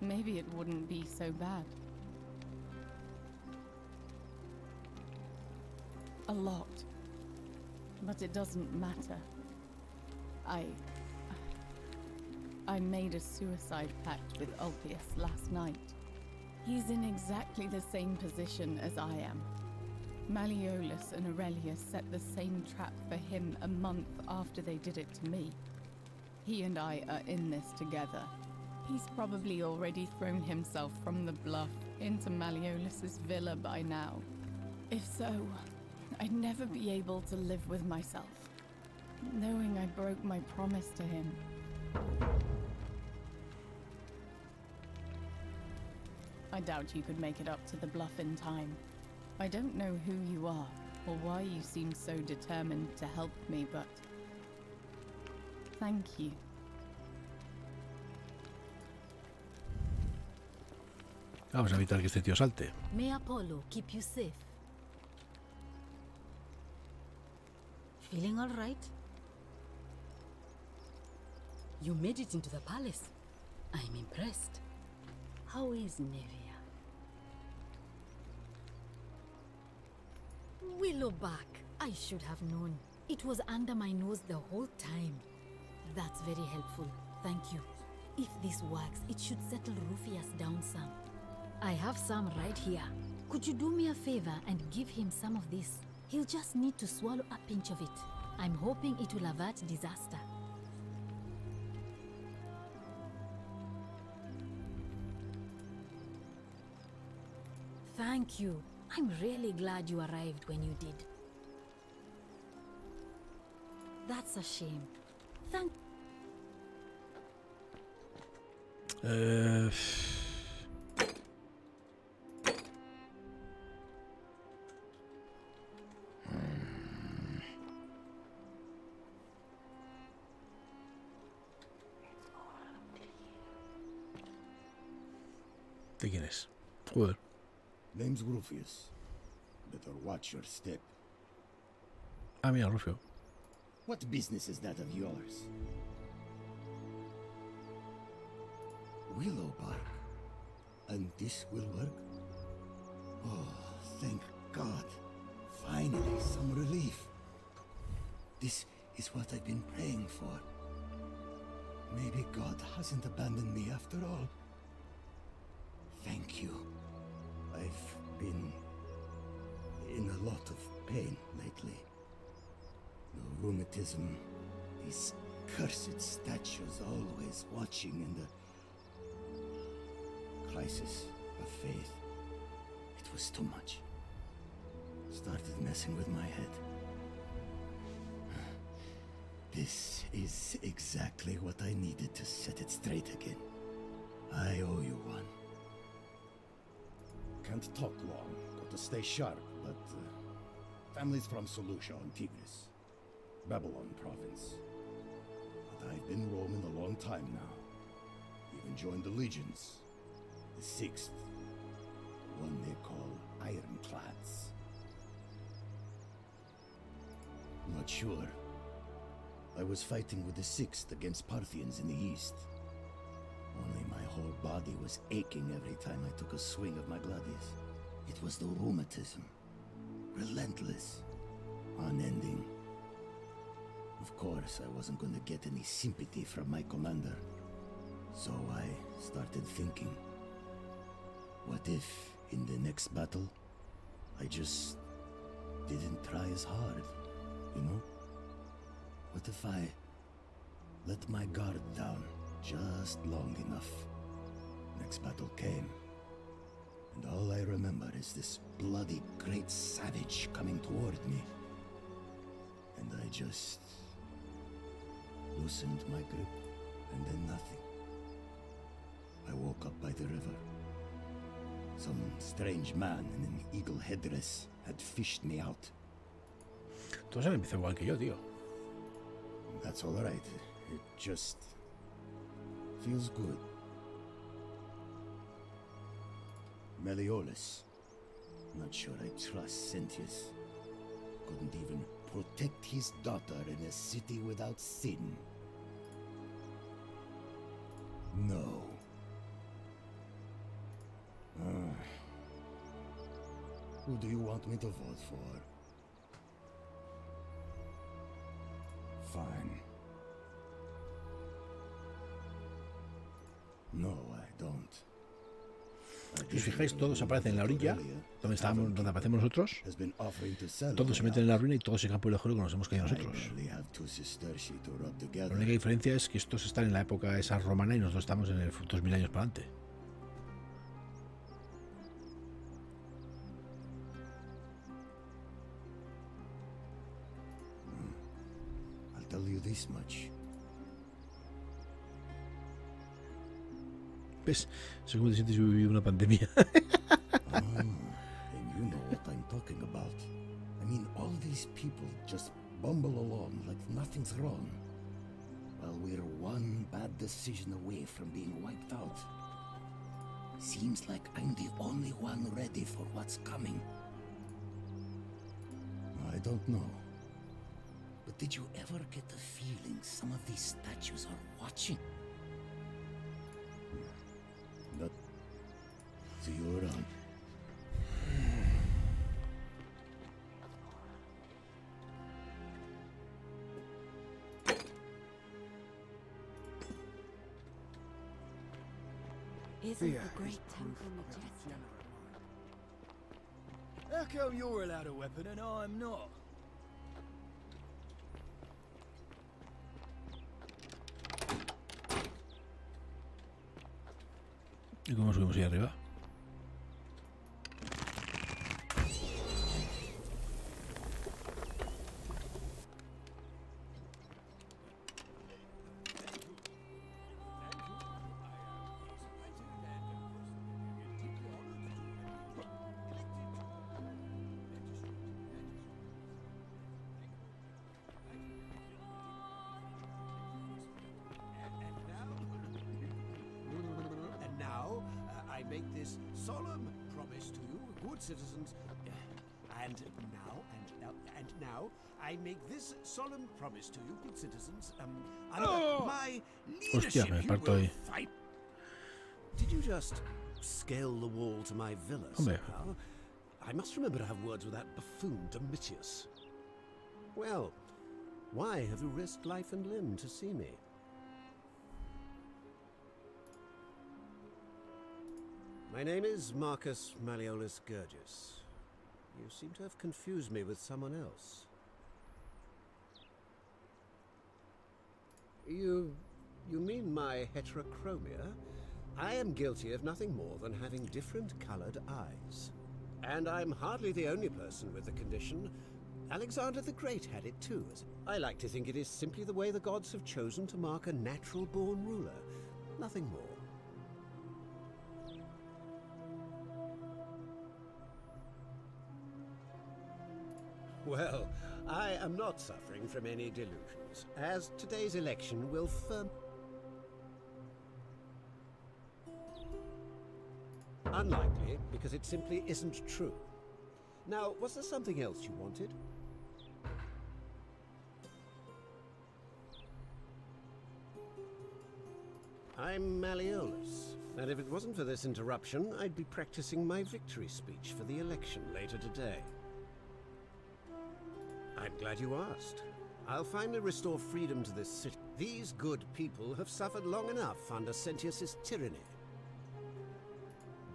Maybe it wouldn't be so bad. A lot. But it doesn't matter. I made a suicide pact with Ulpius last night. He's in exactly the same position as I am. Malleolus and Aurelius set the same trap for him a month after they did it to me. He and I are in this together. He's probably already thrown himself from the bluff into Malleolus's villa by now. If so, I'd never be able to live with myself, knowing I broke my promise to him. I doubt you could make it up to the bluff in time. I don't know who you are, or why you seem so determined to help me, but thank you. Vamos a evitar que este tío salte. May Apollo keep you safe. Feeling all right? You made it into the palace. I'm impressed. How is Nevia? Willowback. I should have known. It was under my nose the whole time. That's very helpful. Thank you. If this works, it should settle Rufius down some. I have some right here. Could you do me a favor and give him some of this? He'll just need to swallow a pinch of it. I'm hoping it will avert disaster. Thank you. I'm really glad you arrived when you did. That's a shame. Thank... ¿De quién es? Joder. Name's Rufius. Better watch your step. Ah, mira, Rufio. What business is that of yours? Willow bark. And this will work? Oh, thank God. Finally, some relief. This is what I've been praying for. Maybe God hasn't abandoned me after all. Thank you. I've been in a lot of pain lately. The rheumatism, these cursed statues always watching, and the crisis of faith. It was too much. Started messing with my head. This is exactly what I needed to set it straight again. I owe you one. Can't talk long, got to stay sharp, but family's from Seleucia on Tigris, Babylon province. But I've been roaming a long time now. Even joined the legions, the 6th, one they call Ironclads. Not sure. I was fighting with the 6th against Parthians in the east. Only my whole body was aching every time I took a swing of my gladius. It was the rheumatism. Relentless. Unending. Of course, I wasn't going to get any sympathy from my commander. So I started thinking, what if, in the next battle, I just didn't try as hard, you know? What if I let my guard down just long enough? Next battle came, and all I remember is this bloody great savage coming toward me. And I just loosened my grip, and then nothing. I woke up by the river. Some strange man in an eagle headdress had fished me out. Tú has empezado igual que yo, tío. That's all right. It just feels good. Malleolus. Not sure I trust Sentius. Couldn't even protect his daughter in a city without sin. No. Who do you want me to vote for? Fine. No, I don't. Si os fijáis, todos aparecen en la orilla, donde aparecemos nosotros. Todos se meten en la ruina y todos se caen por el agujero que nos hemos caído nosotros. La única diferencia es que estos están en la época esa romana y nosotros estamos en el 2000 años para adelante. I'll tell you this much. ¿Ves? Sé cómo te sientes si viví una pandemia. And you know what I'm talking about. I mean, all these people just bumble along like nothing's wrong, while we're one bad decision away from being wiped out. Seems like I'm the only one ready for what's coming. I don't know. But did you ever get the feeling some of these statues are watching? But see you around. Isn't the great temple majestic? How come you're allowed a weapon and I'm not? ¿Y cómo subimos ahí arriba? I make this solemn promise to you, good citizens, and now I make this solemn promise to you, good citizens, under my leadership Hostia, me you parto will ahí. fight. Did you just scale the wall to my villa Hombre. somehow? I must remember to have words with that buffoon Domitius. Well, why have you risked life and limb to see me? My name is Marcus Malleolus Gurgis. You seem to have confused me with someone else. You mean my heterochromia? I am guilty of nothing more than having different colored eyes. And I'm hardly the only person with the condition. Alexander the Great had it too. I like to think it is simply the way the gods have chosen to mark a natural-born ruler. Nothing more. Well, I am not suffering from any delusions, as today's election will firm... Unlikely, because it simply isn't true. Now, was there something else you wanted? I'm Malleolus, and if it wasn't for this interruption, I'd be practicing my victory speech for the election later today. I'm glad you asked. I'll finally restore freedom to this city. These good people have suffered long enough under Sentius's tyranny.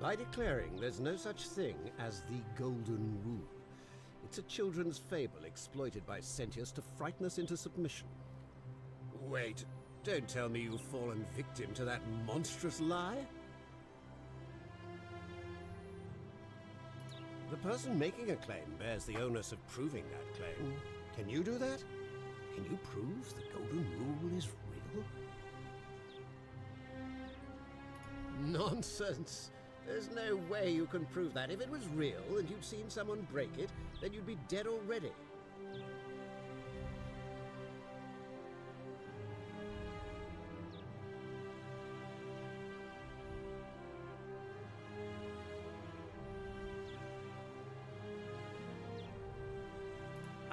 By declaring there's no such thing as the Golden Rule. It's a children's fable exploited by Sentius to frighten us into submission. Wait, don't tell me you've fallen victim to that monstrous lie? The person making a claim bears the onus of proving that claim. Can you do that? Can you prove the Golden Rule is real? Nonsense! There's no way you can prove that. If it was real and you'd seen someone break it, then you'd be dead already.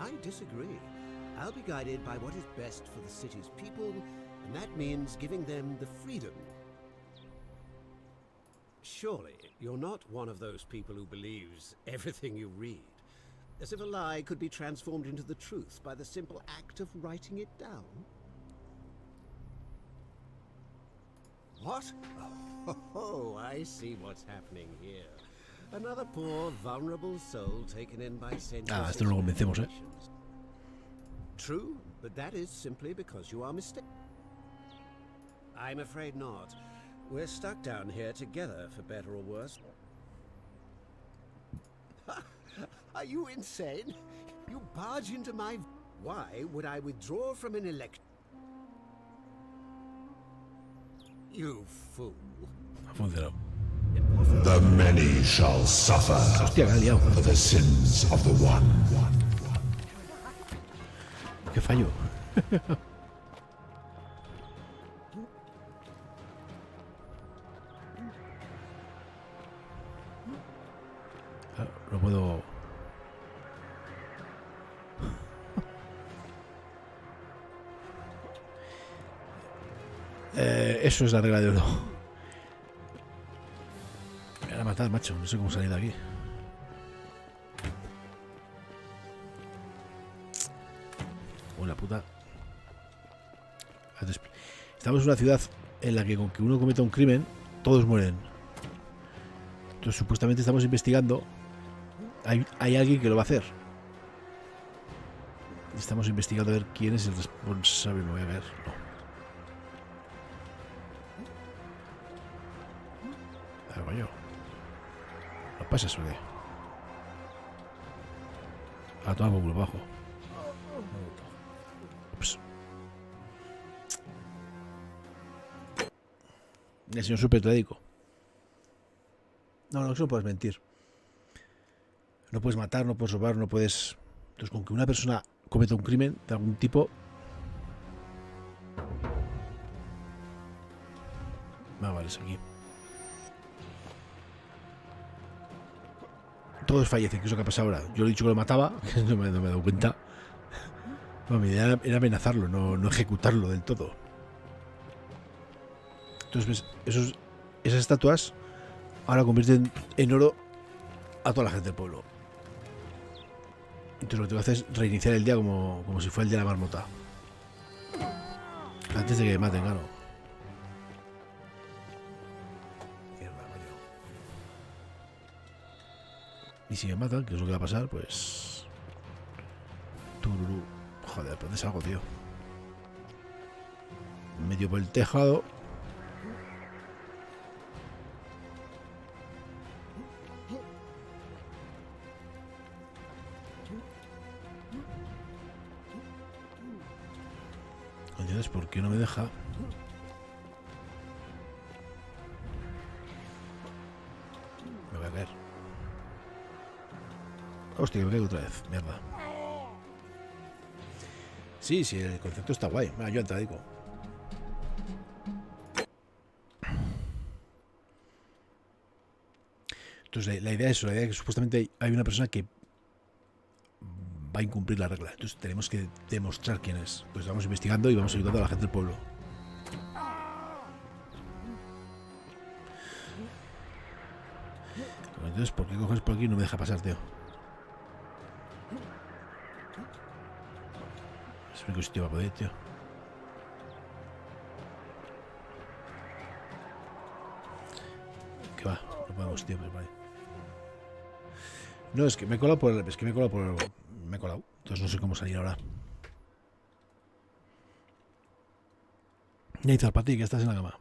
I disagree. I'll be guided by what is best for the city's people, and that means giving them the freedom. Surely, you're not one of those people who believes everything you read, as if a lie could be transformed into the truth by the simple act of writing it down? What? Oh, I see what's happening here. Another poor, vulnerable soul taken in by sensuous esto no lo convencemos, True, but that is simply because you are mistaken. I'm afraid not. We're stuck down here together, for better or worse. Are you insane? You barge into my... Why would I withdraw from an election? You fool. Ha funcionado. The many shall suffer Hostia, me ha liado. for the sins of the one. ¿Qué fallo? No puedo... eso es la regla de oro. Me van a matar, macho. No sé cómo salir de aquí. Buena puta. Estamos en una ciudad en la que con que uno cometa un crimen, todos mueren. Entonces supuestamente estamos investigando. Hay alguien que lo va a hacer. Estamos investigando a ver quién es el responsable. Me voy a ver. No. Coño. ¿No pasa eso de? A tomar por culo abajo. Ups. El señor súper trágico. No, eso no puedes mentir. No puedes matar, no puedes robar, no puedes... Entonces, con que una persona cometa un crimen de algún tipo... Vale, es aquí. Todos fallecen, que es lo que ha pasado ahora. Yo le he dicho que lo mataba, que no me he dado cuenta. Bueno, mi idea era amenazarlo, no ejecutarlo del todo. Entonces, ¿ves? Esas estatuas ahora convierten en oro a toda la gente del pueblo. Entonces lo que tengo que hacer es reiniciar el día como si fuera el día de la marmota. Antes de que me maten, claro. Y si me matan, que es lo que va a pasar, pues... Tururú. Joder, ¿dónde salgo, tío? Medio por el tejado. Entonces, ¿por qué no me deja? Me voy a caer. Hostia, que me caigo otra vez. Mierda. Sí, el concepto está guay. Venga, yo te digo. Entonces, la idea es eso. La idea es que supuestamente hay una persona que va a incumplir la regla. Entonces tenemos que demostrar quién es. Pues vamos investigando y vamos ayudando a la gente del pueblo. Entonces, ¿por qué coges por aquí y no me deja pasar, tío? Es el único sitio para poder, tío. ¿Qué va? No podemos, tío, pues vale. No, es que me he colado por... Me he colado. Entonces no sé cómo salir ahora. Ya hizo para ti, que estás en la cama.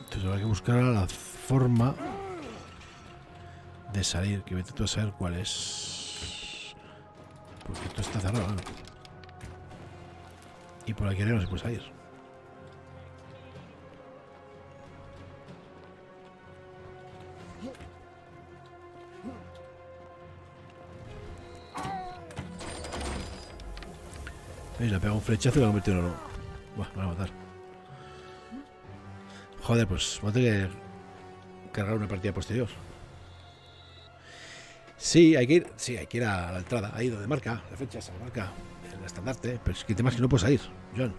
Entonces habrá que buscar la forma de salir. Que vete tú a saber cuál es. Porque esto está cerrado, ¿no? Y por aquí arriba no se puede salir. ¿Veis? Le ha pegado un flechazo y lo ha convertido en oro. Buah, me van a matar. Joder, pues voy a tener que cargar una partida posterior. Sí, hay que ir a la entrada, ahí donde marca la fecha, se marca el estandarte, pero es que el tema es que no puedes ir, John.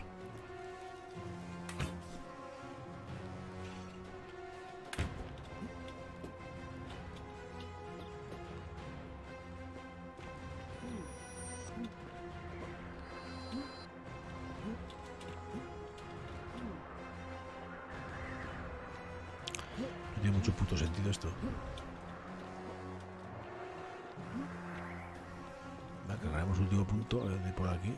No tiene mucho puto sentido esto. Cargaremos último punto de por aquí.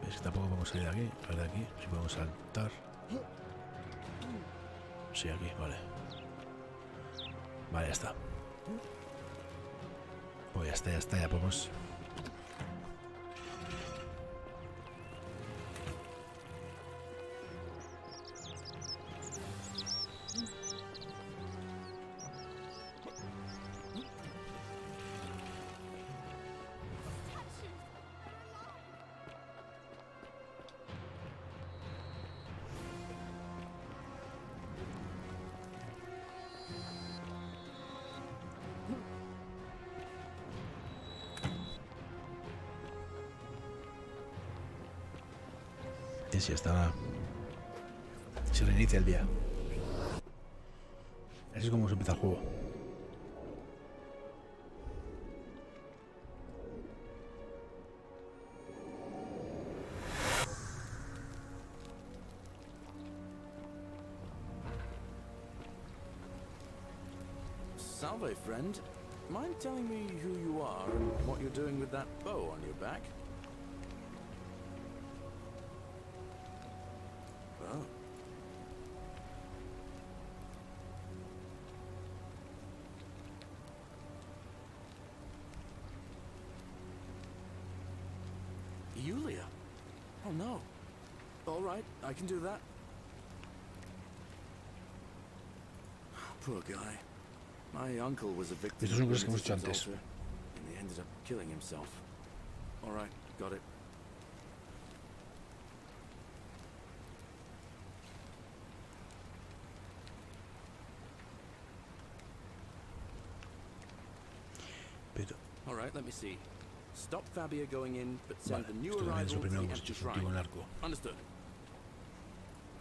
Es que tampoco podemos salir de aquí. A ver de aquí, si podemos saltar. Sí, aquí, vale. Vale, ya está. Pues ya está, ya podemos. Y si está. Se reinicia el día. Así es como se empieza el juego. Salve, friend. Mind telling me who you are and what you're doing with that bow on your back? Oh. Yulia? Oh no. All right, I can do that. Poor guy. My uncle was a victim Estos son of cosas que hemos hecho Lunatic's antes. altar, and he ended up killing himself. All right, got it. Pero. All right, let me see. Stop Fabia going in, but send Vale, the new esto también es arrival lo to primero the que hemos empty hecho, shrine. contigo en el arco. Understood.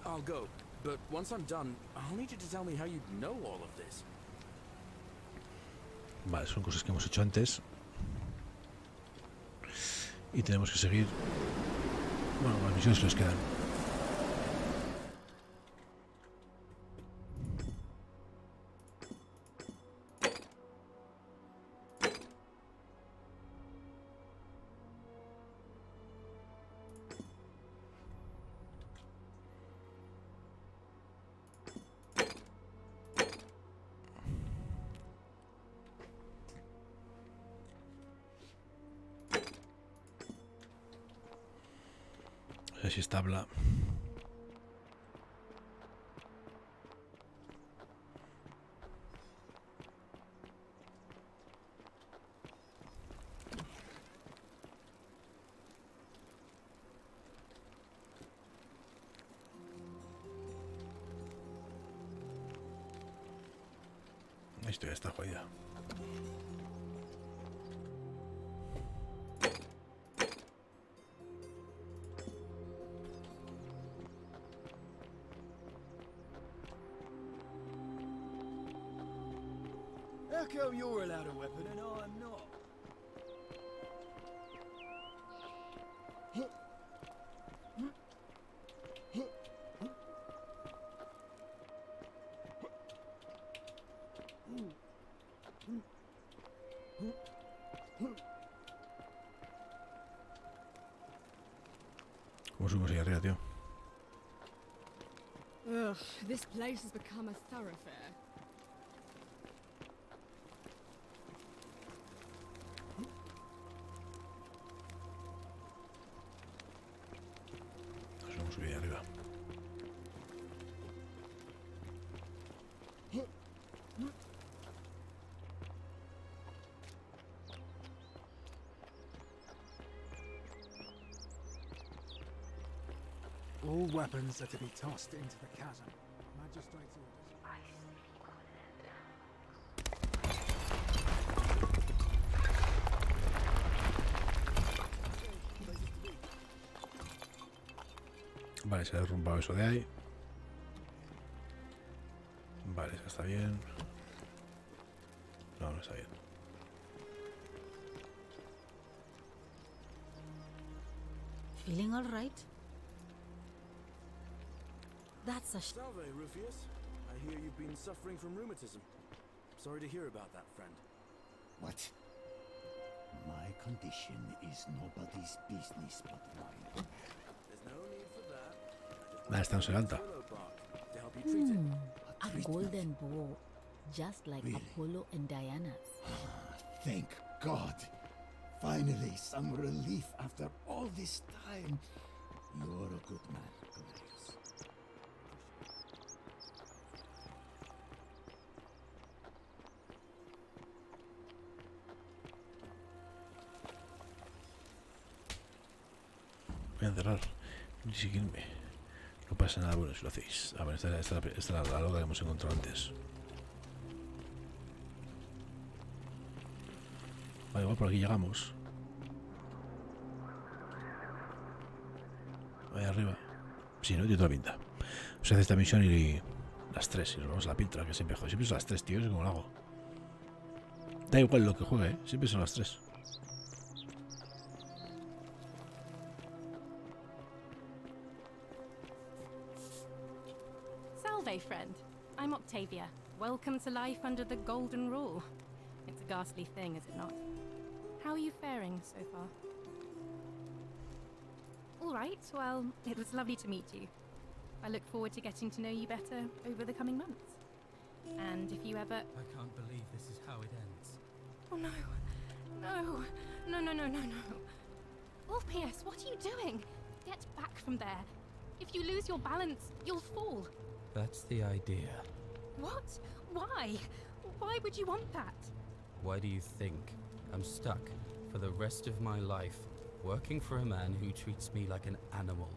I'll go, but once I'm done, I'll need you to tell me how you know all of this. Vale, son cosas que hemos hecho antes. Y tenemos que seguir. Bueno, las misiones que nos quedan. A ver si esta habla. Esto ya está jodida. How come you're allowed a weapon and I'm not? ¿Cómo subimos ahí arriba, tío? Ugh, this place has become a thoroughfare. Nos vamos a subir ahí arriba. All weapons are to be tossed into the chasm. Magistrate's orders. Vale, se ha derrumbado eso de ahí. Vale, eso está bien. No, no está bien. Feeling all right? That's a Salve, Rufius. I hear you've been suffering from rheumatism. Sorry to hear about that, friend. What? My condition is nobody's business but mine. There's no need for that. Nada, está no se levanta. To help you treat it. a golden bow, just like Apollo and Diana's. Thank God. Finally, some relief after all this time. You're a good man, Cornelius. Voy a encerrar. Ni seguirme. No pasa nada bueno si lo hacéis. A ver, esta es la loca que hemos encontrado antes. Vale, igual por aquí llegamos. Ahí arriba. Sí, no tiene toda la pinta. O sea, hace esta misión y las 3. Y nos vamos a la pintra, que siempre joder. Siempre son las 3, tío. Es como lo hago. Da igual lo que juegue, ¿eh? Siempre son las 3. Salve, friend. I'm Octavia. Welcome to life under the golden rule. It's a ghastly thing, is it not? How are you faring so far? All right, well, it was lovely to meet you. I look forward to getting to know you better over the coming months. And if you ever... I can't believe this is how it ends. Oh no. No. No, no, no, no, no. Orpheus, what are you doing? Get back from there. If you lose your balance, you'll fall. That's the idea. What? Why? Why would you want that? Why do you think I'm stuck for the rest of my life working for a man who treats me like an animal?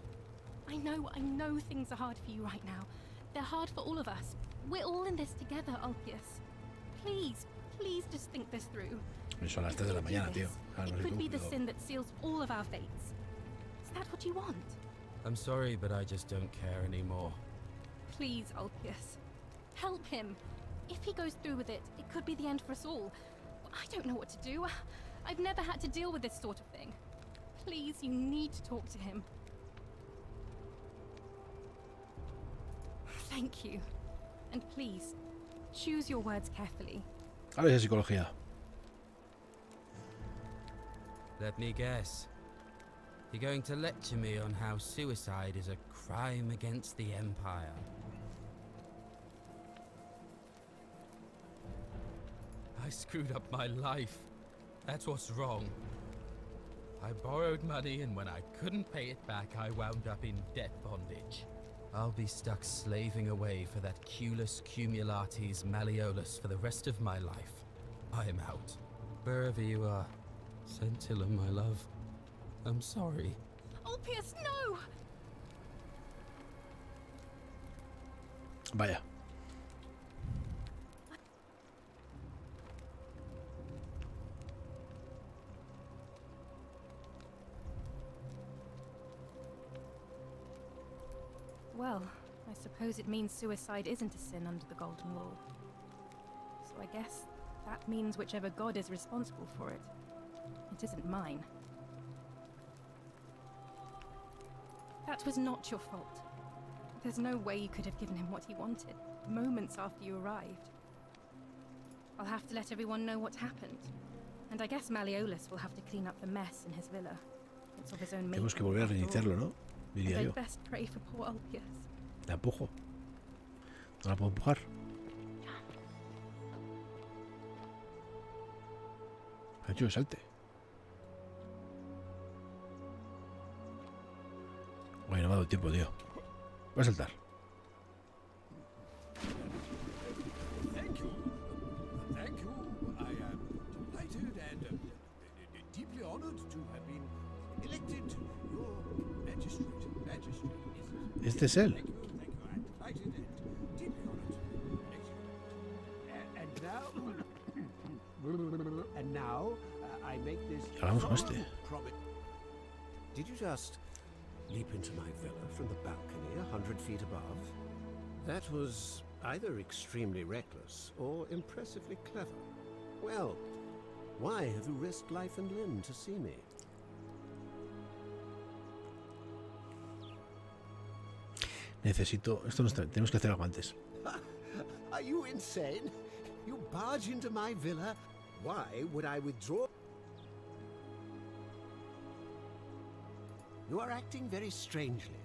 I know things are hard for you right now. They're hard for all of us. We're all in this together, Ulpius. Please, please just think this through. Son las 3 de la mañana, tío. It could be the sin that seals all of our fates. Is that what you want? I'm sorry, but I just don't care anymore. Please, Ulpius. Help him. If he goes through with it, it could be the end for us all. I don't know what to do. I've never had to deal with this sort of thing. Please, you need to talk to him. Thank you. And please, choose your words carefully. A ver, psicología. Let me guess. You're going to lecture me on how suicide is a crime against the Empire. I screwed up my life. That's what's wrong. I borrowed money, and when I couldn't pay it back, I wound up in debt bondage. I'll be stuck slaving away for that Culus Cumulatis Malleolus for the rest of my life. I am out. Wherever you are, Scintilla, my love, I'm sorry. Ulpius, no! Vaya. Well, I suppose it means suicide isn't a sin under the Golden Rule. So I guess that means whichever god is responsible for it. It isn't mine. That was not your fault. There's no way you could have given him what he wanted, moments after you arrived. I'll have to let everyone know what happened. And I guess Malleolus will have to clean up the mess in his villa. It's of his own making. Tenemos que volver a reiniciarlo, ¿no? Diría And yo. I'd best pray for poor Ulpius. La empujo. No la puedo empujar. Ha hecho que salte. Bueno, no me ha dado tiempo, tío. Voy a saltar. Thank you. Thank you. I am delighted and deeply honored to have been elected your magistrate. Magistrate is Este es él. And now, I make this. Hablamos con este. Did you just leap into my villa from the balcony 100 feet above? That was either extremely reckless or impressively clever. Well, why have you risked life and limb to see me? Necesito... Esto no está... Tenemos que hacer algo antes. Are you insane? You barge into my villa. Why would I withdraw? You are acting very strangely.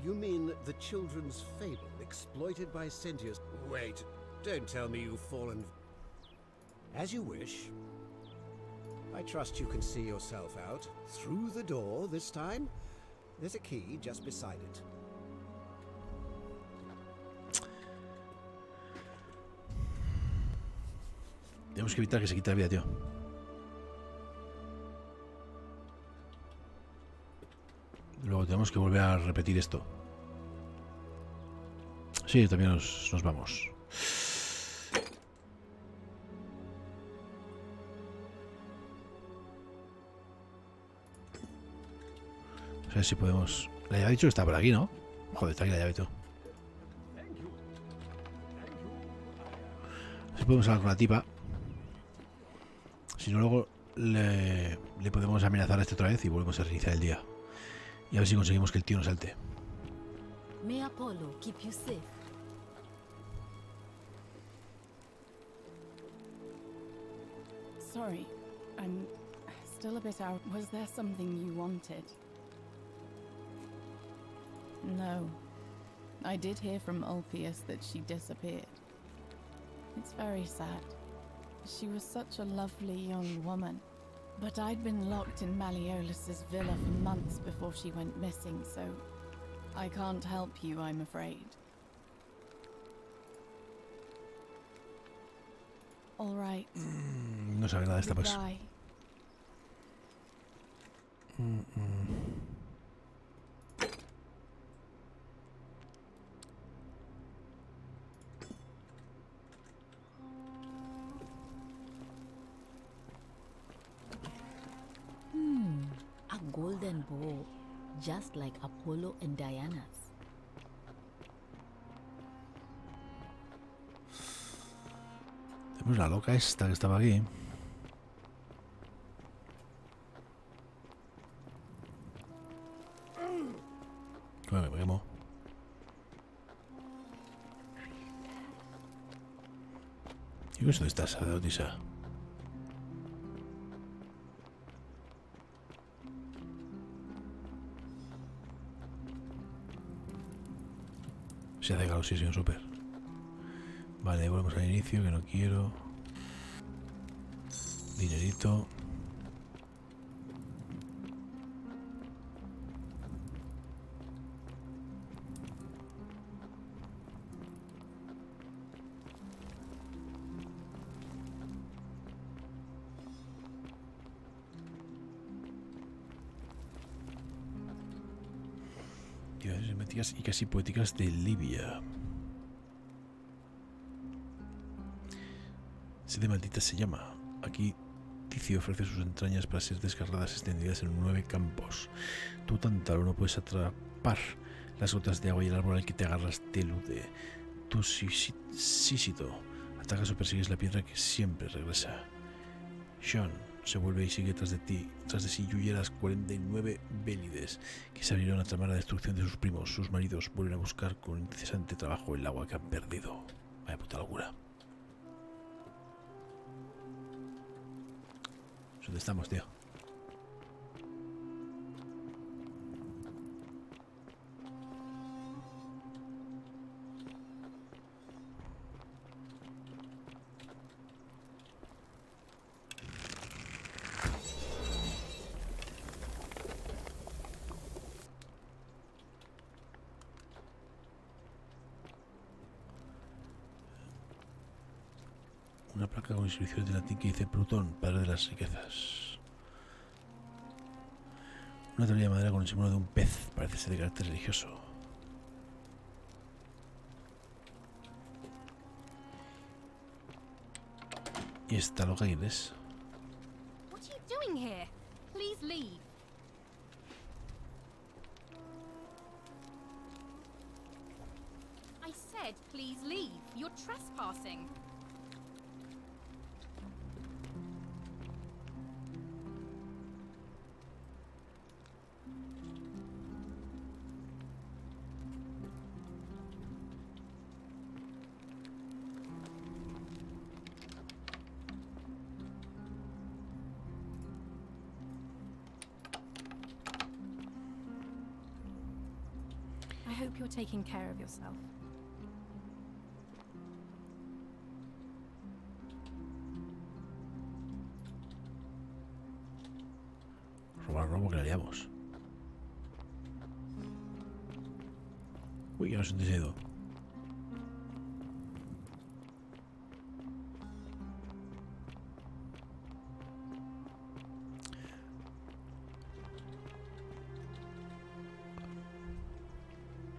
You mean the children's fable exploited by sentients? Wait, don't tell me you've fallen. As you wish. I trust you can see yourself out. Through the door this time. There's a key just beside it. Tenemos que evitar que se quite la vida, tío. Luego tenemos que volver a repetir esto. Sí, también nos vamos. A ver si podemos... Le había dicho que está por aquí, ¿no? Joder, está aquí la llave, tú. Si podemos hablar con la tipa. Si no, luego le podemos amenazar a este otra vez y volvemos a reiniciar el día. Y a ver si conseguimos que el tío no salte. May Apollo keep you safe. Sorry, I'm still a bit out. Was there something you wanted? No. I did hear from Ulpius that she disappeared. It's very sad. She was such a lovely young woman. But I'd been locked in Malleolus's villa for months before she went missing, so I can't help you, I'm afraid. All right. No sabe nada de esta pues. Goodbye. A golden bow, just like Apollo and Diana's. Tenemos la loca esta que estaba aquí. Bueno, me quemo. ¿Y dónde estás, Adotisa? Se hace calor, sí, señor súper. Vale, volvemos al inicio, que no quiero. Dinerito. Ciudades herméticas y casi poéticas de Libia. Sede maldita se llama. Aquí Ticio ofrece sus entrañas para ser desgarradas extendidas en 9 campos. Tú, Tántalo, no puedes atrapar las gotas de agua y el árbol al que te agarras te elude. Tú, Sísito, atacas o persigues la piedra que siempre regresa. Sean se vuelve y sigue tras de sí huye las 49 Bélides que se abrieron a tramar la destrucción de sus primos. Sus maridos vuelven a buscar con incesante trabajo el agua que han perdido. Vaya puta locura. ¿Dónde estamos, tío? Placa con inscripciones de latín que dice Plutón, padre de las riquezas. Una tablilla de madera con el símbolo de un pez, parece ser de carácter religioso. ¿Y esta loca quién es? What are you doing here? Please leave. I said please leave. You're trespassing. I hope you're taking care of yourself. Robo que la liamos. Uy, que no se han ido.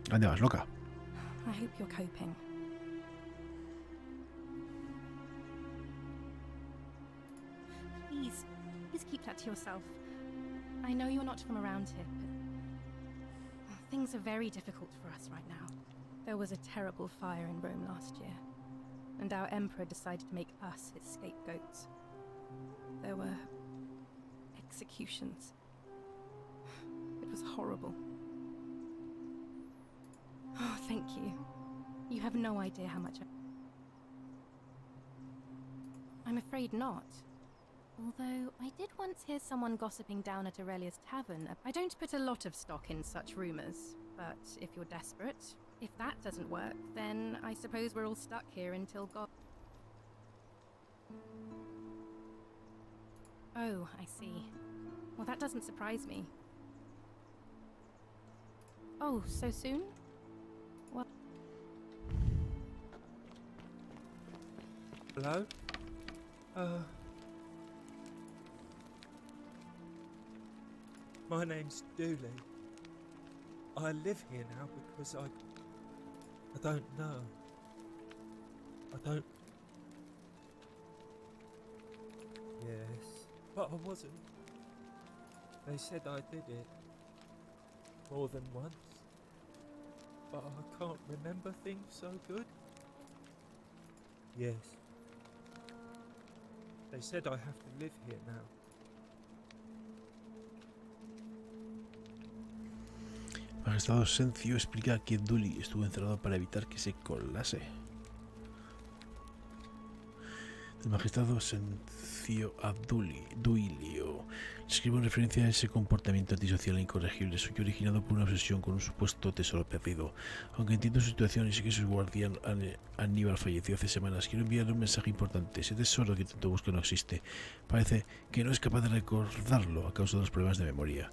¿Dónde vas, loca? I hope you're coping. Please keep that to yourself. I know you're not from around here, but things are very difficult for us right now. There was a terrible fire in Rome last year, and our emperor decided to make us his scapegoats. There were executions. It was horrible. Oh, thank you. You have no idea how much I'm afraid not. Although, I did once hear someone gossiping down at Aurelia's tavern. I don't put a lot of stock in such rumors, but if you're desperate, if that doesn't work, then I suppose we're all stuck here until God... Oh, I see. Well, that doesn't surprise me. Oh, so soon? Well... Hello? My name's Dooley. I live here now because I don't know. I don't... Yes, but I wasn't. They said I did it. More than once. But I can't remember things so good. Yes. They said I have to live here now. Magistrado Sencio explica que Dooley estuvo encerrado para evitar que se colase. El magistrado Sencio a Duilio escribe en referencia a ese comportamiento antisocial e incorregible suyo originado por una obsesión con un supuesto tesoro perdido. Aunque entiendo su situación y sé que su guardián Aníbal falleció hace semanas, quiero enviarle un mensaje importante. Ese tesoro que tanto busca no existe. Parece que no es capaz de recordarlo a causa de los problemas de memoria.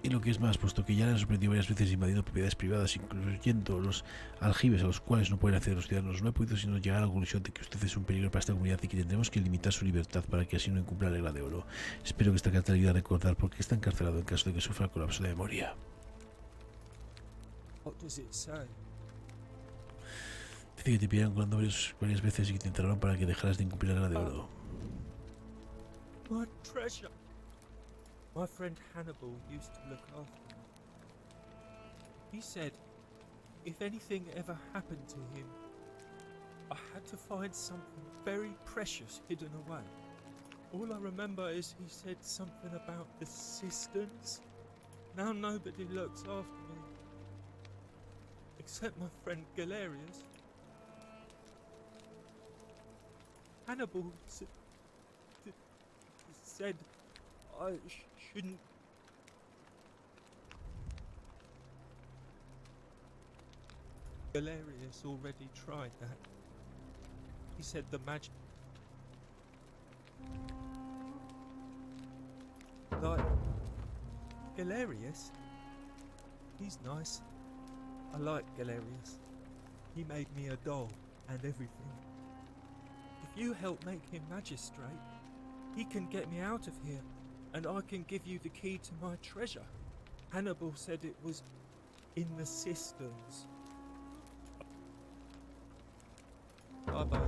Y lo que es más, puesto que ya le han sorprendido varias veces invadiendo propiedades privadas, incluyendo los aljibes a los cuales no pueden acceder los ciudadanos, no he podido sino llegar a la conclusión de que usted es un peligro para esta comunidad y que tendremos que limitar su libertad para que así no incumpla la regla de oro. Espero que esta carta le ayude a recordar por qué está encarcelado en caso de que sufra colapso de memoria. Dice que te pidieron con varias veces y que te enterraron para que dejaras de incumplir la regla de oro. My treasure. My friend Hannibal used to look after me. He said, if anything ever happened to him, I had to find something very precious hidden away. All I remember is he said something about the cisterns. Now nobody looks after me. Except my friend Galerius. Hannibal said I shouldn't... Galerius already tried that. He said the magic... Like... Galerius? He's nice. I like Galerius. He made me a doll and everything. If you help make him magistrate, he can get me out of here, and I can give you the key to my treasure. Hannibal said it was in the cisterns. Bye bye.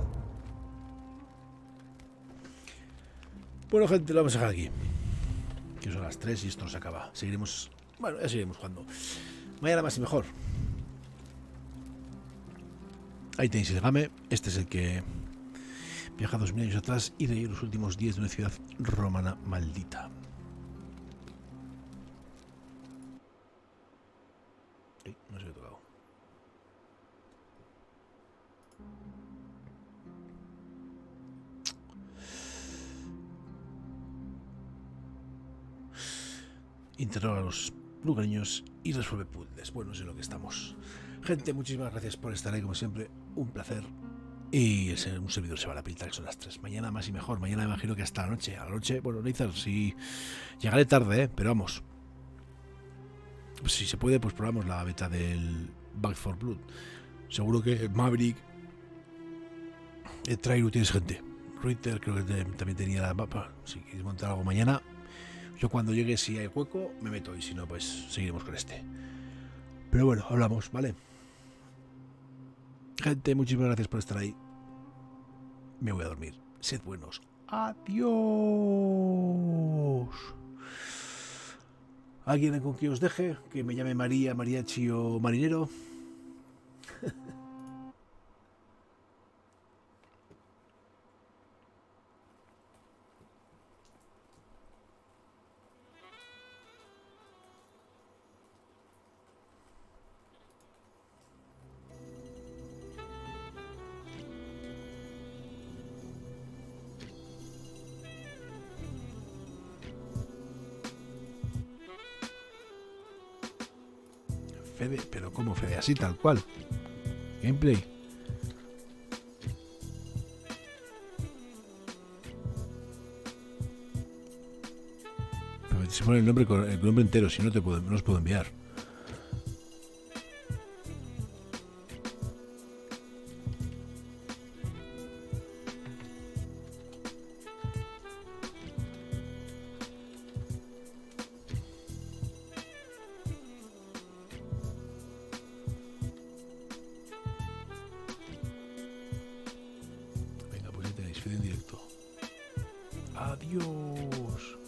Bueno, gente, lo vamos a dejar aquí. Que son las 3 y esto no se acaba. Seguiremos. Bueno, ya seguiremos jugando. Mañana más y mejor. Ahí tenéis el Sigueme. Este es el que viaja 2000 años atrás y leí los últimos días de una ciudad romana maldita. No se me ha tocado. Interroga a los lugareños y resuelve puzzles. Bueno, es en lo que estamos. Gente, muchísimas gracias por estar ahí, como siempre. Un placer. Y un servidor se va a la pinta, que son las 3. Mañana más y mejor. Mañana me imagino que hasta la noche. A la noche, bueno, Nathan, si llegaré tarde, pero vamos. Si se puede, pues probamos la beta del Back 4 Blood. Seguro que Maverick, el trailer tienes gente. Ruiter creo que también tenía la mapa. Si queréis montar algo mañana, yo cuando llegue, si hay hueco, me meto. Y si no, pues seguiremos con este. Pero bueno, hablamos, ¿vale? Gente, muchísimas gracias por estar ahí. Me voy a dormir. Sed buenos. Adiós. ¿Alguien con quien os deje? Que me llame María, Mariatxi o Marinero. Fede, pero ¿cómo Fede? Así tal cual. Gameplay. Pero se pone el nombre con el nombre entero, si no no os puedo enviar. Venga, pues ya tenéis Fede en directo. Adiós.